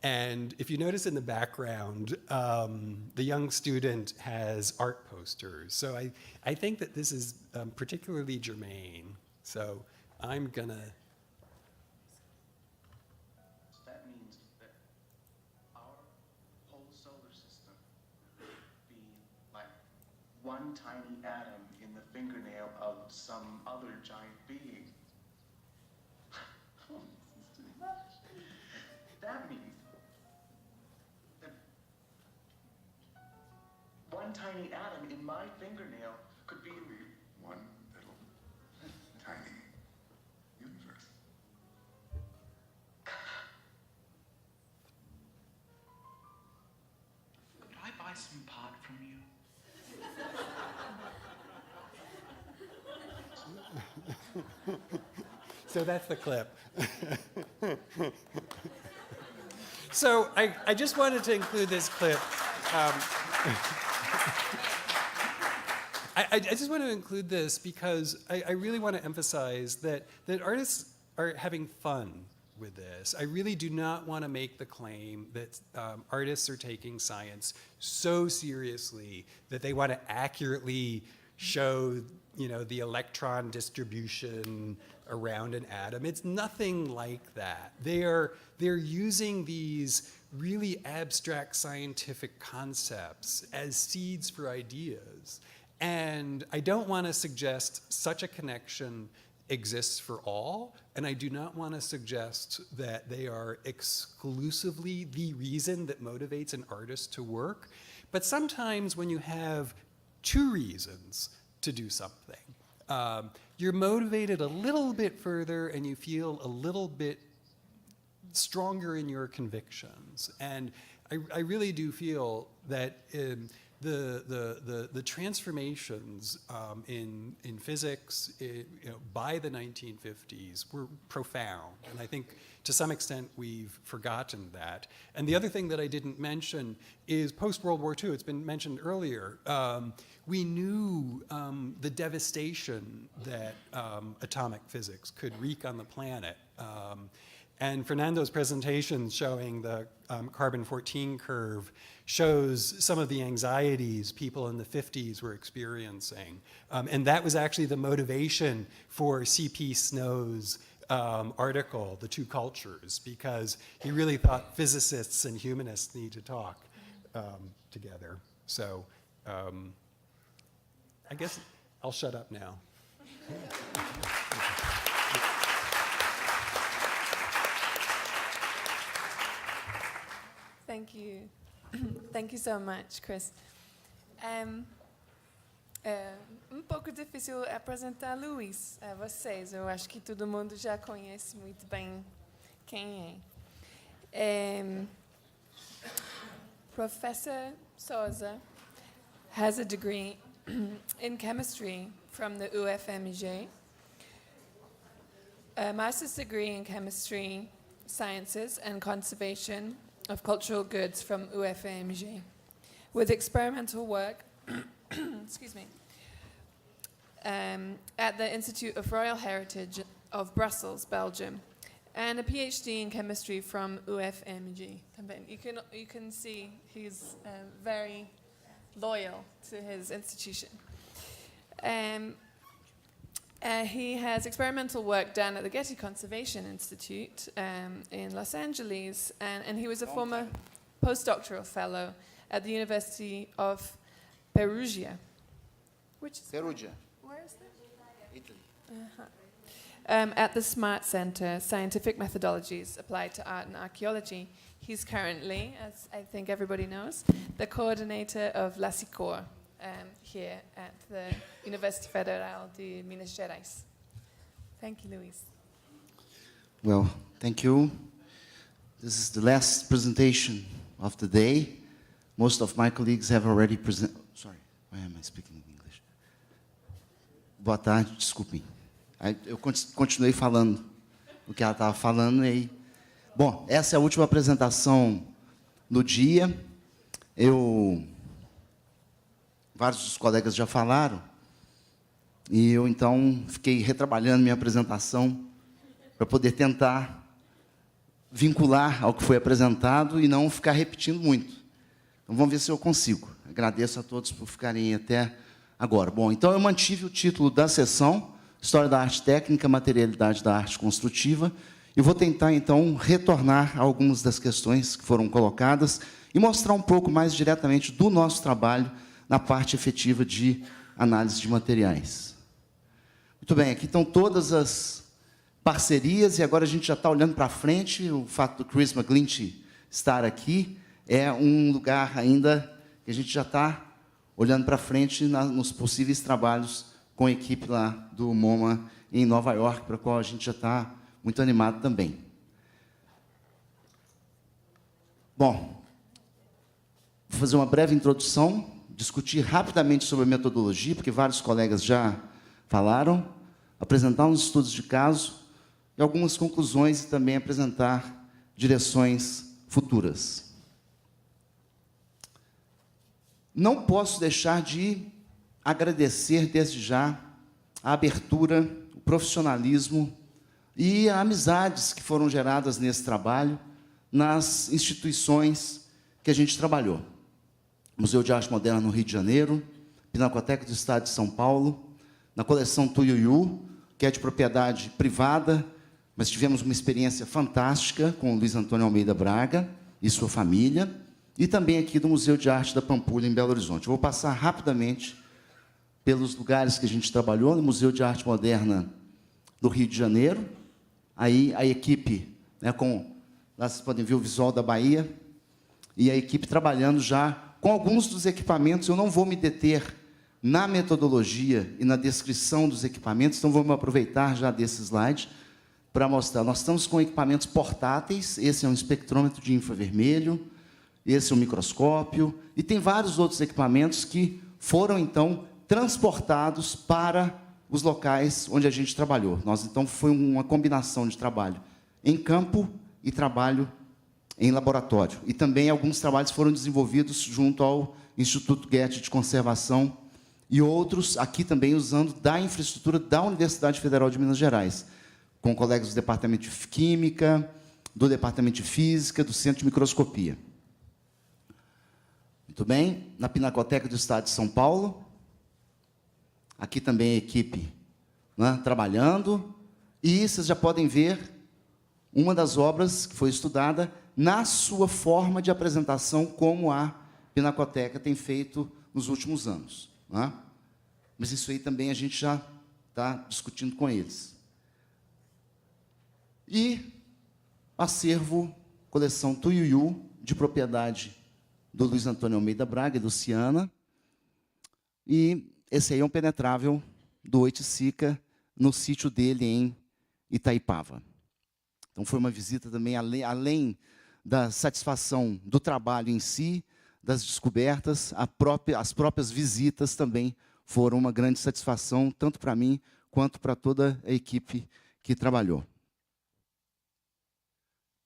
And if you notice in the background, the young student has art posters. So I think that this is particularly germane. So I'm gonna. That means that our whole solar system be like one tiny atom in the fingernail of some other giant being. Oh, this is too much. That means that one tiny atom in my fingernail could be one little tiny universe. Could I buy some pot from you? So that's the clip. So I just wanted to include this clip. I just want to include this because I really want to emphasize that artists are having fun with this. I really do not want to make the claim that artists are taking science so seriously that they want to accurately show, the electron distribution around an atom. It's nothing like that. They're using these really abstract scientific concepts as seeds for ideas. And I don't want to suggest such a connection exists for all, and I do not want to suggest that they are exclusively the reason that motivates an artist to work. But sometimes when you have two reasons to do something, you're motivated a little bit further and you feel a little bit stronger in your convictions. And I really do feel that the transformations in physics by the 1950s were profound, and I think to some extent we've forgotten that. And the other thing that I didn't mention is post-World War II. It's been mentioned earlier. We knew the devastation that atomic physics could wreak on the planet. And Fernando's presentation showing the carbon-14 curve shows some of the anxieties people in the 50s were experiencing. And that was actually the motivation for C.P. Snow's article, The Two Cultures, because he really thought physicists and humanists need to talk together. So I guess I'll shut up now. Thank you. Thank you so much, Chris. Pouco difícil apresentar Luiz a vocês. Eu acho que todo mundo já conhece muito bem quem é. Professor Souza has a degree in chemistry from the UFMG, a master's degree in chemistry, sciences and conservation of cultural goods from UFMG, with experimental work excuse me, at the Institute of Royal Heritage of Brussels, Belgium, and a PhD in chemistry from UFMG. You can see he's very loyal to his institution. He has experimental work done at the Getty Conservation Institute in Los Angeles, and he was a former postdoctoral fellow at the University of Perugia. Perugia. Where is that? Italy. At the SMART Center, Scientific Methodologies Applied to Art and Archaeology. He's currently, as I think everybody knows, the coordinator of La SICOR here at the Universidade Federal de Minas Gerais. Thank you, Luiz. Well, thank you. This is the last presentation of the day. Most of my colleagues have already presented. Sorry, why am I speaking in English? Boa tarde, desculpem. Eu continuei falando o que ela estava falando. E, bom, essa é a última apresentação do dia. Vários dos colegas já falaram. E eu, então, fiquei retrabalhando minha apresentação para poder tentar vincular ao que foi apresentado e não ficar repetindo muito. Então, vamos ver se eu consigo. Agradeço a todos por ficarem até agora. Bom, então, eu mantive o título da sessão, História da Arte Técnica, Materialidade da Arte Construtiva, e vou tentar, então, retornar a algumas das questões que foram colocadas e mostrar um pouco mais diretamente do nosso trabalho na parte efetiva de análise de materiais. Muito bem, aqui estão todas as parcerias, e agora a gente já está olhando para frente. O fato do Chris MacGlinchey estar aqui é um lugar ainda que a gente já está olhando para frente nos possíveis trabalhos com a equipe lá do MoMA em Nova York, para a qual a gente já está muito animado também. Bom, vou fazer uma breve introdução, discutir rapidamente sobre a metodologia, porque vários colegas já falaram, apresentar uns estudos de caso e algumas conclusões e também apresentar direções futuras. Não posso deixar de agradecer desde já a abertura, o profissionalismo e as amizades que foram geradas nesse trabalho nas instituições que a gente trabalhou. Museu de Arte Moderna no Rio de Janeiro, Pinacoteca do Estado de São Paulo, na coleção Tuiuiu, que é de propriedade privada, mas tivemos uma experiência fantástica com o Luiz Antônio Almeida Braga e sua família, e também aqui do Museu de Arte da Pampulha, em Belo Horizonte. Vou passar rapidamente pelos lugares que a gente trabalhou, no Museu de Arte Moderna do Rio de Janeiro. Aí a equipe, lá vocês podem ver o visual da Bahia, e a equipe trabalhando já com alguns dos equipamentos. Eu não vou me deter na metodologia e na descrição dos equipamentos, então vamos aproveitar já desse slide para mostrar. Nós estamos com equipamentos portáteis, esse é um espectrômetro de infravermelho, esse é um microscópio, e tem vários outros equipamentos que foram, então, transportados para os locais onde a gente trabalhou. Então, foi uma combinação de trabalho em campo e trabalho em laboratório. E também alguns trabalhos foram desenvolvidos junto ao Instituto Getty de Conservação e outros aqui também usando da infraestrutura da Universidade Federal de Minas Gerais, com colegas do Departamento de Química, do Departamento de Física, do Centro de Microscopia. Muito bem. Na Pinacoteca do Estado de São Paulo, aqui também a equipe trabalhando, e vocês já podem ver uma das obras que foi estudada na sua forma de apresentação como a Pinacoteca tem feito nos últimos anos. Né? Mas isso aí também a gente já está discutindo com eles. E acervo, coleção Tuiuiu, de propriedade do Luiz Antônio Almeida Braga e Luciana. E esse aí é um penetrável do Oiticica, no sítio dele em Itaipava. Então, foi uma visita também, além da satisfação do trabalho em si, das descobertas, as próprias visitas também foram uma grande satisfação, tanto para mim, quanto para toda a equipe que trabalhou.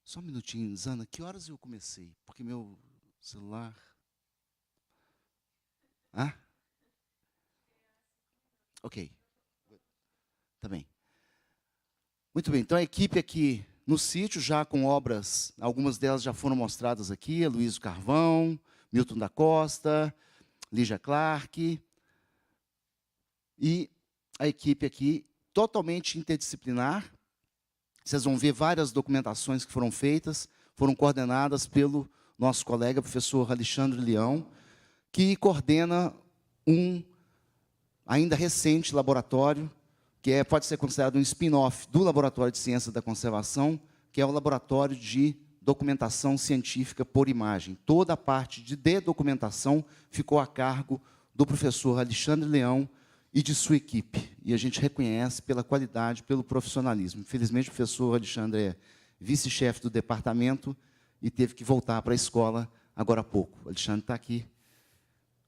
Só um minutinho, Zana, que horas eu comecei? Porque meu celular... Ah? Ok. Tá bem. Muito bem, então a equipe aqui no sítio, já com obras, algumas delas já foram mostradas aqui, Aloysio Carvão, Milton da Costa, Lígia Clark, e a equipe aqui totalmente interdisciplinar. Vocês vão ver várias documentações que foram feitas, foram coordenadas pelo nosso colega, professor Alexandre Leão, que coordena um ainda recente laboratório, que pode ser considerado um spin-off do Laboratório de Ciências da Conservação, que é o Laboratório de Documentação Científica por Imagem. Toda a parte de documentação ficou a cargo do professor Alexandre Leão e de sua equipe. E a gente reconhece pela qualidade, pelo profissionalismo. Infelizmente, o professor Alexandre é vice-chefe do departamento e teve que voltar para a escola agora há pouco. O Alexandre está aqui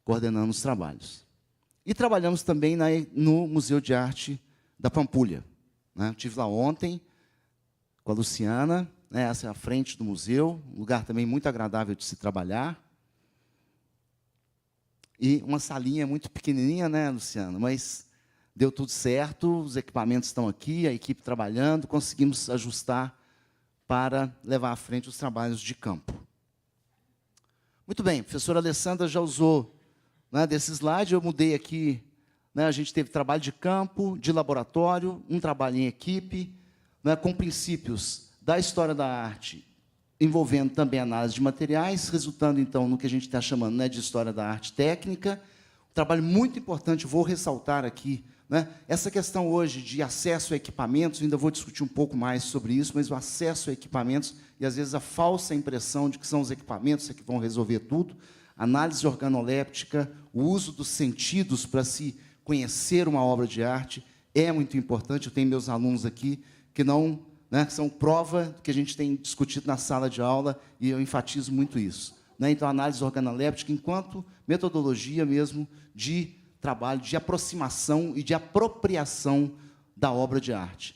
coordenando os trabalhos. E trabalhamos também no Museu de Arte da Pampulha. Né? Estive lá ontem com a Luciana, né? Essa é a frente do museu, um lugar também muito agradável de se trabalhar. E uma salinha muito pequenininha, né, Luciana? Mas deu tudo certo, os equipamentos estão aqui, a equipe trabalhando, conseguimos ajustar para levar à frente os trabalhos de campo. Muito bem, a professora Alessandra já usou, né, desse slide, eu mudei aqui, né, a gente teve trabalho de campo, de laboratório, um trabalho em equipe, né, com princípios da história da arte, envolvendo também análise de materiais, resultando, então, no que a gente está chamando, né, de história da arte técnica. Um trabalho muito importante, vou ressaltar aqui, né, essa questão hoje de acesso a equipamentos, ainda vou discutir um pouco mais sobre isso, mas o acesso a equipamentos e, às vezes, a falsa impressão de que são os equipamentos que vão resolver tudo, análise organoléptica, o uso dos sentidos para se conhecer uma obra de arte é muito importante. Eu tenho meus alunos aqui que não, né, que são prova do que a gente tem discutido na sala de aula, e eu enfatizo muito isso. Né? Então, a análise organoléptica enquanto metodologia mesmo de trabalho, de aproximação e de apropriação da obra de arte.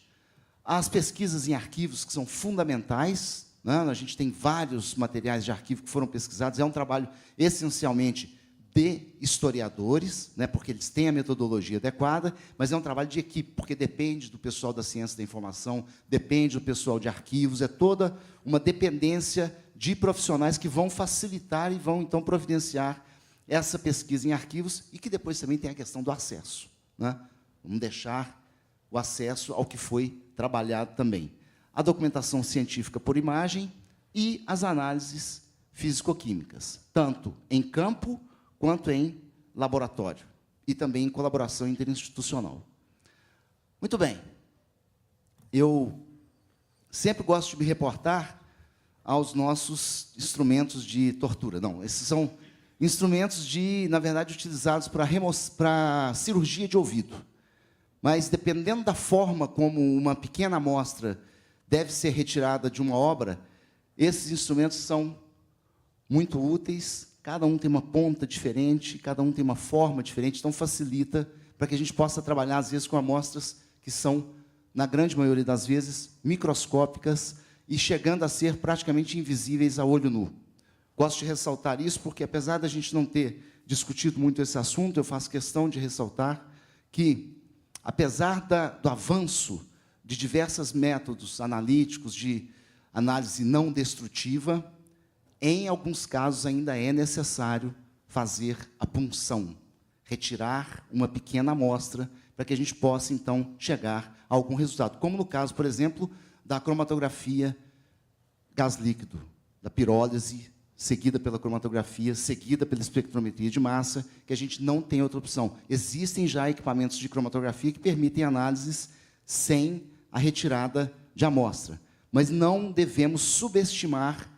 As pesquisas em arquivos, que são fundamentais, né? A gente tem vários materiais de arquivo que foram pesquisados, é um trabalho essencialmente de historiadores, né, porque eles têm a metodologia adequada, mas é um trabalho de equipe, porque depende do pessoal da ciência da informação, depende do pessoal de arquivos, é toda uma dependência de profissionais que vão facilitar e vão, então, providenciar essa pesquisa em arquivos, e que depois também tem a questão do acesso. Né? Vamos deixar o acesso ao que foi trabalhado também. A documentação científica por imagem e as análises físico-químicas, tanto em campo quanto em laboratório, e também em colaboração interinstitucional. Muito bem. Eu sempre gosto de me reportar aos nossos instrumentos de tortura. Não, esses são instrumentos, na verdade, utilizados para cirurgia de ouvido. Mas, dependendo da forma como uma pequena amostra deve ser retirada de uma obra, esses instrumentos são muito úteis. Cada um tem uma ponta diferente, cada um tem uma forma diferente, então facilita para que a gente possa trabalhar, às vezes, com amostras que são, na grande maioria das vezes, microscópicas e chegando a ser praticamente invisíveis a olho nu. Gosto de ressaltar isso porque, apesar da gente não ter discutido muito esse assunto, eu faço questão de ressaltar que, apesar do avanço de diversos métodos analíticos de análise não destrutiva, em alguns casos ainda é necessário fazer a punção, retirar uma pequena amostra para que a gente possa, então, chegar a algum resultado. Como no caso, por exemplo, da cromatografia gás líquido, da pirólise seguida pela cromatografia, seguida pela espectrometria de massa, que a gente não tem outra opção. Existem já equipamentos de cromatografia que permitem análises sem a retirada de amostra, mas não devemos subestimar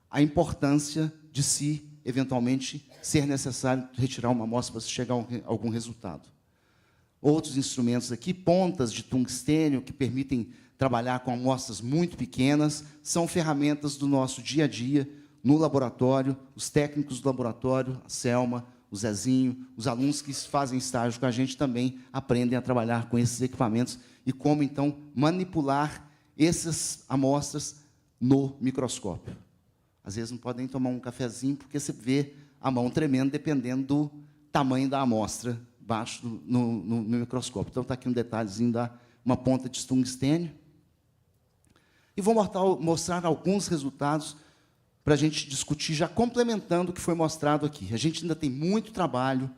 a importância de se, eventualmente, ser necessário retirar uma amostra para se chegar a algum resultado. Outros instrumentos aqui, pontas de tungstênio, que permitem trabalhar com amostras muito pequenas, são ferramentas do nosso dia a dia, no laboratório, os técnicos do laboratório, a Selma, o Zezinho, os alunos que fazem estágio com a gente também aprendem a trabalhar com esses equipamentos e como, então, manipular essas amostras no microscópio. Às vezes não pode nem tomar um cafezinho, porque você vê a mão tremendo, dependendo do tamanho da amostra baixo no microscópio. Então, está aqui um detalhezinho da uma ponta de tungstênio. E vou mostrar alguns resultados para a gente discutir, já complementando o que foi mostrado aqui. A gente ainda tem muito trabalho,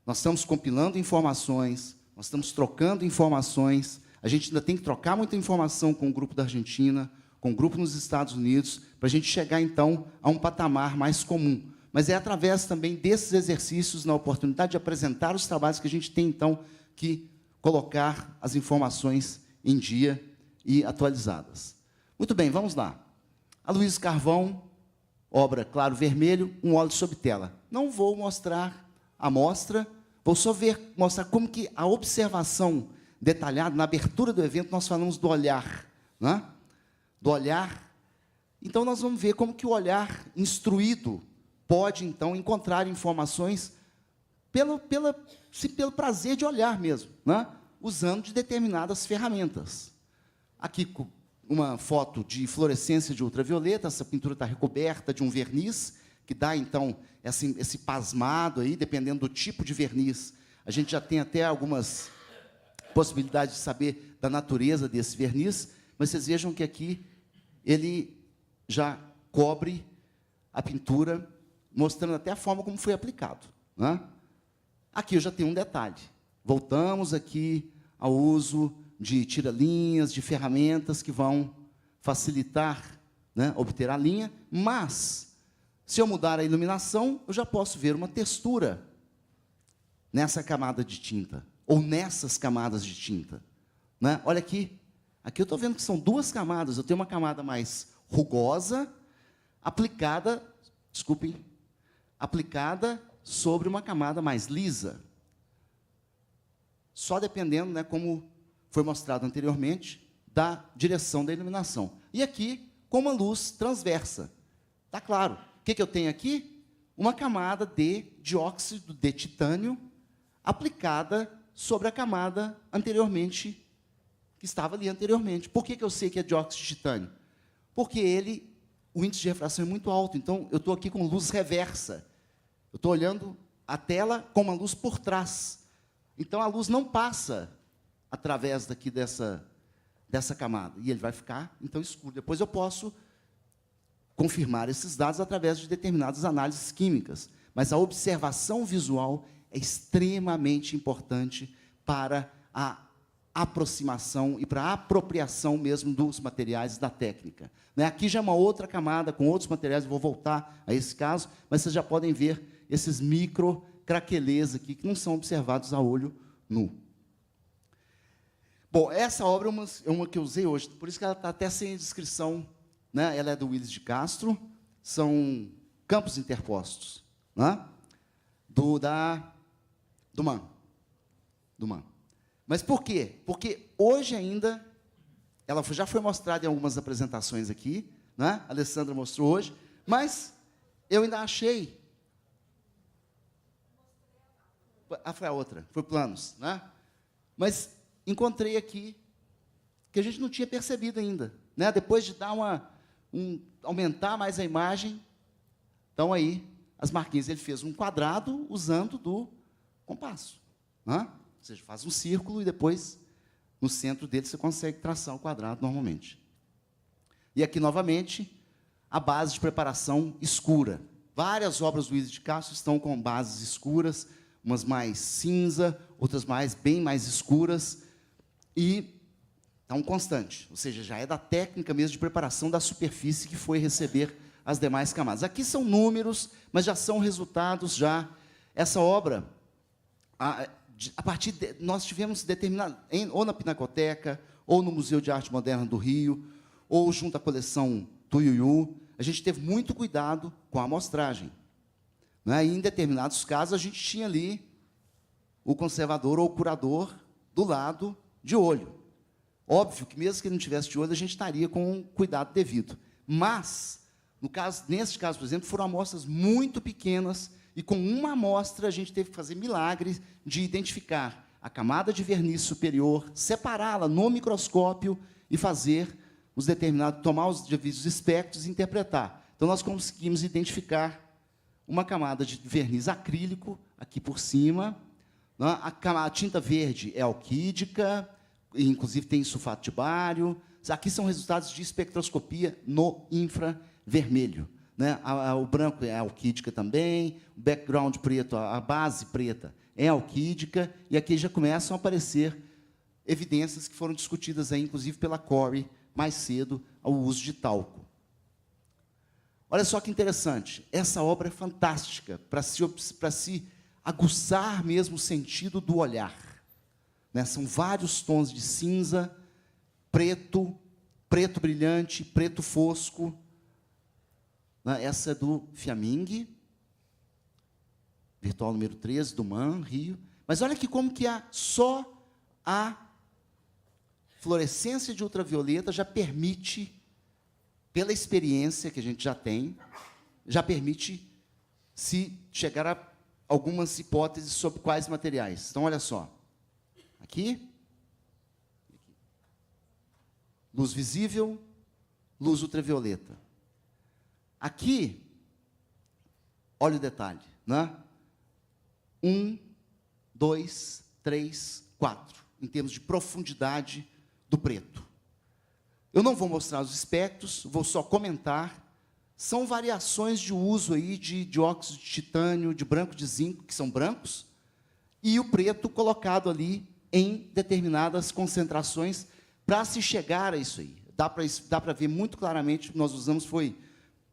nós estamos compilando informações, nós estamos trocando informações, a gente ainda tem que trocar muita informação com o grupo da Argentina, com o grupo nos Estados Unidos, para a gente chegar, então, a um patamar mais comum. Mas é através também desses exercícios, na oportunidade de apresentar os trabalhos, que a gente tem, então, que colocar as informações em dia e atualizadas. Muito bem, vamos lá. A Luiz Carvão, obra Claro Vermelho, um óleo sob tela. Não vou mostrar a amostra, vou só mostrar como que a observação detalhada, na abertura do evento, nós falamos do olhar, né? Do olhar. Então, nós vamos ver como que o olhar instruído pode, então, encontrar informações pelo prazer de olhar mesmo, né? Usando de determinadas ferramentas. Aqui, uma foto de fluorescência de ultravioleta, essa pintura está recoberta de um verniz, que dá, então, esse pasmado, aí, dependendo do tipo de verniz. A gente já tem até algumas possibilidades de saber da natureza desse verniz, mas vocês vejam que aqui ele já cobre a pintura, mostrando até a forma como foi aplicado, né? Aqui eu já tenho um detalhe. Voltamos aqui ao uso de tira-linhas, de ferramentas que vão facilitar, né, obter a linha, mas, se eu mudar a iluminação, eu já posso ver uma textura nessa camada de tinta, ou nessas camadas de tinta, né? Olha aqui. Aqui eu estou vendo que são duas camadas. Eu tenho uma camada mais rugosa, aplicada sobre uma camada mais lisa. Só dependendo, né, como foi mostrado anteriormente, da direção da iluminação. E aqui, com uma luz transversa. Está claro. O que eu tenho aqui? Uma camada de dióxido de titânio aplicada sobre a camada anteriormente, que estava ali anteriormente. Por que eu sei que é dióxido de titânio? Porque o índice de refração é muito alto, então eu estou aqui com luz reversa. Eu estou olhando a tela com uma luz por trás. Então, a luz não passa através daqui dessa camada, e ele vai ficar, então, escuro. Depois eu posso confirmar esses dados através de determinadas análises químicas. Mas a observação visual é extremamente importante para a aproximação e para a apropriação mesmo dos materiais da técnica. Aqui já é uma outra camada, com outros materiais, eu vou voltar a esse caso, mas vocês já podem ver esses micro-craquelês aqui, que não são observados a olho nu. Bom, essa obra é uma que eu usei hoje, por isso que ela está até sem descrição, né? Ela é do Willis de Castro, são campos interpostos, né? do MAN. Mas por quê? Porque hoje ainda, ela já foi mostrada em algumas apresentações aqui, né? A Alessandra mostrou hoje, mas eu ainda achei... foi a outra, foi planos, né? Mas encontrei aqui que a gente não tinha percebido ainda, né? Depois de dar aumentar mais a imagem, então aí as marquinhas, ele fez um quadrado usando do compasso, né? Ou seja, faz um círculo e depois no centro dele você consegue traçar o quadrado normalmente. E aqui novamente a base de preparação escura. Várias obras do Luiz de Castro estão com bases escuras, umas mais cinza, outras bem mais escuras, e está um constante, ou seja, já é da técnica mesmo de preparação da superfície que foi receber as demais camadas. Aqui são números, mas já são resultados já. Essa obra, a partir de, nós tivemos determinado, ou na Pinacoteca, ou no Museu de Arte Moderna do Rio, ou junto à coleção Tuiuiu, a gente teve muito cuidado com a amostragem. Né? E, em determinados casos, a gente tinha ali o conservador ou o curador do lado de olho. Óbvio que, mesmo que ele não tivesse de olho, a gente estaria com o cuidado devido. Mas, nesse caso, por exemplo, foram amostras muito pequenas, e com uma amostra a gente teve que fazer milagres de identificar a camada de verniz superior, separá-la no microscópio e fazer os determinados, tomar os devidos espectros e interpretar. Então, nós conseguimos identificar uma camada de verniz acrílico aqui por cima, né? A tinta verde é alquídica, inclusive tem sulfato de bário. Aqui são resultados de espectroscopia no infravermelho. Né? O branco é alquídica também, o background preto, a base preta é alquídica, e aqui já começam a aparecer evidências que foram discutidas, aí, inclusive, pela Corey, mais cedo, ao uso de talco. Olha só que interessante, essa obra é fantástica para se aguçar mesmo o sentido do olhar. Né? São vários tons de cinza, preto, preto brilhante, preto fosco. Essa é do Fiaming, virtual número 13, do MAN, Rio. Mas olha aqui como que só a fluorescência de ultravioleta já permite, pela experiência que a gente já tem, já permite se chegar a algumas hipóteses sobre quais materiais. Então, olha só. Aqui, luz visível, luz ultravioleta. Aqui, olha o detalhe, né? 1, 2, 3, 4, em termos de profundidade do preto. Eu não vou mostrar os espectros, vou só comentar. São variações de uso aí de dióxido de titânio, de branco de zinco, que são brancos, e o preto colocado ali em determinadas concentrações para se chegar a isso aí. Dá para ver muito claramente, o que nós usamos foi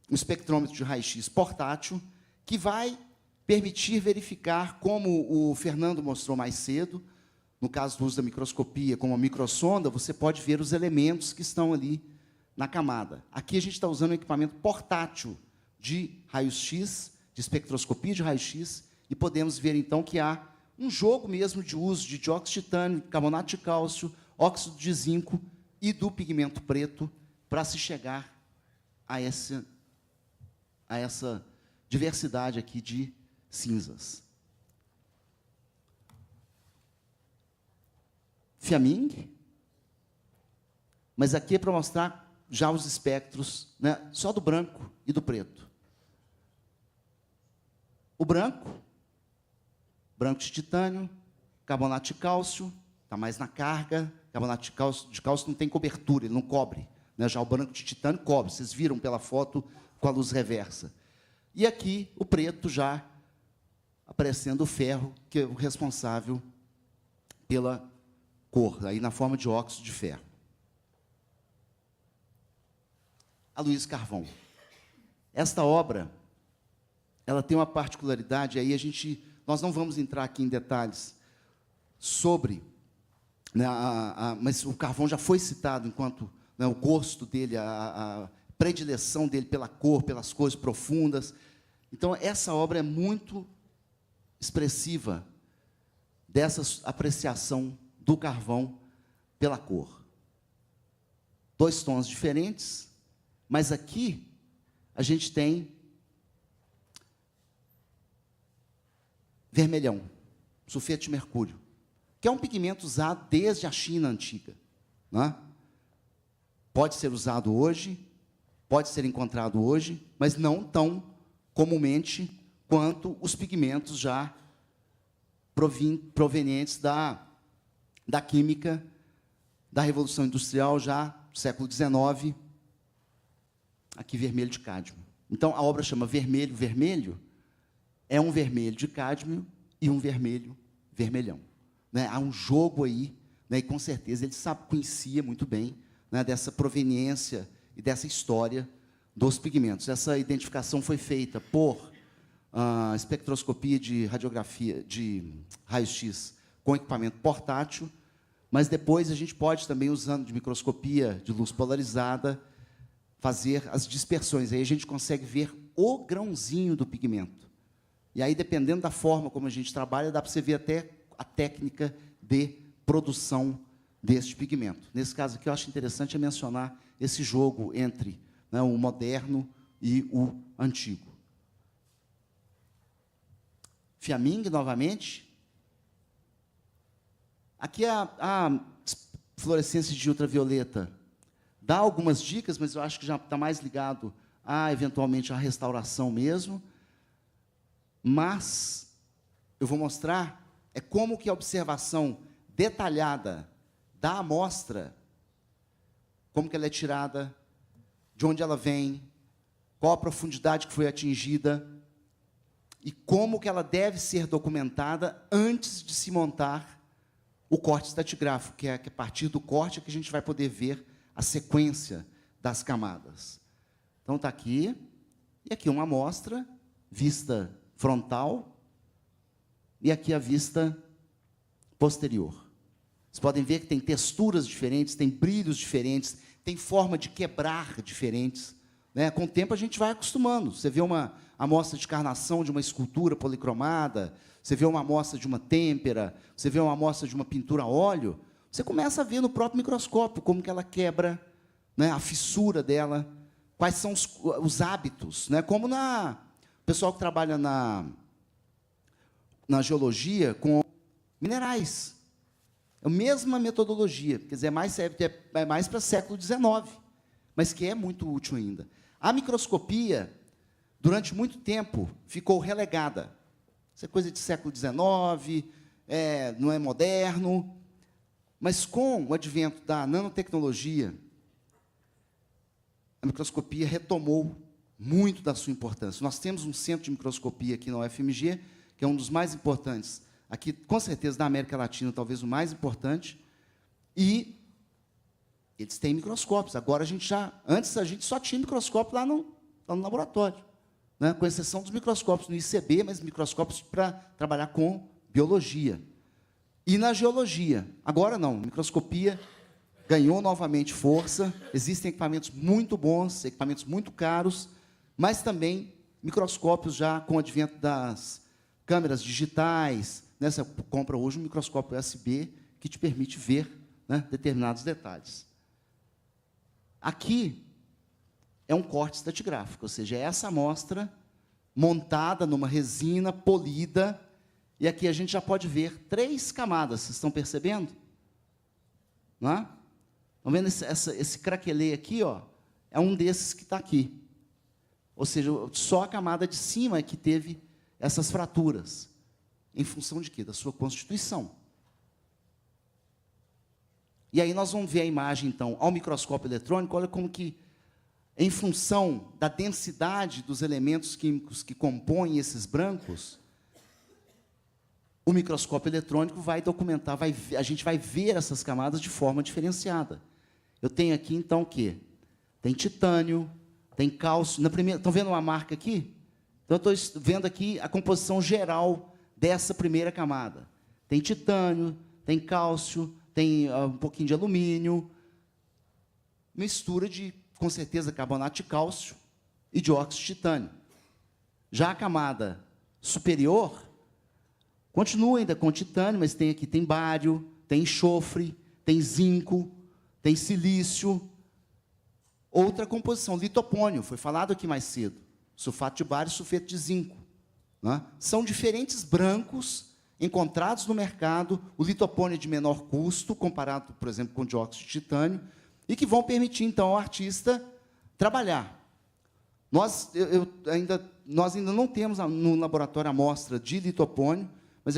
um espectrômetro de raio-x portátil, que vai permitir verificar, como o Fernando mostrou mais cedo, no caso do uso da microscopia, como a microsonda, você pode ver os elementos que estão ali na camada. Aqui a gente está usando um equipamento portátil de raio-x, de espectroscopia de raio-x, e podemos ver, então, que há um jogo mesmo de uso de dióxido de titânio, carbonato de cálcio, óxido de zinco e do pigmento preto para se chegar a essa diversidade aqui de cinzas. Fiaming, mas aqui é para mostrar já os espectros, né, só do branco e do preto. O branco de titânio, carbonato de cálcio, está mais na carga, carbonato de cálcio não tem cobertura, ele não cobre. Né, já o branco de titânio cobre, vocês viram pela foto com a luz reversa. E aqui o preto já aparecendo o ferro, que é o responsável pela cor, aí na forma de óxido de ferro. A Luiz Carvão. Esta obra, ela tem uma particularidade, aí nós não vamos entrar aqui em detalhes sobre, né, mas o Carvão já foi citado enquanto, né, o gosto dele, a predileção dele pela cor, pelas cores profundas. Então, essa obra é muito expressiva dessa apreciação do carvão pela cor. 2 tons diferentes, mas aqui a gente tem vermelhão, sulfeto de mercúrio, que é um pigmento usado desde a China antiga. Né? Pode ser usado hoje, pode ser encontrado hoje, mas não tão comumente quanto os pigmentos já provenientes da química, da Revolução Industrial, já do século XIX, aqui vermelho de cádmio. Então, a obra chama Vermelho, Vermelho, é um vermelho de cádmio e um vermelho vermelhão. Né? Há um jogo aí, né? E com certeza ele conhecia muito bem, né, dessa proveniência e dessa história dos pigmentos. Essa identificação foi feita por espectroscopia de radiografia, de raio-x com equipamento portátil, mas depois a gente pode também, usando de microscopia de luz polarizada, fazer as dispersões. Aí a gente consegue ver o grãozinho do pigmento. E aí, dependendo da forma como a gente trabalha, dá para você ver até a técnica de produção deste pigmento. Nesse caso aqui, eu acho interessante mencionar esse jogo entre, né, o moderno e o antigo. Fiaming, novamente. Aqui a fluorescência de ultravioleta dá algumas dicas, mas eu acho que já está mais ligado eventualmente, à restauração mesmo. Mas eu vou mostrar como que a observação detalhada da amostra, como que ela é tirada, de onde ela vem, qual a profundidade que foi atingida, e como que ela deve ser documentada antes de se montar o corte estratigráfico, que é a partir do corte que a gente vai poder ver a sequência das camadas. Então, está aqui, e aqui uma amostra, vista frontal, e aqui a vista posterior. Vocês podem ver que tem texturas diferentes, tem brilhos diferentes, tem forma de quebrar diferentes, né? Com o tempo, a gente vai acostumando. Você vê uma amostra de carnação de uma escultura policromada, você vê uma amostra de uma têmpera, você vê uma amostra de uma pintura a óleo, você começa a ver no próprio microscópio como que ela quebra, né, a fissura dela, quais são os hábitos, né, como o pessoal que trabalha na geologia com minerais. É a mesma metodologia, quer dizer, é mais para século XIX, mas que é muito útil ainda. A microscopia, durante muito tempo, ficou relegada. Isso é coisa de século XIX, não é moderno. Mas, com o advento da nanotecnologia, a microscopia retomou muito da sua importância. Nós temos um centro de microscopia aqui na UFMG, que é um dos mais importantes, aqui, com certeza, da América Latina, talvez o mais importante, e eles têm microscópios. Agora, antes a gente só tinha microscópio lá no laboratório, né? Com exceção dos microscópios no ICB, mas microscópios para trabalhar com biologia. E na geologia, agora não, a microscopia ganhou novamente força, existem equipamentos muito bons, equipamentos muito caros, mas também microscópios já com o advento das câmeras digitais, né? Você compra hoje um microscópio USB que te permite ver, né, determinados detalhes. Aqui é um corte estratigráfico, ou seja, é essa amostra montada numa resina polida, e aqui a gente já pode ver 3 camadas, vocês estão percebendo? Não é? Estão vendo esse craquelê aqui? Ó, é um desses que está aqui. Ou seja, só a camada de cima é que teve essas fraturas. Em função de quê? Da sua constituição. E aí nós vamos ver a imagem, então, ao microscópio eletrônico. Olha como que, em função da densidade dos elementos químicos que compõem esses brancos, o microscópio eletrônico vai documentar, a gente vai ver essas camadas de forma diferenciada. Eu tenho aqui, então, o quê? Tem titânio, tem cálcio. Estão vendo uma marca aqui? Então, eu estou vendo aqui a composição geral dessa primeira camada. Tem titânio, tem cálcio, tem um pouquinho de alumínio, mistura de, com certeza, carbonato de cálcio e dióxido de titânio. Já a camada superior continua ainda com titânio, mas tem bário, tem enxofre, tem zinco, tem silício. Outra composição, litopônio, foi falado aqui mais cedo. Sulfato de bário e sulfeto de zinco. Né? São diferentes brancos encontrados no mercado, o litopônio é de menor custo, comparado, por exemplo, com o dióxido de titânio, e que vão permitir, então, ao artista trabalhar. Nós ainda não temos no laboratório amostra de litopônio, mas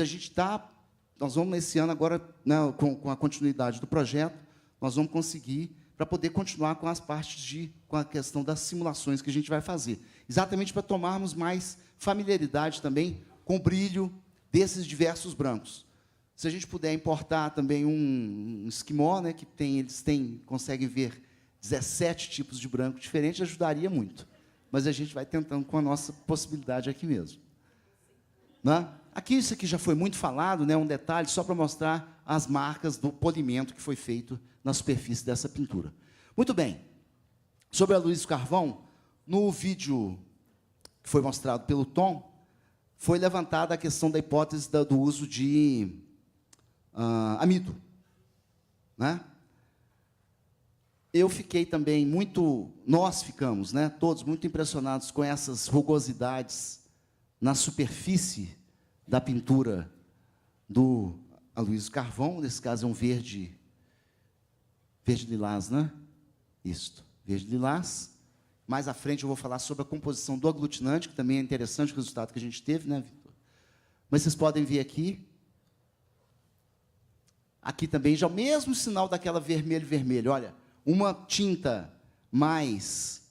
nós vamos, nesse ano, agora, né, com a continuidade do projeto, nós vamos conseguir, para poder continuar com as partes com a questão das simulações que a gente vai fazer. Exatamente para tomarmos mais familiaridade também com o brilho desses diversos brancos. Se a gente puder importar também um esquimó, né, que eles conseguem ver 17 tipos de branco diferentes, ajudaria muito. Mas a gente vai tentando com a nossa possibilidade aqui mesmo. Né? Aqui, isso aqui já foi muito falado, né? Um detalhe só para mostrar as marcas do polimento que foi feito na superfície dessa pintura. Muito bem. Sobre a luz do carvão, no vídeo que foi mostrado pelo Tom, foi levantada a questão da hipótese do uso de amido. Né? Eu fiquei também nós ficamos, né, todos muito impressionados com essas rugosidades na superfície da pintura do Aloysio Carvão. Nesse caso é um verde lilás, né? Isto, verde lilás. Mais à frente eu vou falar sobre a composição do aglutinante, que também é interessante o resultado que a gente teve, né, Vitor? Mas vocês podem ver aqui. Aqui também já o mesmo sinal daquela vermelho. Olha, uma tinta mais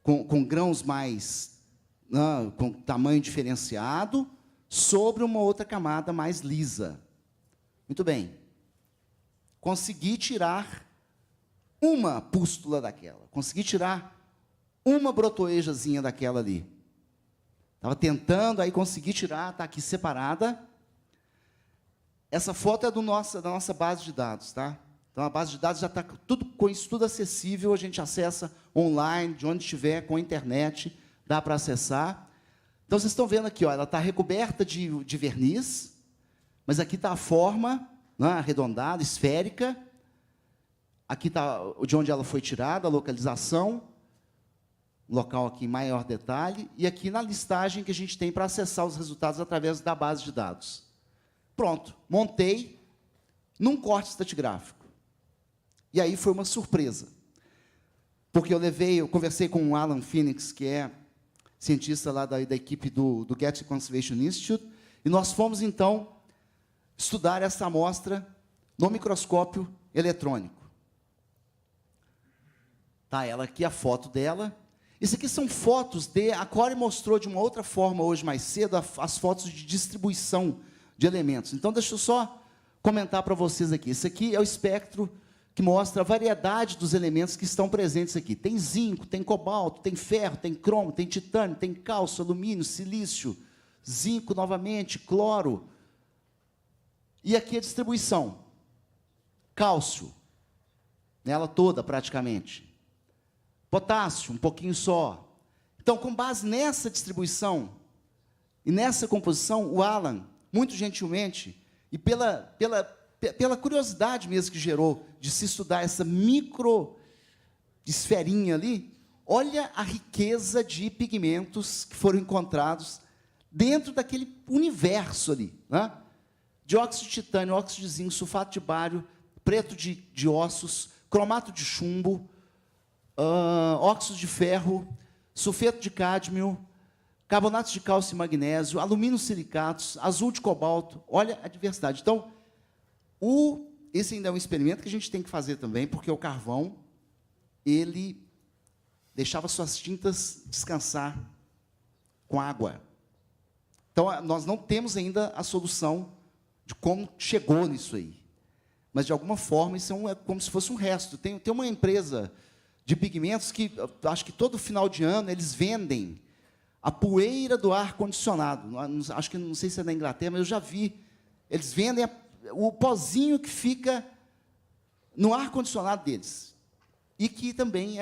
com grãos mais com tamanho diferenciado sobre uma outra camada mais lisa. Muito bem. Consegui tirar uma pústula daquela. Consegui tirar uma brotoejazinha daquela ali. Estava tentando, aí consegui tirar, está aqui separada. Essa foto é da nossa base de dados, tá? Então, a base de dados já está com isso tudo acessível, a gente acessa online, de onde estiver, com a internet, dá para acessar. Então, vocês estão vendo aqui, ó, ela está recoberta de verniz, mas aqui está a forma, né, arredondada, esférica. Aqui está de onde ela foi tirada, a localização, local aqui em maior detalhe, e aqui na listagem que a gente tem para acessar os resultados através da base de dados. Pronto, montei num corte estratigráfico. E aí foi uma surpresa, porque eu conversei com o Alan Phoenix, que é cientista lá da equipe do Getty Conservation Institute, e nós fomos, então, estudar essa amostra no microscópio eletrônico. Tá, ela aqui, a foto dela. Isso aqui são fotos a Corey mostrou de uma outra forma hoje mais cedo, as fotos de distribuição de elementos. Então, deixa eu só comentar para vocês aqui. Esse aqui é o espectro que mostra a variedade dos elementos que estão presentes aqui. Tem zinco, tem cobalto, tem ferro, tem cromo, tem titânio, tem cálcio, alumínio, silício, zinco novamente, cloro. E aqui a distribuição. Cálcio, nela toda praticamente. Potássio, um pouquinho só. Então, com base nessa distribuição e nessa composição, o Alan, muito gentilmente, e pela curiosidade mesmo que gerou de se estudar essa micro esferinha ali, olha a riqueza de pigmentos que foram encontrados dentro daquele universo ali, né? Dióxido de titânio, óxido de zinco, sulfato de bário, preto de ossos, cromato de chumbo, óxido de ferro, sulfeto de cádmio, carbonatos de cálcio e magnésio, alumínio silicatos, azul de cobalto. Olha a diversidade. Então, esse ainda é um experimento que a gente tem que fazer também, porque o carvão, ele deixava suas tintas descansar com água. Então, nós não temos ainda a solução de como chegou nisso aí. Mas, de alguma forma, isso é como se fosse um resto. Tem uma empresa de pigmentos que, acho que todo final de ano, eles vendem a poeira do ar-condicionado. Acho que, não sei se é da Inglaterra, mas eu já vi. Eles vendem o pozinho que fica no ar-condicionado deles. E que também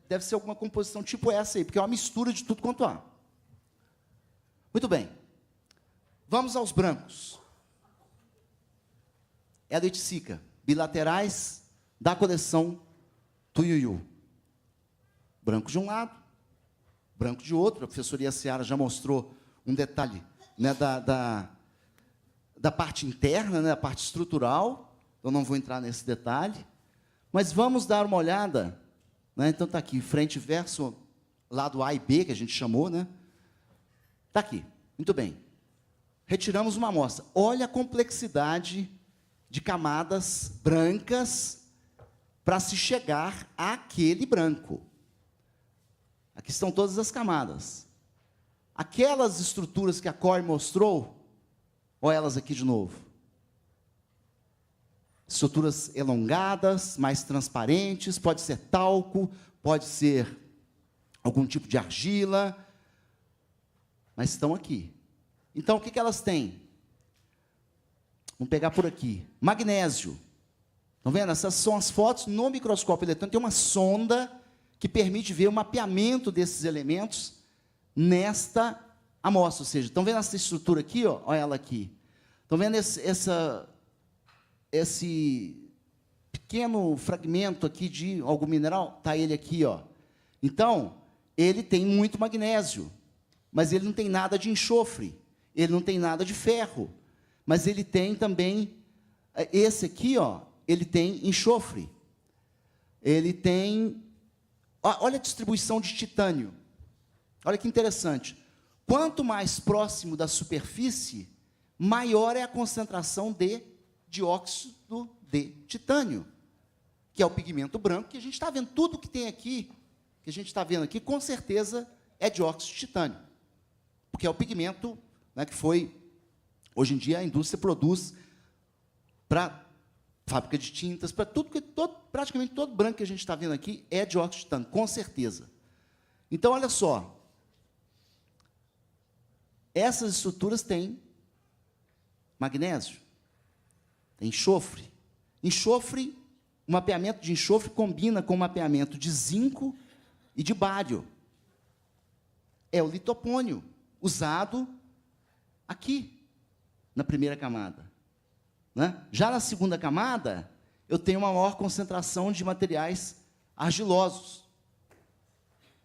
deve ser alguma composição tipo essa aí, porque é uma mistura de tudo quanto há. Muito bem. Vamos aos brancos. Eliticica, bilaterais da coleção Tuiuiu. Branco de um lado, branco de outro. A professora Seara já mostrou um detalhe, né, da parte interna, né, da parte estrutural. Eu não vou entrar nesse detalhe. Mas vamos dar uma olhada. Né? Então, está aqui, frente e verso, lado A e B, que a gente chamou. Né? Está aqui. Muito bem. Retiramos uma amostra. Olha a complexidade de camadas brancas para se chegar àquele branco. Aqui estão todas as camadas. Aquelas estruturas que a Corey mostrou, olha elas aqui de novo. estruturas elongadas, mais transparentes, pode ser talco, pode ser algum tipo de argila, mas estão aqui. Então, o que elas têm? Vamos pegar por aqui. Magnésio. Estão vendo? Essas são as fotos no microscópio eletrônico. Tem uma sonda que permite ver o mapeamento desses elementos nesta amostra. Ou seja, estão vendo essa estrutura aqui? Ó? Olha ela aqui. Estão vendo esse pequeno fragmento aqui de algum mineral? Está ele aqui. Ó. Então, ele tem muito magnésio, mas ele não tem nada de enxofre, ele não tem nada de ferro, mas ele tem também, esse aqui, ó, ele tem enxofre, ele tem, olha a distribuição de titânio, olha que interessante, quanto mais próximo da superfície, maior é a concentração de dióxido de titânio, que é o pigmento branco, que a gente está vendo, tudo que tem aqui, que a gente está vendo aqui, com certeza é dióxido de titânio, porque é o pigmento, né, que foi, hoje em dia, a indústria produz para fábrica de tintas, para tudo, praticamente todo branco que a gente está vendo aqui é dióxido de titânio, com certeza. Então, olha só, essas estruturas têm magnésio, tem enxofre. Enxofre, o mapeamento de enxofre combina com o mapeamento de zinco e de bário. É o litopônio, usado aqui, na primeira camada. Né? Já na segunda camada, eu tenho uma maior concentração de materiais argilosos.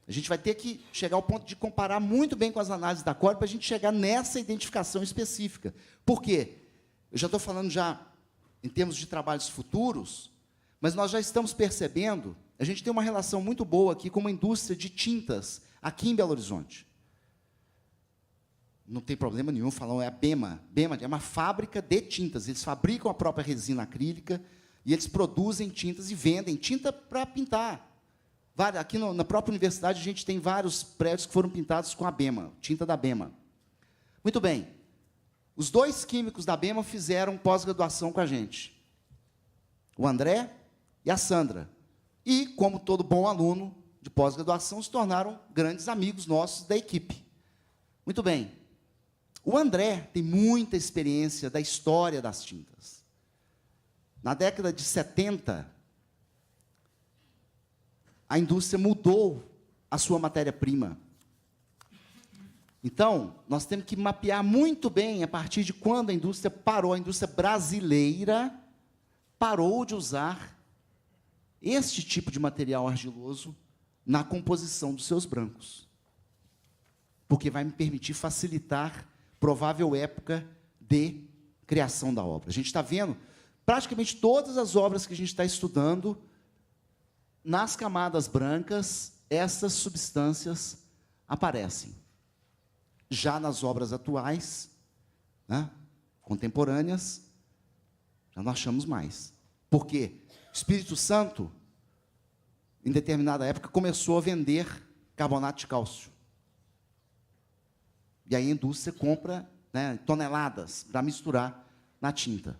A gente vai ter que chegar ao ponto de comparar muito bem com as análises da Core para a gente chegar nessa identificação específica. Por quê? Eu já estou falando já em termos de trabalhos futuros, mas nós já estamos percebendo, a gente tem uma relação muito boa aqui com uma indústria de tintas aqui em Belo Horizonte. Não tem problema nenhum falar, é a BEMA. BEMA é uma fábrica de tintas. Eles fabricam a própria resina acrílica e eles produzem tintas e vendem tinta para pintar. Aqui na própria universidade, a gente tem vários prédios que foram pintados com a BEMA, tinta da BEMA. Muito bem. Os dois químicos da BEMA fizeram pós-graduação com a gente. O André e a Sandra. E, como todo bom aluno de pós-graduação, se tornaram grandes amigos nossos da equipe. Muito bem. O André tem muita experiência da história das tintas. Na década de 70, a indústria mudou a sua matéria-prima. Então, nós temos que mapear muito bem a partir de quando a indústria parou, a indústria brasileira parou de usar este tipo de material argiloso na composição dos seus brancos. Porque vai me permitir facilitar provável época de criação da obra. A gente está vendo, praticamente todas as obras que a gente está estudando, nas camadas brancas, essas substâncias aparecem. Já nas obras atuais, né, contemporâneas, já não achamos mais. Por quê? O Espírito Santo, em determinada época, começou a vender carbonato de cálcio. E aí a indústria compra, né, toneladas para misturar na tinta.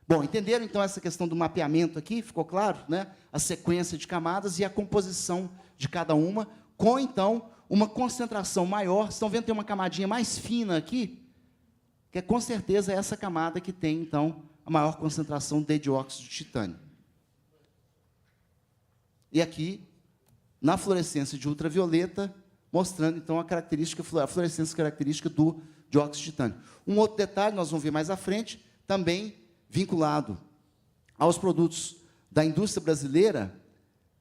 Bom, entenderam, então, essa questão do mapeamento aqui? Ficou claro? Né? A sequência de camadas e a composição de cada uma, com, então, uma concentração maior. Vocês estão vendo que tem uma camadinha mais fina aqui? Que é, com certeza, essa camada que tem, então, a maior concentração de dióxido de titânio. E aqui, na fluorescência de ultravioleta, mostrando, então, a fluorescência característica do dióxido de titânio. Um outro detalhe, nós vamos ver mais à frente, também vinculado aos produtos da indústria brasileira,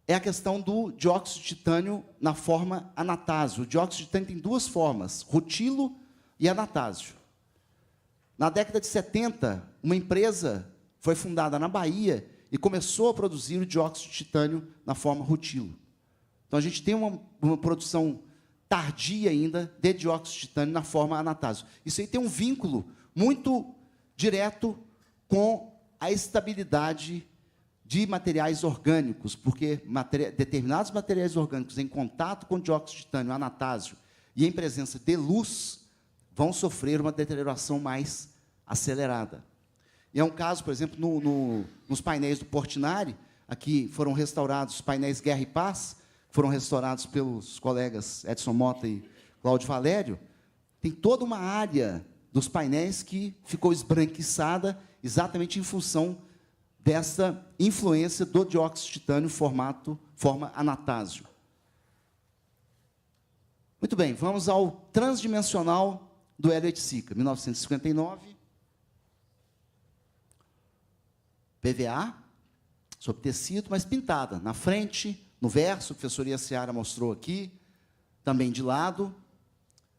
é a questão do dióxido de titânio na forma anatásio. O dióxido de titânio tem duas formas, rutilo e anatásio. Na década de 70, uma empresa foi fundada na Bahia e começou a produzir o dióxido de titânio na forma rutilo. Então, a gente tem uma produção tardia ainda de dióxido de titânio na forma anatásio. Isso aí tem um vínculo muito direto com a estabilidade de materiais orgânicos, porque determinados materiais orgânicos em contato com dióxido de titânio, anatásio, e em presença de luz, vão sofrer uma deterioração mais acelerada. E é um caso, por exemplo, nos painéis do Portinari, aqui foram restaurados os painéis Guerra e Paz, foram restaurados pelos colegas Edson Mota e Cláudio Valério. Tem toda uma área dos painéis que ficou esbranquiçada exatamente em função dessa influência do dióxido de titânio forma anatásio. Muito bem, vamos ao transdimensional do Hélio Oiticica, 1959. PVA, sobre tecido, mas pintada, na frente, no verso, a professora Seara mostrou aqui, também de lado.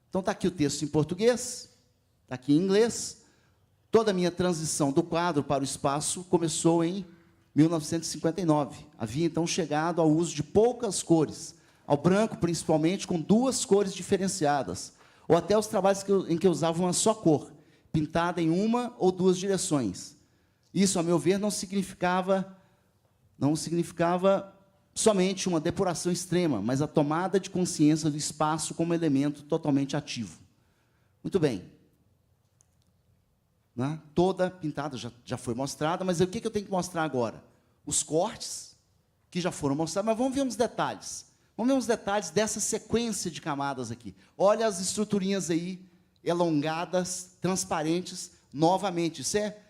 Então, está aqui o texto em português, está aqui em inglês. Toda a minha transição do quadro para o espaço começou em 1959. Havia, então, chegado ao uso de poucas cores, ao branco, principalmente, com 2 cores diferenciadas, ou até os trabalhos em que eu usava uma só cor, pintada em uma ou 2 direções. Isso, a meu ver, não significava somente uma depuração extrema, mas a tomada de consciência do espaço como elemento totalmente ativo. Muito bem. Né? Toda pintada já foi mostrada, mas o que eu tenho que mostrar agora? Os cortes, que já foram mostrados, mas vamos ver uns detalhes. Vamos ver uns detalhes dessa sequência de camadas aqui. Olha as estruturinhas aí, elongadas, transparentes, novamente. Isso é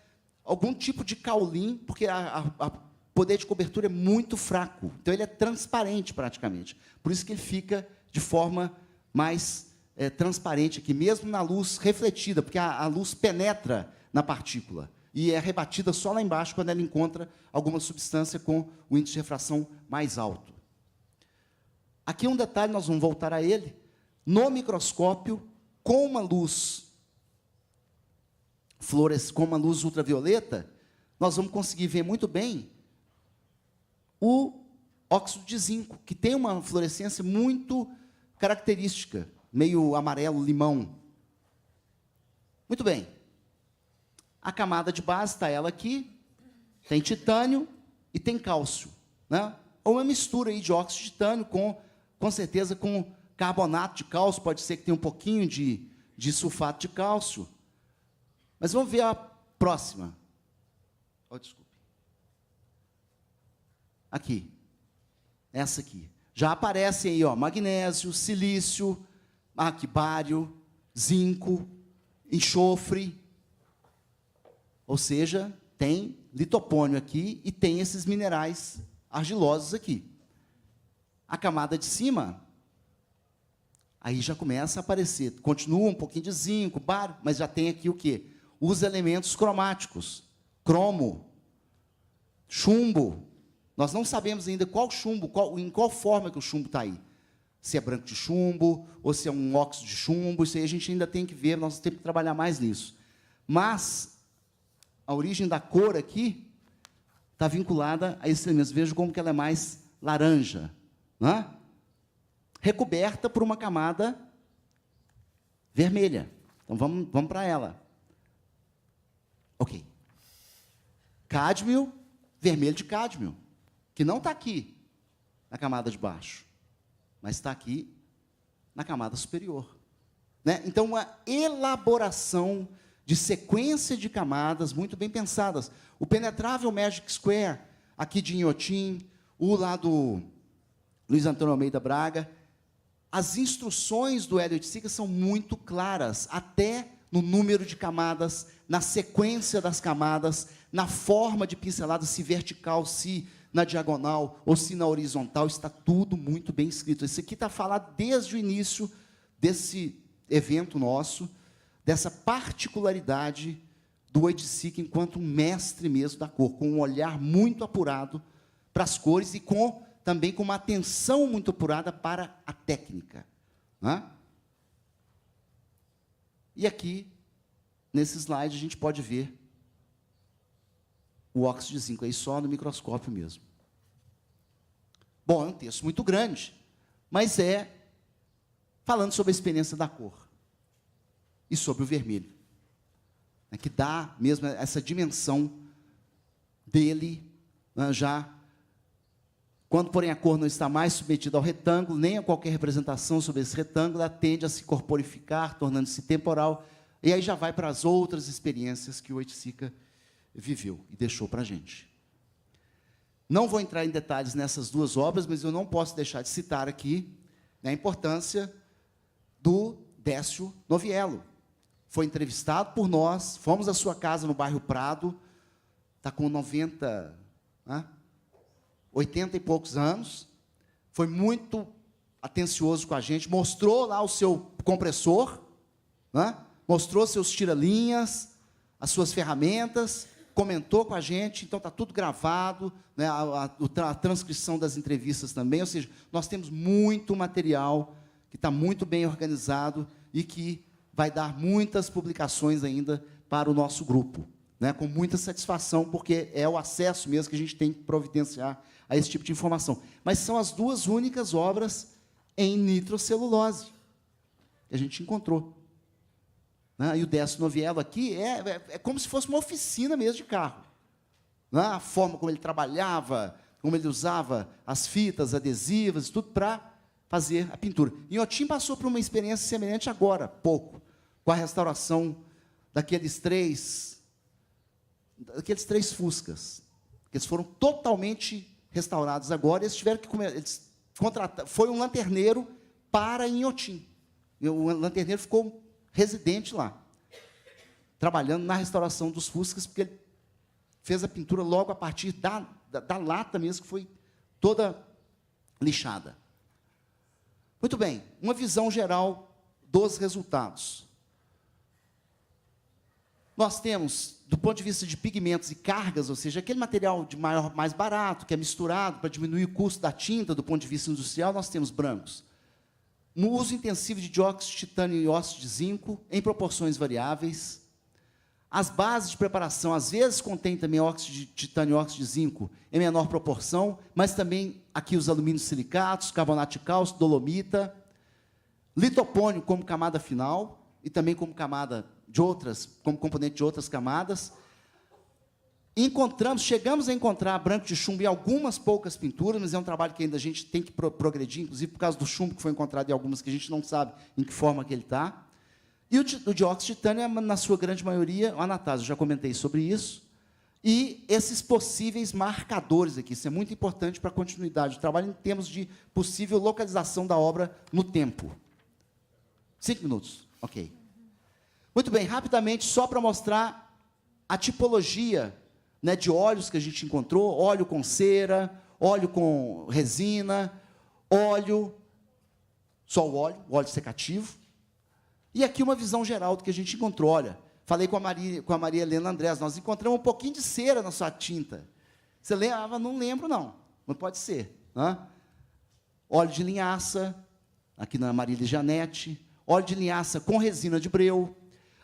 algum tipo de caulim, porque o poder de cobertura é muito fraco. Então, ele é transparente, praticamente. Por isso que ele fica de forma mais transparente aqui, mesmo na luz refletida, porque a luz penetra na partícula e é rebatida só lá embaixo quando ela encontra alguma substância com o índice de refração mais alto. Aqui um detalhe, nós vamos voltar a ele. No microscópio, com uma luz ultravioleta, nós vamos conseguir ver muito bem o óxido de zinco, que tem uma fluorescência muito característica, meio amarelo-limão. Muito bem. A camada de base está ela aqui, tem titânio e tem cálcio, né? Ou uma mistura aí de óxido de titânio com certeza com carbonato de cálcio, pode ser que tenha um pouquinho de sulfato de cálcio. Mas vamos ver a próxima. Oh, desculpe. Aqui. Essa aqui. Já aparecem aí, ó, magnésio, silício, aqui, bário, zinco, enxofre. Ou seja, tem litopônio aqui e tem esses minerais argilosos aqui. A camada de cima, aí já começa a aparecer. Continua um pouquinho de zinco, bário, mas já tem aqui o quê? Os elementos cromáticos. Cromo, chumbo. Nós não sabemos ainda qual chumbo, em qual forma que o chumbo está aí. Se é branco de chumbo, ou se é um óxido de chumbo, isso aí a gente ainda tem que ver, nós temos que trabalhar mais nisso. Mas a origem da cor aqui está vinculada a esses elementos. Veja como que ela é mais laranja, né? Recoberta por uma camada vermelha. Então, vamos para ela. Ok. Cádmio, vermelho de cádmio, que não está aqui na camada de baixo, mas está aqui na camada superior. Né? Então, uma elaboração de sequência de camadas muito bem pensadas. O penetrável Magic Square, aqui de Inhotim, o lá do Luiz Antônio Almeida Braga. As instruções do Hélio Oiticica são muito claras, até no número de camadas, na sequência das camadas, na forma de pincelada, se vertical, se na diagonal, ou se na horizontal, está tudo muito bem escrito. Isso aqui está falado desde o início desse evento nosso, dessa particularidade do Oiticica enquanto um mestre mesmo da cor, com um olhar muito apurado para as cores e também com uma atenção muito apurada para a técnica. Né? E aqui, nesse slide, a gente pode ver o óxido de zinco, aí só no microscópio mesmo. Bom, é um texto muito grande, mas é falando sobre a experiência da cor e sobre o vermelho, né, que dá mesmo essa dimensão dele, né, já quando, porém, a cor não está mais submetida ao retângulo, nem a qualquer representação sobre esse retângulo, ela tende a se corporificar, tornando-se temporal, e aí já vai para as outras experiências que o Oiticica viveu e deixou para a gente. Não vou entrar em detalhes nessas duas obras, mas eu não posso deixar de citar aqui, né, a importância do Décio Noviello. Foi entrevistado por nós, fomos à sua casa no bairro Prado, está com 90, né, 80 e poucos anos, foi muito atencioso com a gente, mostrou lá o seu compressor, né, mostrou seus tira-linhas, as suas ferramentas, comentou com a gente, então está tudo gravado, né, a transcrição das entrevistas também, ou seja, nós temos muito material que está muito bem organizado e que vai dar muitas publicações ainda para o nosso grupo, né, com muita satisfação, porque é o acesso mesmo que a gente tem que providenciar a esse tipo de informação. Mas são as duas únicas obras em nitrocelulose que a gente encontrou. Né? E o Décio Noviello aqui é como se fosse uma oficina mesmo de carro. Né? A forma como ele trabalhava, como ele usava as fitas adesivas, tudo para fazer a pintura. Inhotim passou por uma experiência semelhante agora, pouco, com a restauração daqueles três Fuscas, que eles foram totalmente restaurados agora, e eles tiveram que contratar. Foi um lanterneiro para Inhotim. O lanterneiro ficou residente lá, trabalhando na restauração dos Fuscas, porque ele fez a pintura logo a partir da lata mesmo, que foi toda lixada. Muito bem, uma visão geral dos resultados. Nós temos, do ponto de vista de pigmentos e cargas, ou seja, aquele material mais barato, que é misturado para diminuir o custo da tinta, do ponto de vista industrial, nós temos brancos. No uso intensivo de dióxido de titânio e óxido de zinco, em proporções variáveis. As bases de preparação, às vezes, contêm também óxido de titânio e óxido de zinco em menor proporção, mas também aqui os alumínios silicatos, carbonato de cálcio, dolomita, litopônio como camada final, e também como camada de outras, como componente de outras camadas. Chegamos a encontrar branco de chumbo em algumas poucas pinturas, mas é um trabalho que ainda a gente tem que progredir, inclusive por causa do chumbo que foi encontrado em algumas que a gente não sabe em que forma que ele está. E o dióxido de titânio, na sua grande maioria, o Anastácio, já comentei sobre isso, e esses possíveis marcadores aqui, isso é muito importante para a continuidade do trabalho, em termos de possível localização da obra no tempo. 5 minutos, ok. Muito bem, rapidamente, só para mostrar a tipologia, né, de óleos que a gente encontrou, óleo com cera, óleo com resina, só o óleo secativo. E aqui uma visão geral do que a gente encontrou. Olha, falei com a Maria Helena Andrés, nós encontramos um pouquinho de cera na sua tinta. Você lembra? Não lembro, não. Mas pode ser. Né? Óleo de linhaça, aqui na Marília Janete, óleo de linhaça com resina de breu.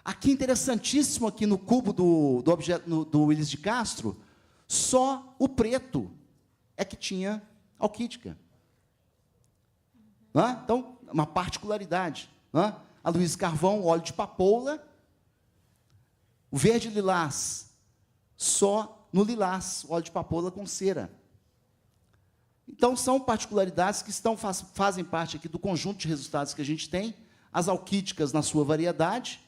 Aqui, interessantíssimo, aqui no cubo do Willis de Castro, só o preto é que tinha alquítica. Né? Então, uma particularidade. Né? A Luiz Carvão, óleo de papoula. O verde lilás, só no lilás, óleo de papoula com cera. Então, são particularidades que fazem parte aqui do conjunto de resultados que a gente tem. As alquíticas na sua variedade,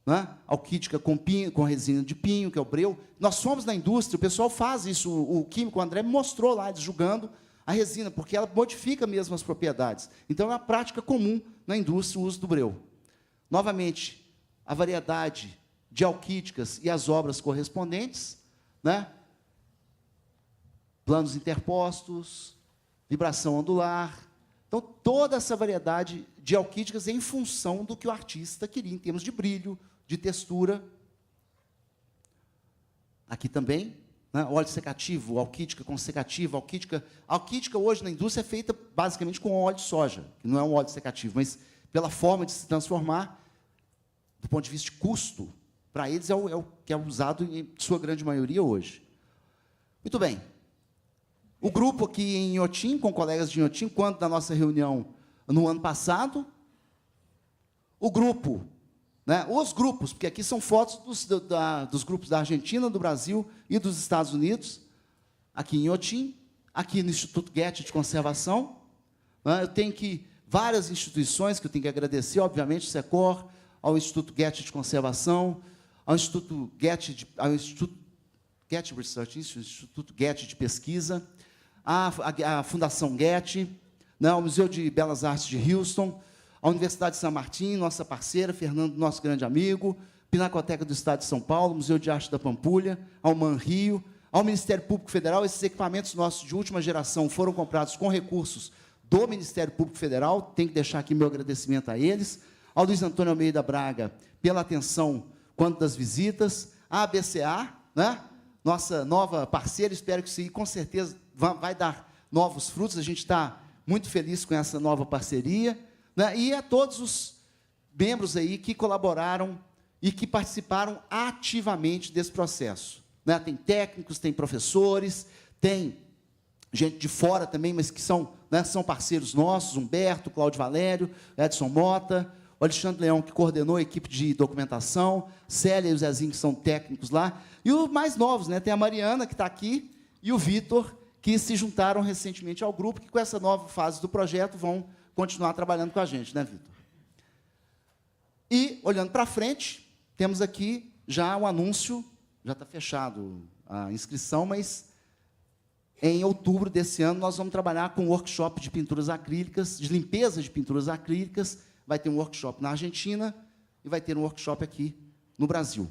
né? Alquítica com resina de pinho, que é o breu. Nós fomos na indústria, o pessoal faz isso, o químico, o André, me mostrou lá, eles julgando a resina, porque ela modifica mesmo as propriedades. Então, é uma prática comum na indústria o uso do breu. Novamente, a variedade de alquíticas e as obras correspondentes, né? Planos interpostos, vibração ondular. Então, toda essa variedade de alquíticas em função do que o artista queria, em termos de brilho, de textura. Aqui também, né, óleo secativo, alquítica com secativo, alquítica hoje na indústria é feita basicamente com óleo de soja, que não é um óleo secativo, mas pela forma de se transformar, do ponto de vista de custo, para eles é o que é usado em sua grande maioria hoje. Muito bem. O grupo aqui em Inhotim, com colegas de Inhotim, quando na nossa reunião no ano passado, o grupo, né, os grupos, porque aqui são fotos dos grupos da Argentina, do Brasil e dos Estados Unidos, aqui em Inhotim, aqui no Instituto Goethe de Conservação. Né, eu tenho várias instituições que eu tenho que agradecer, obviamente, o SECOR, ao Instituto Goethe de Conservação, ao Instituto Getty Research Institute, Getty de pesquisa, a Fundação Getty, né, o Museu de Belas Artes de Houston, a Universidade de São Martin, nossa parceira, Fernando, nosso grande amigo, Pinacoteca do Estado de São Paulo, Museu de Arte da Pampulha, ao MAN Rio, ao Ministério Público Federal. Esses equipamentos nossos de última geração foram comprados com recursos do Ministério Público Federal, tenho que deixar aqui meu agradecimento a eles, ao Luiz Antônio Almeida Braga, pela atenção quanto das visitas, a ABCA, né, nossa nova parceira, espero que isso com certeza vai dar novos frutos, a gente está muito feliz com essa nova parceria, né, e a todos os membros aí que colaboraram e que participaram ativamente desse processo. Né? Tem técnicos, tem professores, tem gente de fora também, mas que são, né, são parceiros nossos, Humberto, Cláudio Valério, Edson Mota, o Alexandre Leão, que coordenou a equipe de documentação, Célia e o Zezinho, que são técnicos lá, e os mais novos, né, tem a Mariana, que está aqui, e o Vitor, que se juntaram recentemente ao grupo, que com essa nova fase do projeto vão continuar trabalhando com a gente, né, Vitor? E, olhando para frente, temos aqui já o anúncio, já está fechado a inscrição, mas em outubro desse ano nós vamos trabalhar com um workshop de pinturas acrílicas, de limpeza de pinturas acrílicas. Vai ter um workshop na Argentina e vai ter um workshop aqui no Brasil.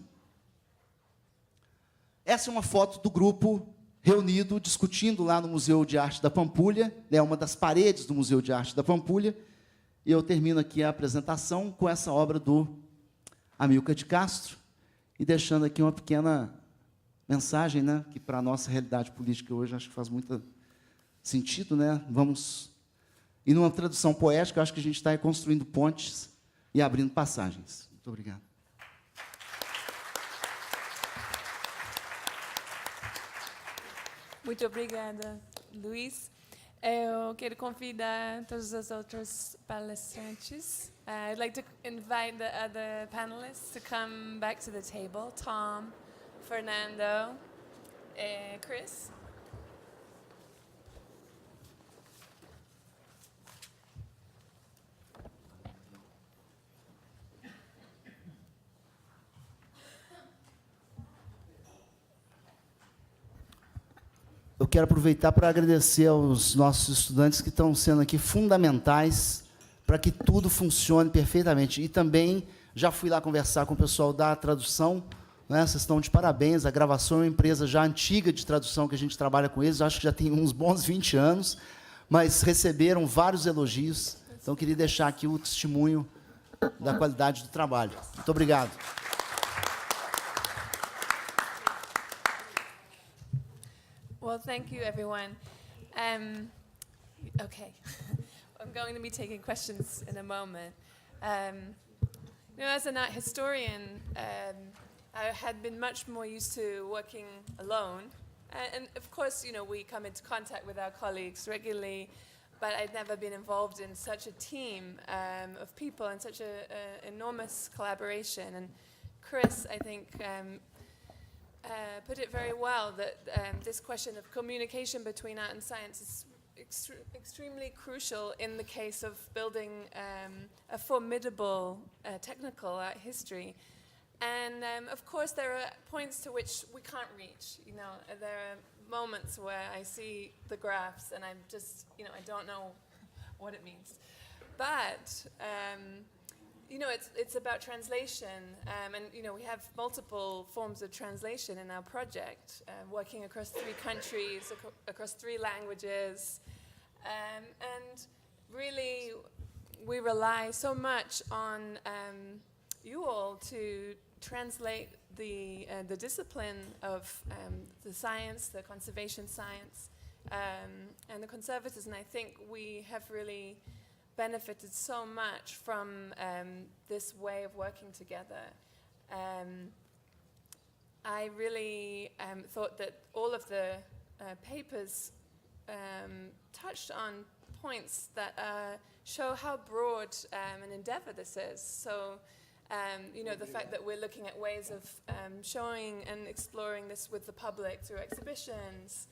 Essa é uma foto do grupo reunido, discutindo lá no Museu de Arte da Pampulha, né, uma das paredes do Museu de Arte da Pampulha, e eu termino aqui a apresentação com essa obra do Amilcar de Castro, e deixando aqui uma pequena mensagem, né, que para a nossa realidade política hoje acho que faz muito sentido, né? Vamos, e numa tradução poética, acho que a gente está construindo pontes e abrindo passagens. Muito obrigado. Muito obrigada, Luiz. Eu quero convidar todos os outros palestrantes. I'd like to invite the other panelists to come back to the table. Tom, Fernando, Chris. Eu quero aproveitar para agradecer aos nossos estudantes que estão sendo aqui fundamentais para que tudo funcione perfeitamente. E também já fui lá conversar com o pessoal da tradução, né? Vocês estão de parabéns. A gravação é uma empresa já antiga de tradução que a gente trabalha com eles, acho que já tem uns bons 20 anos, mas receberam vários elogios. Então, queria deixar aqui o testemunho da qualidade do trabalho. Muito obrigado. Well, thank you, everyone. Okay, I'm going to be taking questions in a moment. As an art historian, I had been much more used to working alone. And of course, we come into contact with our colleagues regularly, but I'd never been involved in such a team of people and such an enormous collaboration. And Chris, I think, put it very well, that this question of communication between art and science is extremely crucial in the case of building a formidable technical art history. And of course, there are points to which we can't reach. There are moments where I see the graphs and I'm just, I don't know what it means. But it's about translation, and we have multiple forms of translation in our project, working across 3 countries, across 3 languages, and really we rely so much on you all to translate the discipline of the science, the conservation science, and the conservatism. And I think we have really benefited so much from this way of working together. I really thought that all of the papers touched on points that show how broad an endeavor this is. So, the fact that we're looking at ways of showing and exploring this with the public through exhibitions,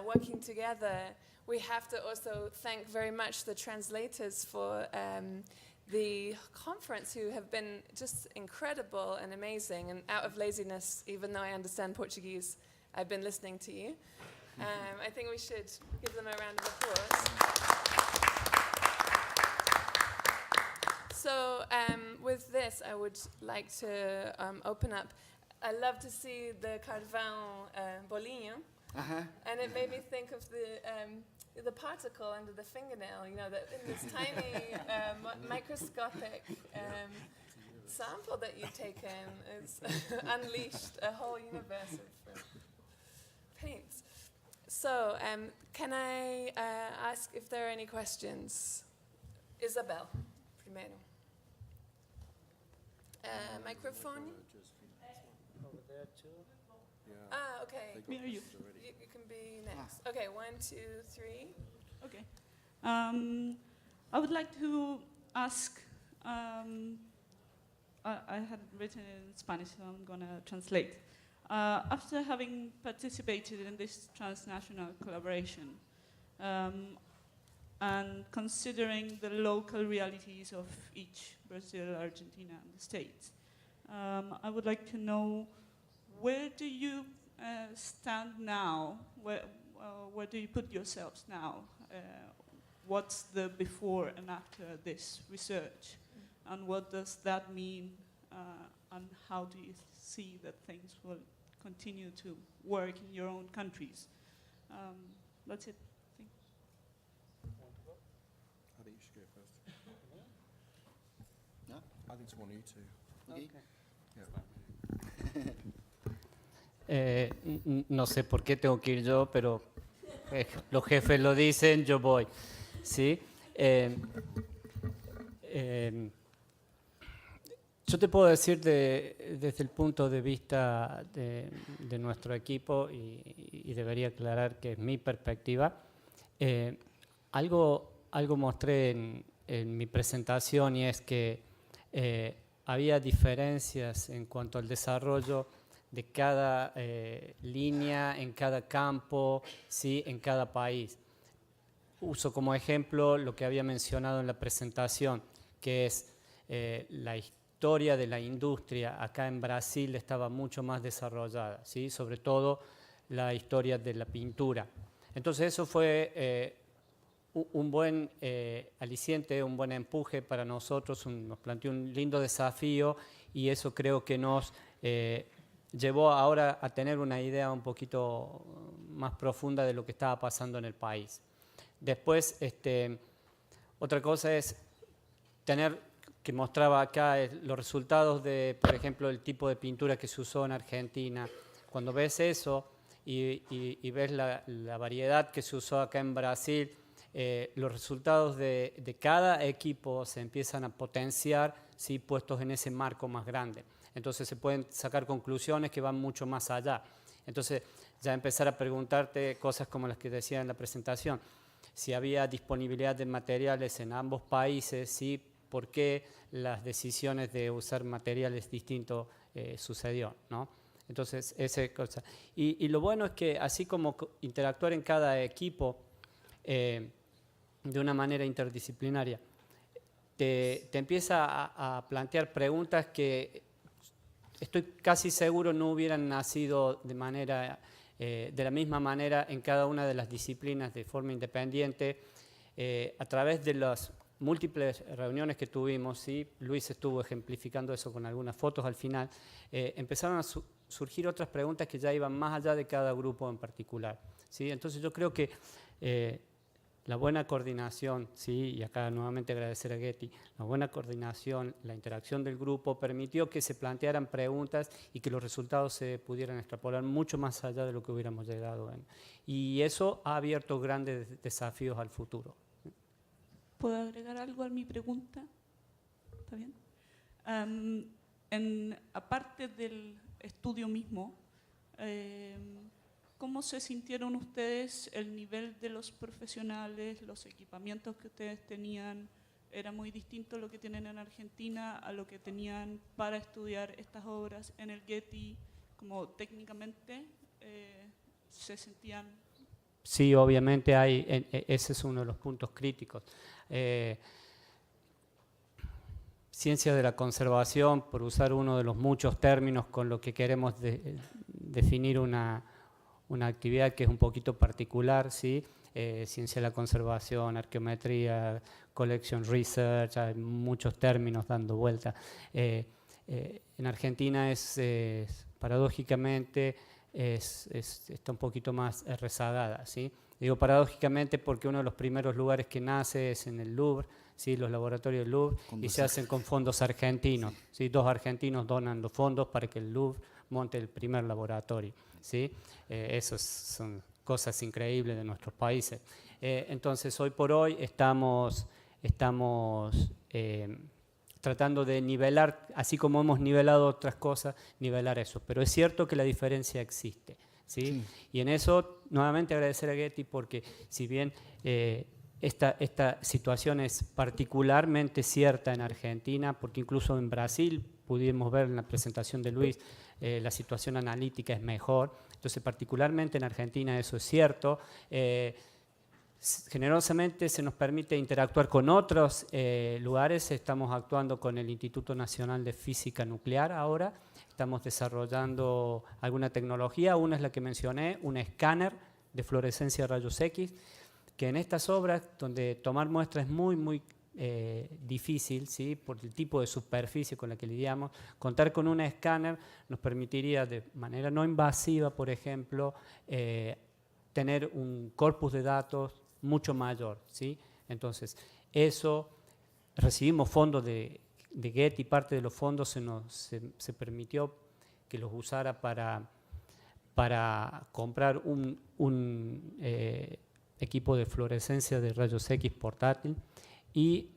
working together. We have to also thank very much the translators for the conference, who have been just incredible and amazing. And out of laziness, even though I understand Portuguese, I've been listening to you. I think we should give them a round of applause. So with this, I would like to open up. I love to see the carvão bolinho, and it made me think of the particle under the fingernail. You know, that in this tiny microscopic sample that you've taken is unleashed a whole universe of paints. So, can I ask if there are any questions? Isabel, primero. Microphone? Over there too. Ah, okay. Me or you? You can be next. Okay, 1, 2, 3. Okay. I would like to ask, I had written in Spanish, so I'm going to translate. After having participated in this transnational collaboration and considering the local realities of each, Brazil, Argentina, and the States, I would like to know, where do you stand now? Where do you put yourselves now? What's the before and after this research? And what does that mean? And how do you see that things will continue to work in your own countries? That's it. I think you should go first. No? I think it's one of you two. Okay. Yeah. No sé por qué tengo que ir yo, pero los jefes lo dicen, yo voy. ¿Sí? Yo te puedo decir desde el punto de vista de nuestro equipo, y debería aclarar que es mi perspectiva, algo mostré en mi presentación, y es que había diferencias en cuanto al desarrollo de cada línea, en cada campo, ¿sí? En cada país. Uso como ejemplo lo que había mencionado en la presentación, que es la historia de la industria. Acá en Brasil estaba mucho más desarrollada, ¿sí? Sobre todo la historia de la pintura. Entonces eso fue un buen aliciente, un buen empuje para nosotros, nos planteó un lindo desafío, y eso creo que nos llevó ahora a tener una idea un poquito más profunda de lo que estaba pasando en el país. Después, otra cosa es tener, que mostraba acá, los resultados de, por ejemplo, el tipo de pintura que se usó en Argentina. Cuando ves eso y ves la variedad que se usó acá en Brasil, los resultados de cada equipo se empiezan a potenciar, ¿sí? Puestos en ese marco más grande. Entonces se pueden sacar conclusiones que van mucho más allá. Entonces ya empezar a preguntarte cosas como las que decía en la presentación. Si había disponibilidad de materiales en ambos países, ¿sí? ¿Por qué las decisiones de usar materiales distintos sucedió, ¿no? Entonces, esa cosa. Y lo bueno es que así como interactuar en cada equipo de una manera interdisciplinaria, te empieza a plantear preguntas que estoy casi seguro no hubieran nacido de la misma manera en cada una de las disciplinas de forma independiente. A través de las múltiples reuniones que tuvimos, ¿sí? Luis estuvo ejemplificando eso con algunas fotos al final, empezaron a surgir otras preguntas que ya iban más allá de cada grupo en particular, ¿sí? Entonces yo creo que la buena coordinación, ¿sí? Y acá nuevamente agradecer a Getty, la buena coordinación, la interacción del grupo permitió que se plantearan preguntas y que los resultados se pudieran extrapolar mucho más allá de lo que hubiéramos llegado. Y eso ha abierto grandes desafíos al futuro. ¿Puedo agregar algo a mi pregunta? ¿Está bien? Aparte del estudio mismo, ¿cómo se sintieron ustedes? ¿El nivel de los profesionales, los equipamientos que ustedes tenían, era muy distinto a lo que tienen en Argentina, a lo que tenían para estudiar estas obras en el Getty? Como técnicamente se sentían... Sí, obviamente ese es uno de los puntos críticos. Ciencia de la conservación, por usar uno de los muchos términos con lo que queremos definir una una actividad que es un poquito particular, ¿sí? Ciencia de la conservación, arqueometría, collection research, hay muchos términos dando vuelta. En Argentina paradójicamente está un poquito más rezagada, ¿sí? Digo paradójicamente porque uno de los primeros lugares que nace es en el Louvre, ¿sí? Los laboratorios del Louvre, y se hacen con fondos argentinos, ¿sí? 2 argentinos donan los fondos para que el Louvre monte el primer laboratorio, ¿sí? Esas son cosas increíbles de nuestros países. Entonces, hoy por hoy estamos tratando de nivelar, así como hemos nivelado otras cosas, nivelar eso. Pero es cierto que la diferencia existe, ¿sí? Sí. Y en eso, nuevamente agradecer a Getty porque si bien esta situación es particularmente cierta en Argentina, porque incluso en Brasil pudimos ver en la presentación de Luis, la situación analítica es mejor. Entonces, particularmente en Argentina eso es cierto. Generosamente se nos permite interactuar con otros lugares. Estamos actuando con el Instituto Nacional de Física Nuclear ahora. Estamos desarrollando alguna tecnología. Una es la que mencioné, un escáner de fluorescencia de rayos X, que en estas obras, donde tomar muestras es muy difícil, ¿sí? Por el tipo de superficie con la que lidiamos, contar con un escáner nos permitiría de manera no invasiva, por ejemplo, tener un corpus de datos mucho mayor, ¿sí? Entonces, eso, recibimos fondos de Getty, parte de los fondos se permitió que los usara para comprar un equipo de fluorescencia de rayos X portátil, y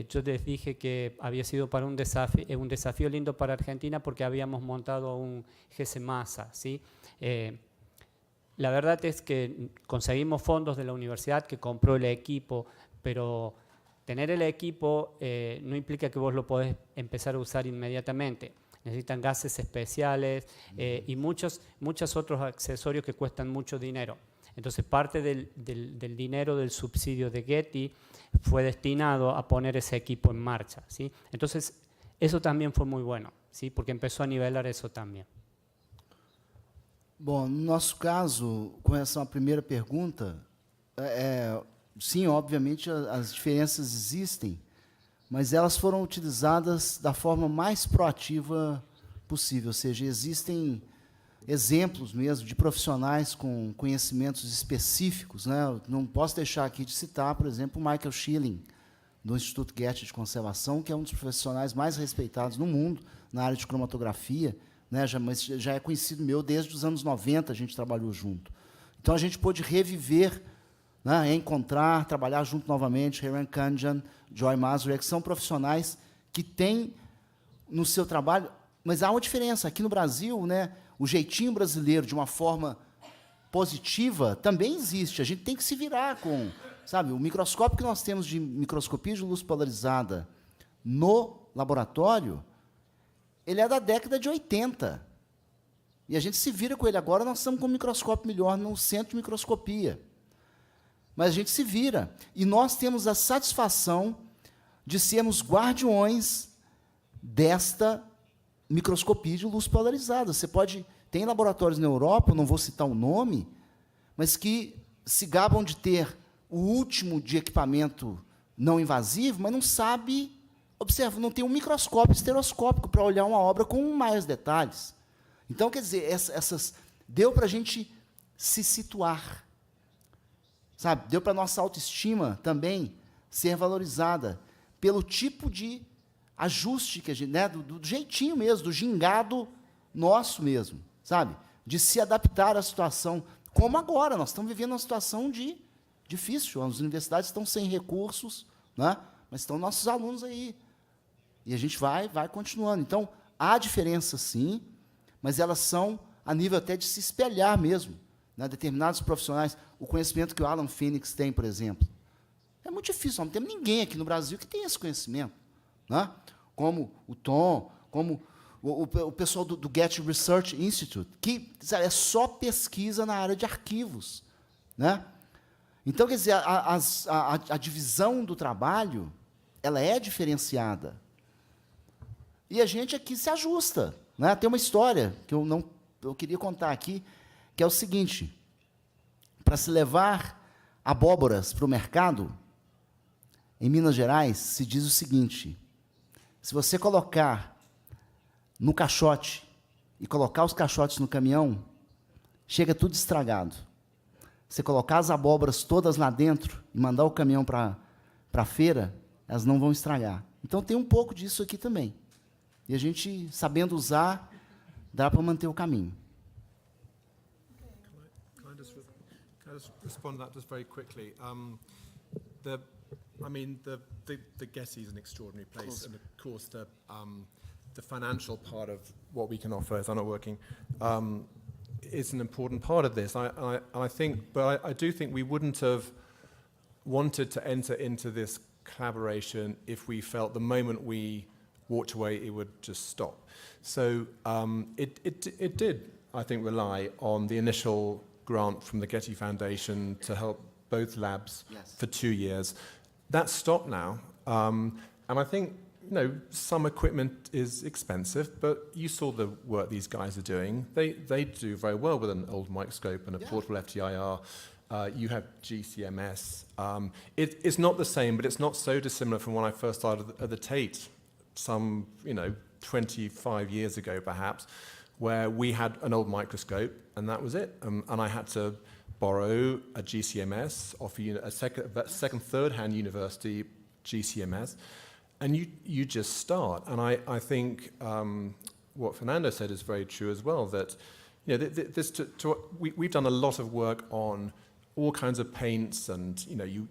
yo les dije que había sido para un desafío lindo para Argentina porque habíamos montado un GC Massa, ¿sí? La verdad es que conseguimos fondos de la universidad que compró el equipo, pero tener el equipo no implica que vos lo podés empezar a usar inmediatamente. Necesitan gases especiales y muchos otros accesorios que cuestan mucho dinero. Entonces, parte del dinero del subsidio de Getty fue destinado a poner ese equipo en marcha, ¿sí? Entonces, eso también fue muy bueno, ¿sí? Porque empezó a nivelar eso también. Bom, no nosso caso, com relação à primeira pergunta, sim, obviamente as diferenças existem, mas elas foram utilizadas da forma mais proativa possível, ou seja, existem exemplos mesmo de profissionais com conhecimentos específicos, né? Eu não posso deixar aqui de citar, por exemplo, o Michael Schilling, do Instituto Goethe de Conservação, que é um dos profissionais mais respeitados no mundo na área de cromatografia, né? Mas já é conhecido meu desde os anos 90, a gente trabalhou junto. Então, a gente pôde reviver, né, encontrar, trabalhar junto novamente, Hiran Kanjan, Joy Masuri, que são profissionais que têm no seu trabalho, mas há uma diferença. Aqui no Brasil, né, o jeitinho brasileiro, de uma forma positiva, também existe. A gente tem que se virar com, sabe, o microscópio que nós temos de microscopia de luz polarizada no laboratório, ele é da década de 80. E a gente se vira com ele agora, nós estamos com um microscópio melhor no centro de microscopia. Mas a gente se vira. E nós temos a satisfação de sermos guardiões desta microscopia de luz polarizada. Você pode... Tem laboratórios na Europa, eu não vou citar o nome, mas que se gabam de ter o último de equipamento não invasivo, mas não sabe... Observa, não tem um microscópio estereoscópico para olhar uma obra com mais detalhes. Então, quer dizer, deu para a gente se situar. Sabe? Deu para a nossa autoestima também ser valorizada pelo tipo de ajuste que a gente, né, do jeitinho mesmo, do gingado nosso mesmo, sabe? De se adaptar à situação. Como agora, nós estamos vivendo uma situação difícil. As universidades estão sem recursos, né? Mas estão nossos alunos aí. E a gente vai continuando. Então, há diferença, sim, mas elas são a nível até de se espelhar mesmo, né? Determinados profissionais, o conhecimento que o Alan Phoenix tem, por exemplo. É muito difícil, não temos ninguém aqui no Brasil que tenha esse conhecimento, né? Como o Tom, como o pessoal do Getty Research Institute, que, sabe, é só pesquisa na área de arquivos, né? Então, quer dizer, a divisão do trabalho, ela é diferenciada. E a gente aqui se ajusta, né? Tem uma história que eu queria contar aqui, que é o seguinte: para se levar abóboras para o mercado, em Minas Gerais, se diz o seguinte: se você colocar no caixote e colocar os caixotes no caminhão, chega tudo estragado. Você colocar as abóboras todas lá dentro e mandar o caminhão para a feira, elas não vão estragar. Então tem um pouco disso aqui também. E a gente, sabendo usar, dá para manter o caminho. Can I just respond to that just very quickly? The Getty is an extraordinary place, and of course the financial part of what we can offer as Unworking is an important part of this. I think, but I do think we wouldn't have wanted to enter into this collaboration if we felt the moment we walked away it would just stop. So it did, I think, rely on the initial grant from the Getty Foundation to help both labs for 2 years. That's stopped now, and I think, you know, some equipment is expensive, but you saw the work these guys are doing. They do very well with an old microscope and a portable FTIR. You have GCMS. It's not the same, but it's not so dissimilar from when I first started at the Tate, some 25 years ago perhaps, where we had an old microscope and that was it. And I had to borrow a GCMS off a second, third-hand university GCMS, and you just start. And I think what Fernando said is very true as well, that we've done a lot of work on all kinds of paints, and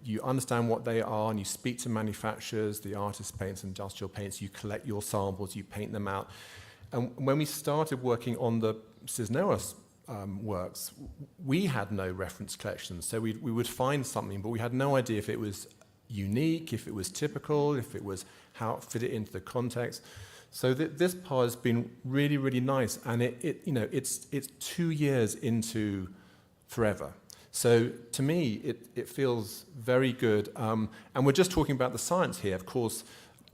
you understand what they are, and you speak to manufacturers, the artist paints, industrial paints, you collect your samples, you paint them out. And when we started working on the Cisneros works, we had no reference collections, so we would find something, but we had no idea if it was unique, if it was typical, if it was how it fit into the context. So this part has been really, really nice, and it's 2 years into forever. So to me, it feels very good. And we're just talking about the science here. Of course,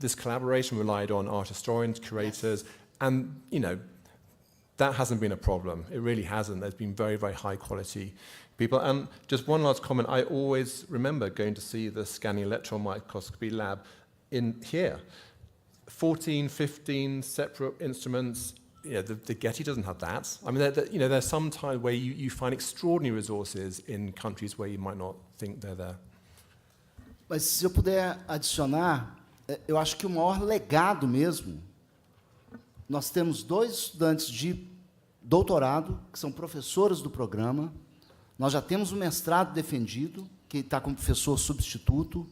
this collaboration relied on art historians, curators, and that hasn't been a problem. It really hasn't. There's been very, very high quality people. And just one last comment, I always remember going to see the scanning electron microscopy lab in here. 14, 15 separate instruments. The Getty doesn't have that. I mean, there's some time where you find extraordinary resources in countries where you might not think they're there. Mas se eu puder adicionar, eu acho que o maior legado mesmo, nós temos 2 estudantes de doutorado, que são professores do programa, nós já temos um mestrado defendido, que está como professor substituto,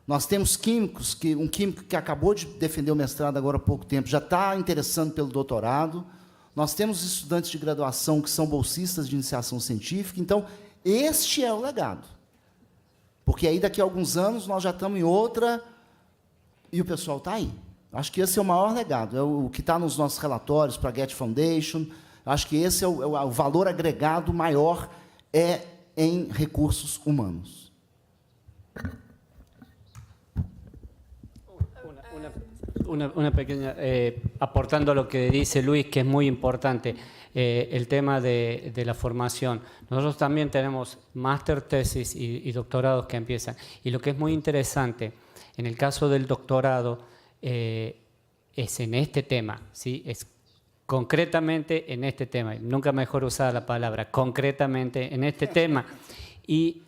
nós temos químicos, um químico que acabou de defender o mestrado agora há pouco tempo, já está interessando pelo doutorado, nós temos estudantes de graduação que são bolsistas de iniciação científica, então, este é o legado. Porque aí, daqui a alguns anos, nós já estamos em outra, e o pessoal está aí. Acho que esse é o maior legado, é o que está nos nossos relatórios para a Getty Foundation. Acho que esse é o valor agregado maior em recursos humanos. Una pequeña, aportando a lo que dice Luis, que es muy importante, el tema de la formación. Nosotros también tenemos máster, tesis y doctorados que empiezan. Y lo que es muy interesante, en el caso del doctorado, es en este tema, ¿sí? Es concretamente en este tema. Nunca mejor usada la palabra, concretamente en este tema. Y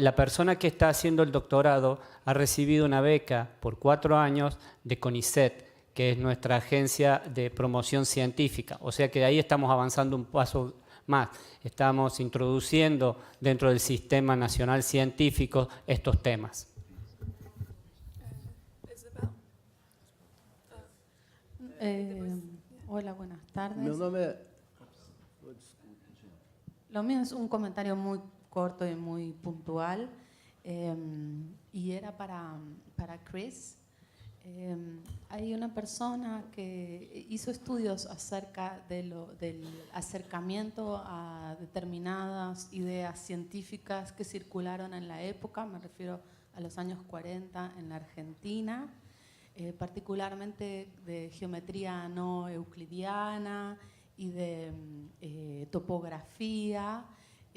la persona que está haciendo el doctorado ha recibido una beca por 4 años de CONICET, que es nuestra agencia de promoción científica. O sea que de ahí estamos avanzando un paso más. Estamos introduciendo dentro del Sistema Nacional Científico estos temas. Hola, buenas tardes. Meu nome é... Lo mío es un comentario muy corto y muy puntual, y era para Chris. Hay una persona que hizo estudios acerca del acercamiento a determinadas ideas científicas que circularon en la época, me refiero a los años 40 en la Argentina, particularmente de geometría no euclidiana y de topografía,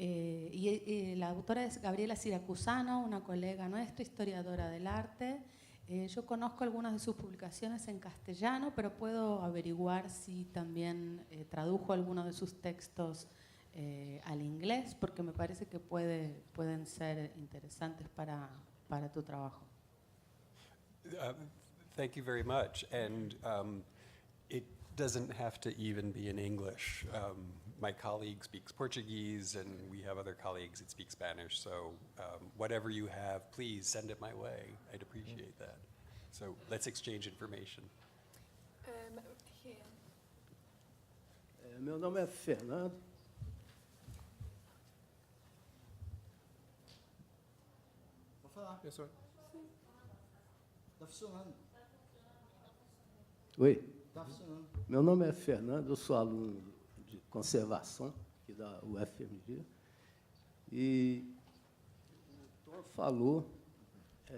Y la autora es Gabriela Siracusano, una colega nuestra, historiadora del arte. Yo conozco algunas de sus publicaciones en castellano, pero puedo averiguar si también tradujo algunos de sus textos al inglés, porque me parece que pueden ser interesantes para tu trabajo. Thank you very much. And it doesn't have to even be in English. My colleague speaks Portuguese, and we have other colleagues that speak Spanish. So whatever you have, please send it my way. I'd appreciate that. So let's exchange information. Meu nome é Fernando. Vou falar. Yes, sorry. Está funcionando. Oi, Está funcionando. meu nome é Fernando, eu sou aluno de conservação aqui da UFMG. E o Tom falou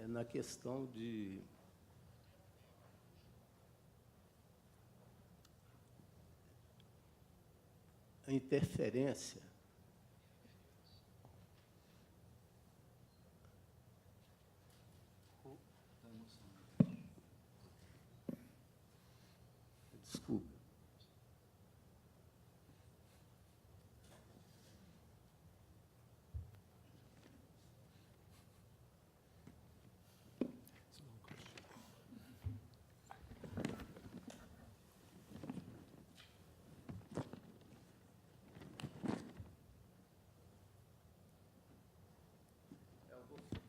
na questão de a interferência desculpa.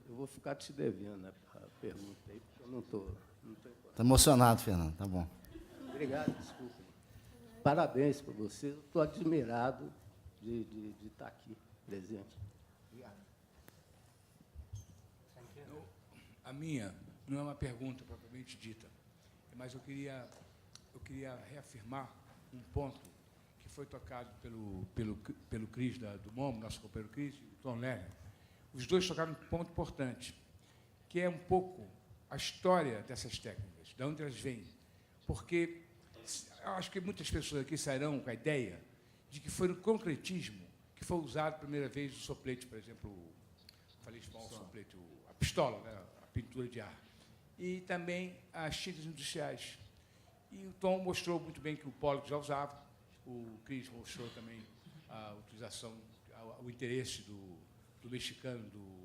Eu vou ficar te devendo a pergunta aí, porque eu não estou. Está emocionado, Fernando. Tá bom. Obrigado, desculpa. Parabéns para você. Eu estou admirado de estar aqui presente. Obrigado. A minha não é uma pergunta propriamente dita, mas eu queria reafirmar um ponto que foi tocado pelo Cris do MOM, nosso companheiro Cris, e o Tom Lerner. Os dois tocaram um ponto importante, que é um pouco a história dessas técnicas, de onde elas vêm. Porque eu acho que muitas pessoas aqui sairão com a ideia de que foi no concretismo que foi usado a primeira vez o soplete, por exemplo, falei mal o soplete, a pistola, né, a pintura de ar, e também as tintas industriais. E o Tom mostrou muito bem que o Pollock já usava, o Cris mostrou também a utilização, o interesse do mexicano, do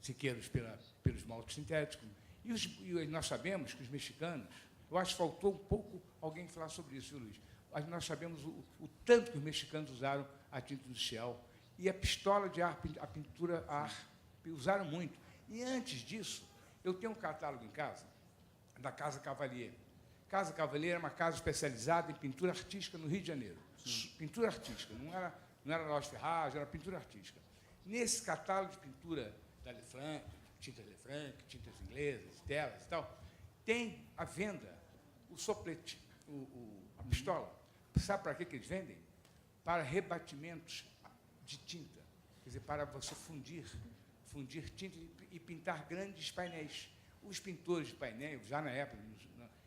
Siqueiros, pelo esmalte sintético. E nós sabemos que os mexicanos, eu acho que faltou um pouco alguém falar sobre isso, viu, Luiz? Mas nós sabemos o tanto que os mexicanos usaram a tinta industrial e a pistola de ar, a pintura a ar, usaram muito. E antes disso, eu tenho um catálogo em casa, da Casa Cavalier. Casa Cavalier é uma casa especializada em pintura artística no Rio de Janeiro. Pintura artística, não era loja de ferragem, era pintura artística. Nesse catálogo de pintura da Lefranc, tintas Lefranc, tintas inglesas, telas e tal, tem à venda o soplete, a pistola. Sabe para que eles vendem? Para rebatimentos de tinta. Quer dizer, para você fundir tinta e pintar grandes painéis. Os pintores de painel, já na época, em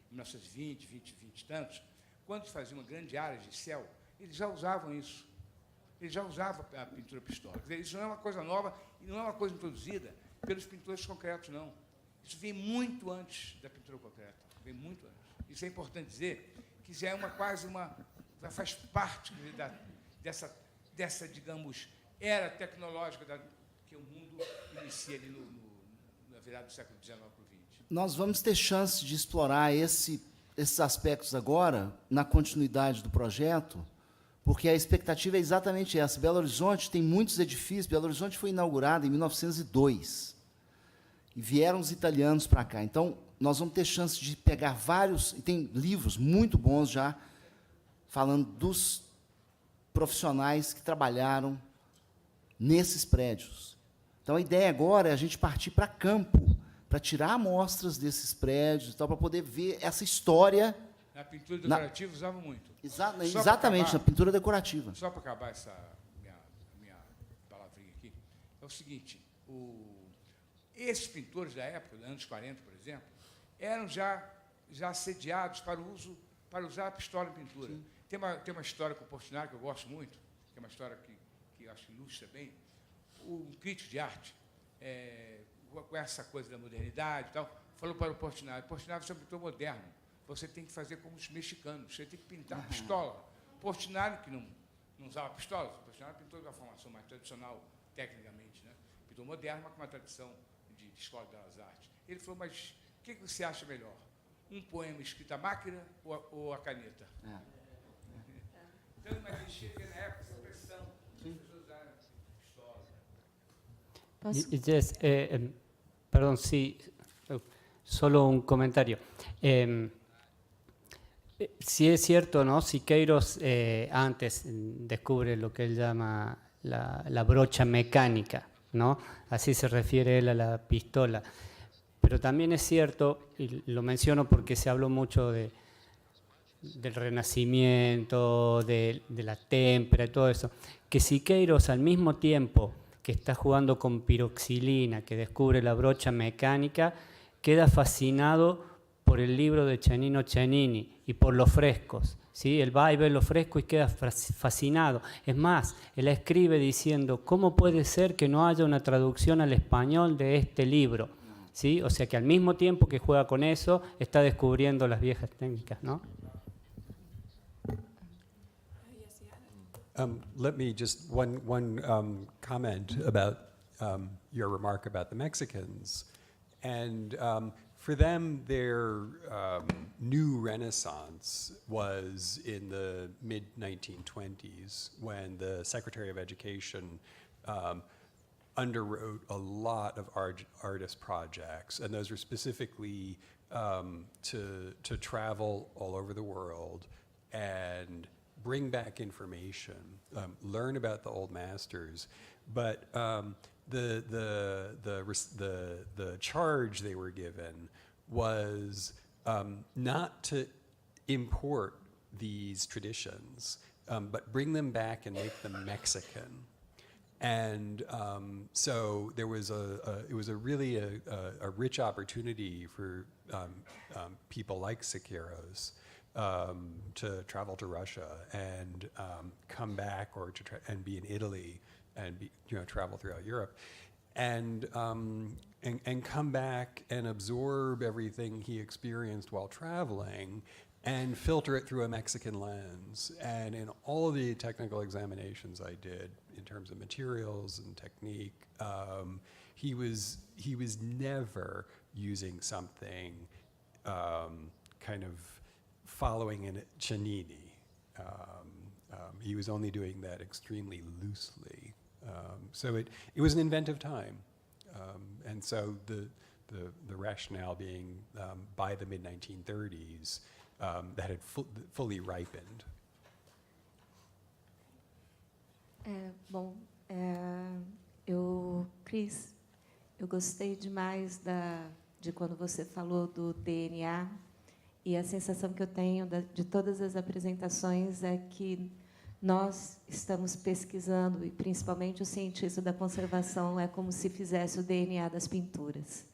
1920, 20 e tantos, quando faziam uma grande área de céu, eles já usavam isso. Eles já usavam a pintura pistola. Quer dizer, isso não é uma coisa nova e não é uma coisa introduzida pelos pintores concretos, não. Isso vem muito antes da pintura concreta. Vem muito antes. Isso é importante dizer, que já é faz parte dessa, digamos, era tecnológica que o mundo inicia ali na virada do século XIX para o XX. Nós vamos ter chance de explorar esses aspectos agora, na continuidade do projeto, porque a expectativa é exatamente essa. Belo Horizonte tem muitos edifícios. Belo Horizonte foi inaugurado em 1902. E vieram os italianos para cá. Então, nós vamos ter chance de pegar vários, e tem livros muito bons já, falando dos profissionais que trabalharam nesses prédios. Então, a ideia agora é a gente partir para campo, para tirar amostras desses prédios, e tal, para poder ver essa história. Na pintura decorativa usavam muito. Exatamente, na pintura decorativa. Só para acabar essa minha palavrinha aqui, é o seguinte, esses pintores da época, dos anos 40, por exemplo, eram já assediados para usar a pistola em pintura. Tem uma história com o Portinari que eu gosto muito, que é uma história que eu acho que ilustra bem, um crítico de arte, com essa coisa da modernidade e tal, falou para o Portinari, você é um pintor moderno, você tem que fazer como os mexicanos, você tem que pintar pistola. Portinari, que não usava pistola, o Portinari pintou de uma formação mais tradicional, tecnicamente, né? Pintor moderno, mas com uma tradição de escola das artes. Ele falou, mas o que você acha melhor? Um poema escrito à máquina ou a caneta? Então, mas existia na época essa pressão, as pessoas usaram pistola. Yes, perdón, sí, solo un comentario. Sí es cierto, ¿no? Siqueiros antes descubre lo que él llama la brocha mecánica, ¿no? Así se refiere él a la pistola. Pero también es cierto, y lo menciono porque se habló mucho del Renacimiento, de la témpera y todo eso, que Siqueiros al mismo tiempo que está jugando con piroxilina, que descubre la brocha mecánica, queda fascinado por el libro de Cennino Cennini y por los frescos, ¿sí? Él va y ve los frescos y queda fascinado. Es más, él escribe diciendo, ¿cómo puede ser que no haya una traducción al español de este libro? ¿Sí? O sea que al mismo tiempo que juega con eso, está descubriendo las viejas técnicas, ¿no? Let me just one comment about your remark about the Mexicans. And for them, their new renaissance was in the mid-1920s when the Secretary of Education underwrote a lot of artist projects, and those were specifically to travel all over the world and bring back information, learn about the old masters, but the charge they were given was not to import these traditions, but bring them back and make them Mexican. And so there was it was really a rich opportunity for people like Siqueiros to travel to Russia and come back, or and be in Italy and travel throughout Europe, and come back and absorb everything he experienced while traveling and filter it through a Mexican lens. And in all the technical examinations I did in terms of materials and technique, he was never using something kind of following in Cennini. He was only doing that extremely loosely. So it was an inventive time. And so the rationale being by the mid-1930s, that had fully ripened. Cris, eu gostei demais de quando você falou do DNA, e a sensação que eu tenho de todas as apresentações é que nós estamos pesquisando, e principalmente o cientista da conservação é como se fizesse o DNA das pinturas.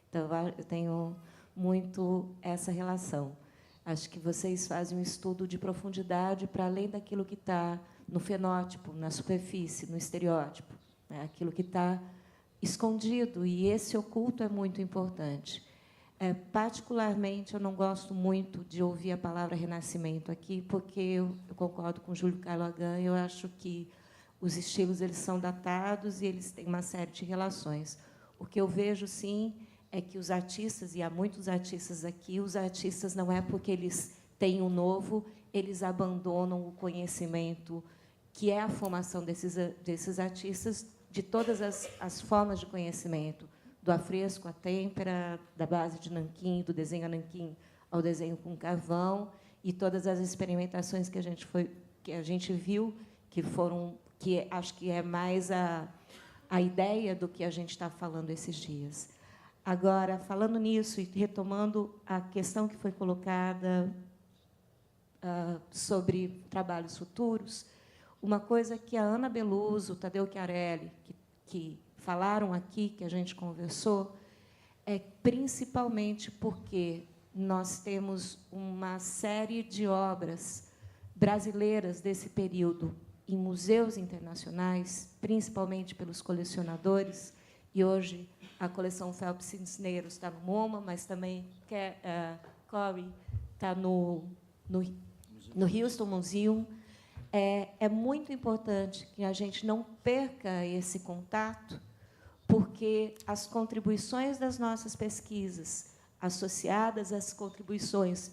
Então, eu tenho muito essa relação. Acho que vocês fazem um estudo de profundidade para além daquilo que está no fenótipo, na superfície, no estereótipo, né? Aquilo que está escondido, e esse oculto é muito importante. Particularmente, eu não gosto muito de ouvir a palavra renascimento aqui, porque eu concordo com o Júlio Calogan, eu acho que os estilos eles são datados e eles têm uma série de relações. O que eu vejo, sim, é que os artistas, e há muitos artistas aqui, os artistas não é porque eles têm um novo, eles abandonam o conhecimento, que é a formação desses artistas, de todas as formas de conhecimento, do afresco à têmpera, da base de nanquim, do desenho a nanquim ao desenho com carvão, e todas as experimentações que a gente viu, que acho que é mais a ideia do que a gente está falando esses dias. Agora, falando nisso e retomando a questão que foi colocada sobre trabalhos futuros, uma coisa que a Ana Beluso, o Tadeu Chiarelli, que falaram aqui, que a gente conversou, é principalmente porque nós temos uma série de obras brasileiras desse período em museus internacionais, principalmente pelos colecionadores, e hoje a coleção Phelps de Cisneros está no MoMA, mas também Corey está no Houston Museum. É muito importante que a gente não perca esse contato, porque as contribuições das nossas pesquisas, associadas às contribuições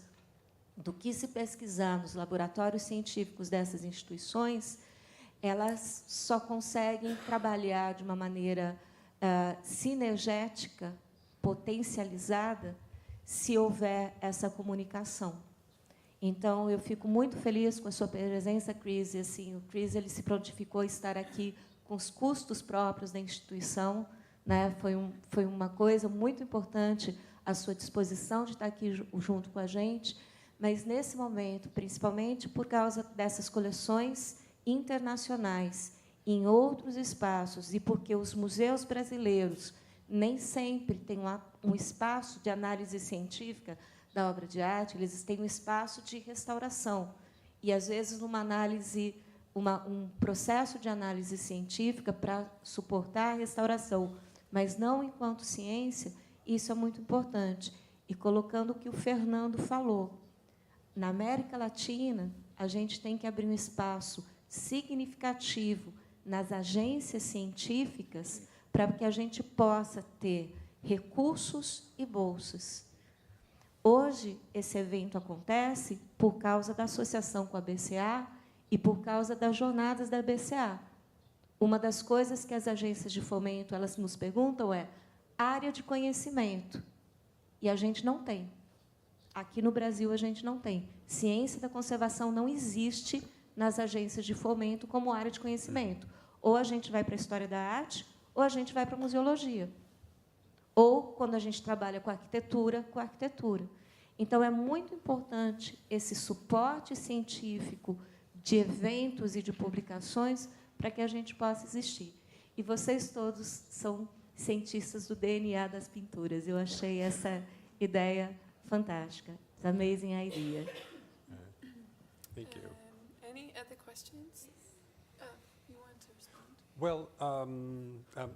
do que se pesquisar nos laboratórios científicos dessas instituições, elas só conseguem trabalhar de uma maneira sinergética, potencializada, se houver essa comunicação. Então, eu fico muito feliz com a sua presença, Chris. E, assim, o Chris ele se prontificou a estar aqui com os custos próprios da instituição, né? Foi uma coisa muito importante a sua disposição de estar aqui junto com a gente, mas, nesse momento, principalmente por causa dessas coleções internacionais em outros espaços, e porque os museus brasileiros nem sempre têm um espaço de análise científica da obra de arte, eles têm um espaço de restauração. E, às vezes, uma análise, um processo de análise científica para suportar a restauração, mas não enquanto ciência, isso é muito importante. E colocando o que o Fernando falou, na América Latina, a gente tem que abrir um espaço significativo nas agências científicas para que a gente possa ter recursos e bolsas. Hoje, esse evento acontece por causa da associação com a BCA e por causa das jornadas da BCA. Uma das coisas que as agências de fomento elas nos perguntam é área de conhecimento. E a gente não tem. Aqui no Brasil, a gente não tem. Ciência da conservação não existe nas agências de fomento como área de conhecimento. Ou a gente vai para a história da arte, ou a gente vai para a museologia. Ou, quando a gente trabalha com arquitetura, com a arquitetura. Então, é muito importante esse suporte científico de eventos e de publicações para que a gente possa existir. E vocês todos são cientistas do DNA das pinturas. Eu achei essa ideia fantástica. It's an amazing idea. Thank you. Any other questions? You want to respond? Well,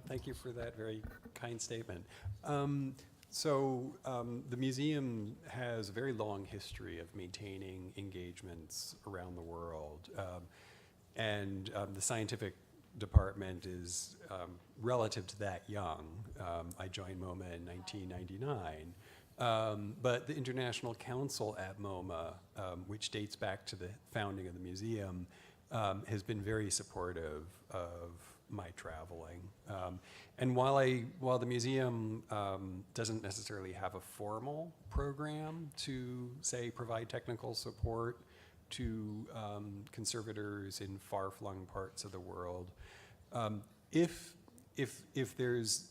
thank you for that very kind statement. The museum has a very long history of maintaining engagements around the world. The scientific department is relative to that young. I joined MoMA in 1999. But the International Council at MoMA, which dates back to the founding of the museum, has been very supportive of my traveling. And while the museum doesn't necessarily have a formal program to, say, provide technical support to conservators in far-flung parts of the world, if there's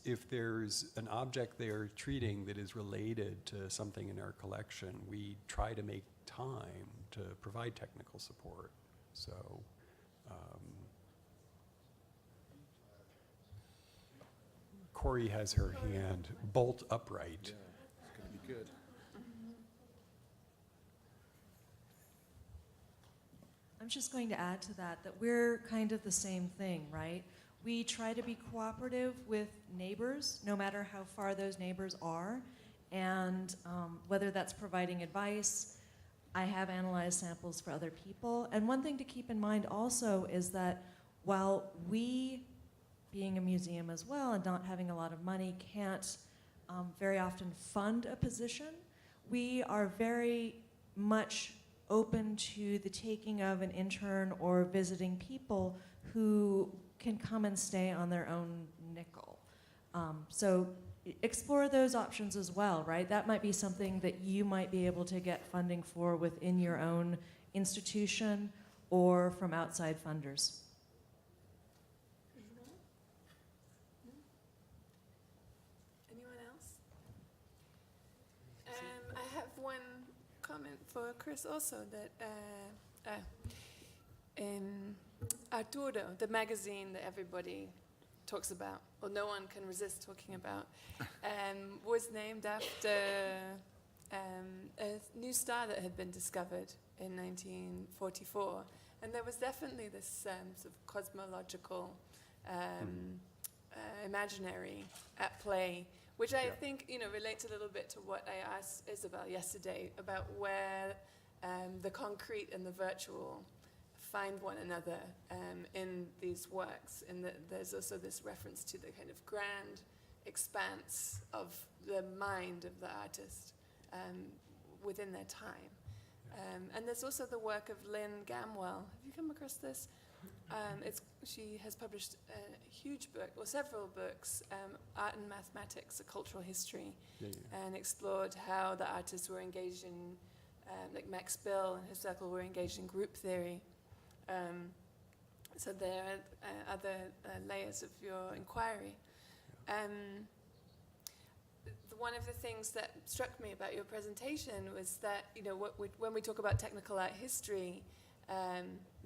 an object they are treating that is related to something in our collection, we try to make time to provide technical support. So, Corey has her hand bolt upright. Yeah, it's going to be good. I'm just going to add to that we're kind of the same thing, right? We try to be cooperative with neighbors, no matter how far those neighbors are, and whether that's providing advice. I have analyzed samples for other people. And one thing to keep in mind also is that while we, being a museum as well and not having a lot of money, can't very often fund a position, we are very much open to the taking of an intern or visiting people who can come and stay on their own nickel. So explore those options as well, right? That might be something that you might be able to get funding for within your own institution or from outside funders. Anyone else? I have one comment for Chris also that Arturo, the magazine that everybody talks about, or no one can resist talking about, was named after a new star that had been discovered in 1944, and there was definitely this sort of cosmological imaginary at play, which I think relates a little bit to what I asked Isabel yesterday about where the concrete and the virtual find one another in these works, and that there's also this reference to the kind of grand expanse of the mind of the artist within their time. And there's also the work of Lynn Gamwell. Have you come across this? She has published a huge book, or several books, Art and Mathematics, A Cultural History, and explored how the artists were engaged in, like Max Bill and his circle were engaged in group theory. So there are other layers of your inquiry. One of the things that struck me about your presentation was that, when we talk about technical art history,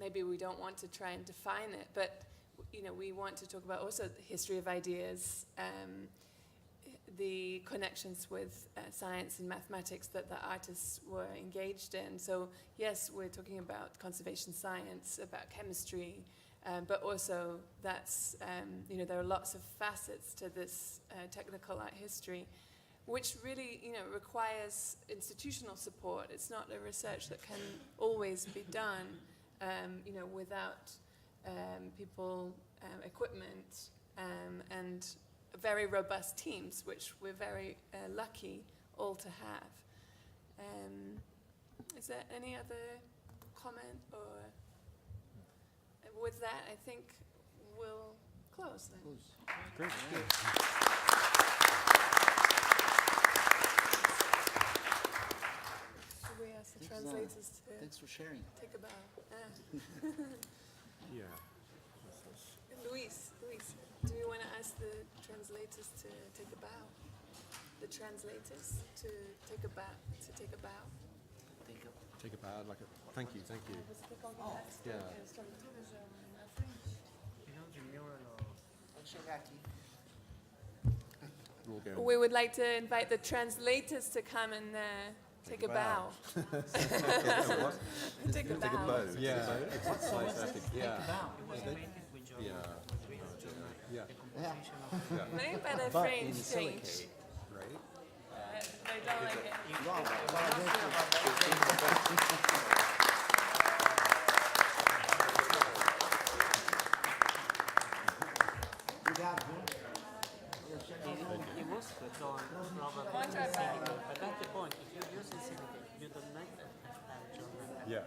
maybe we don't want to try and define it, but we want to talk about also the history of ideas, the connections with science and mathematics that the artists were engaged in. So yes, we're talking about conservation science, about chemistry, but also that's, there are lots of facets to this technical art history, which really, requires institutional support. It's not a research that can always be done, without people, equipment, and very robust teams, which we're very lucky all to have. Is there any other comment? Or with that, I think we'll close then. Great. Should we ask the translators to Thanks for sharing. take a bow? Yeah. Luis, do you want to ask the translators to take a bow? The translators to take a bow. Take a bow, like a thank you. Yeah. We would like to invite the translators to come and take a bow. Take a bow. Yeah. Maybe better frame change. Right? They don't like it. But that's the point. If you use it, you don't make that. Yeah.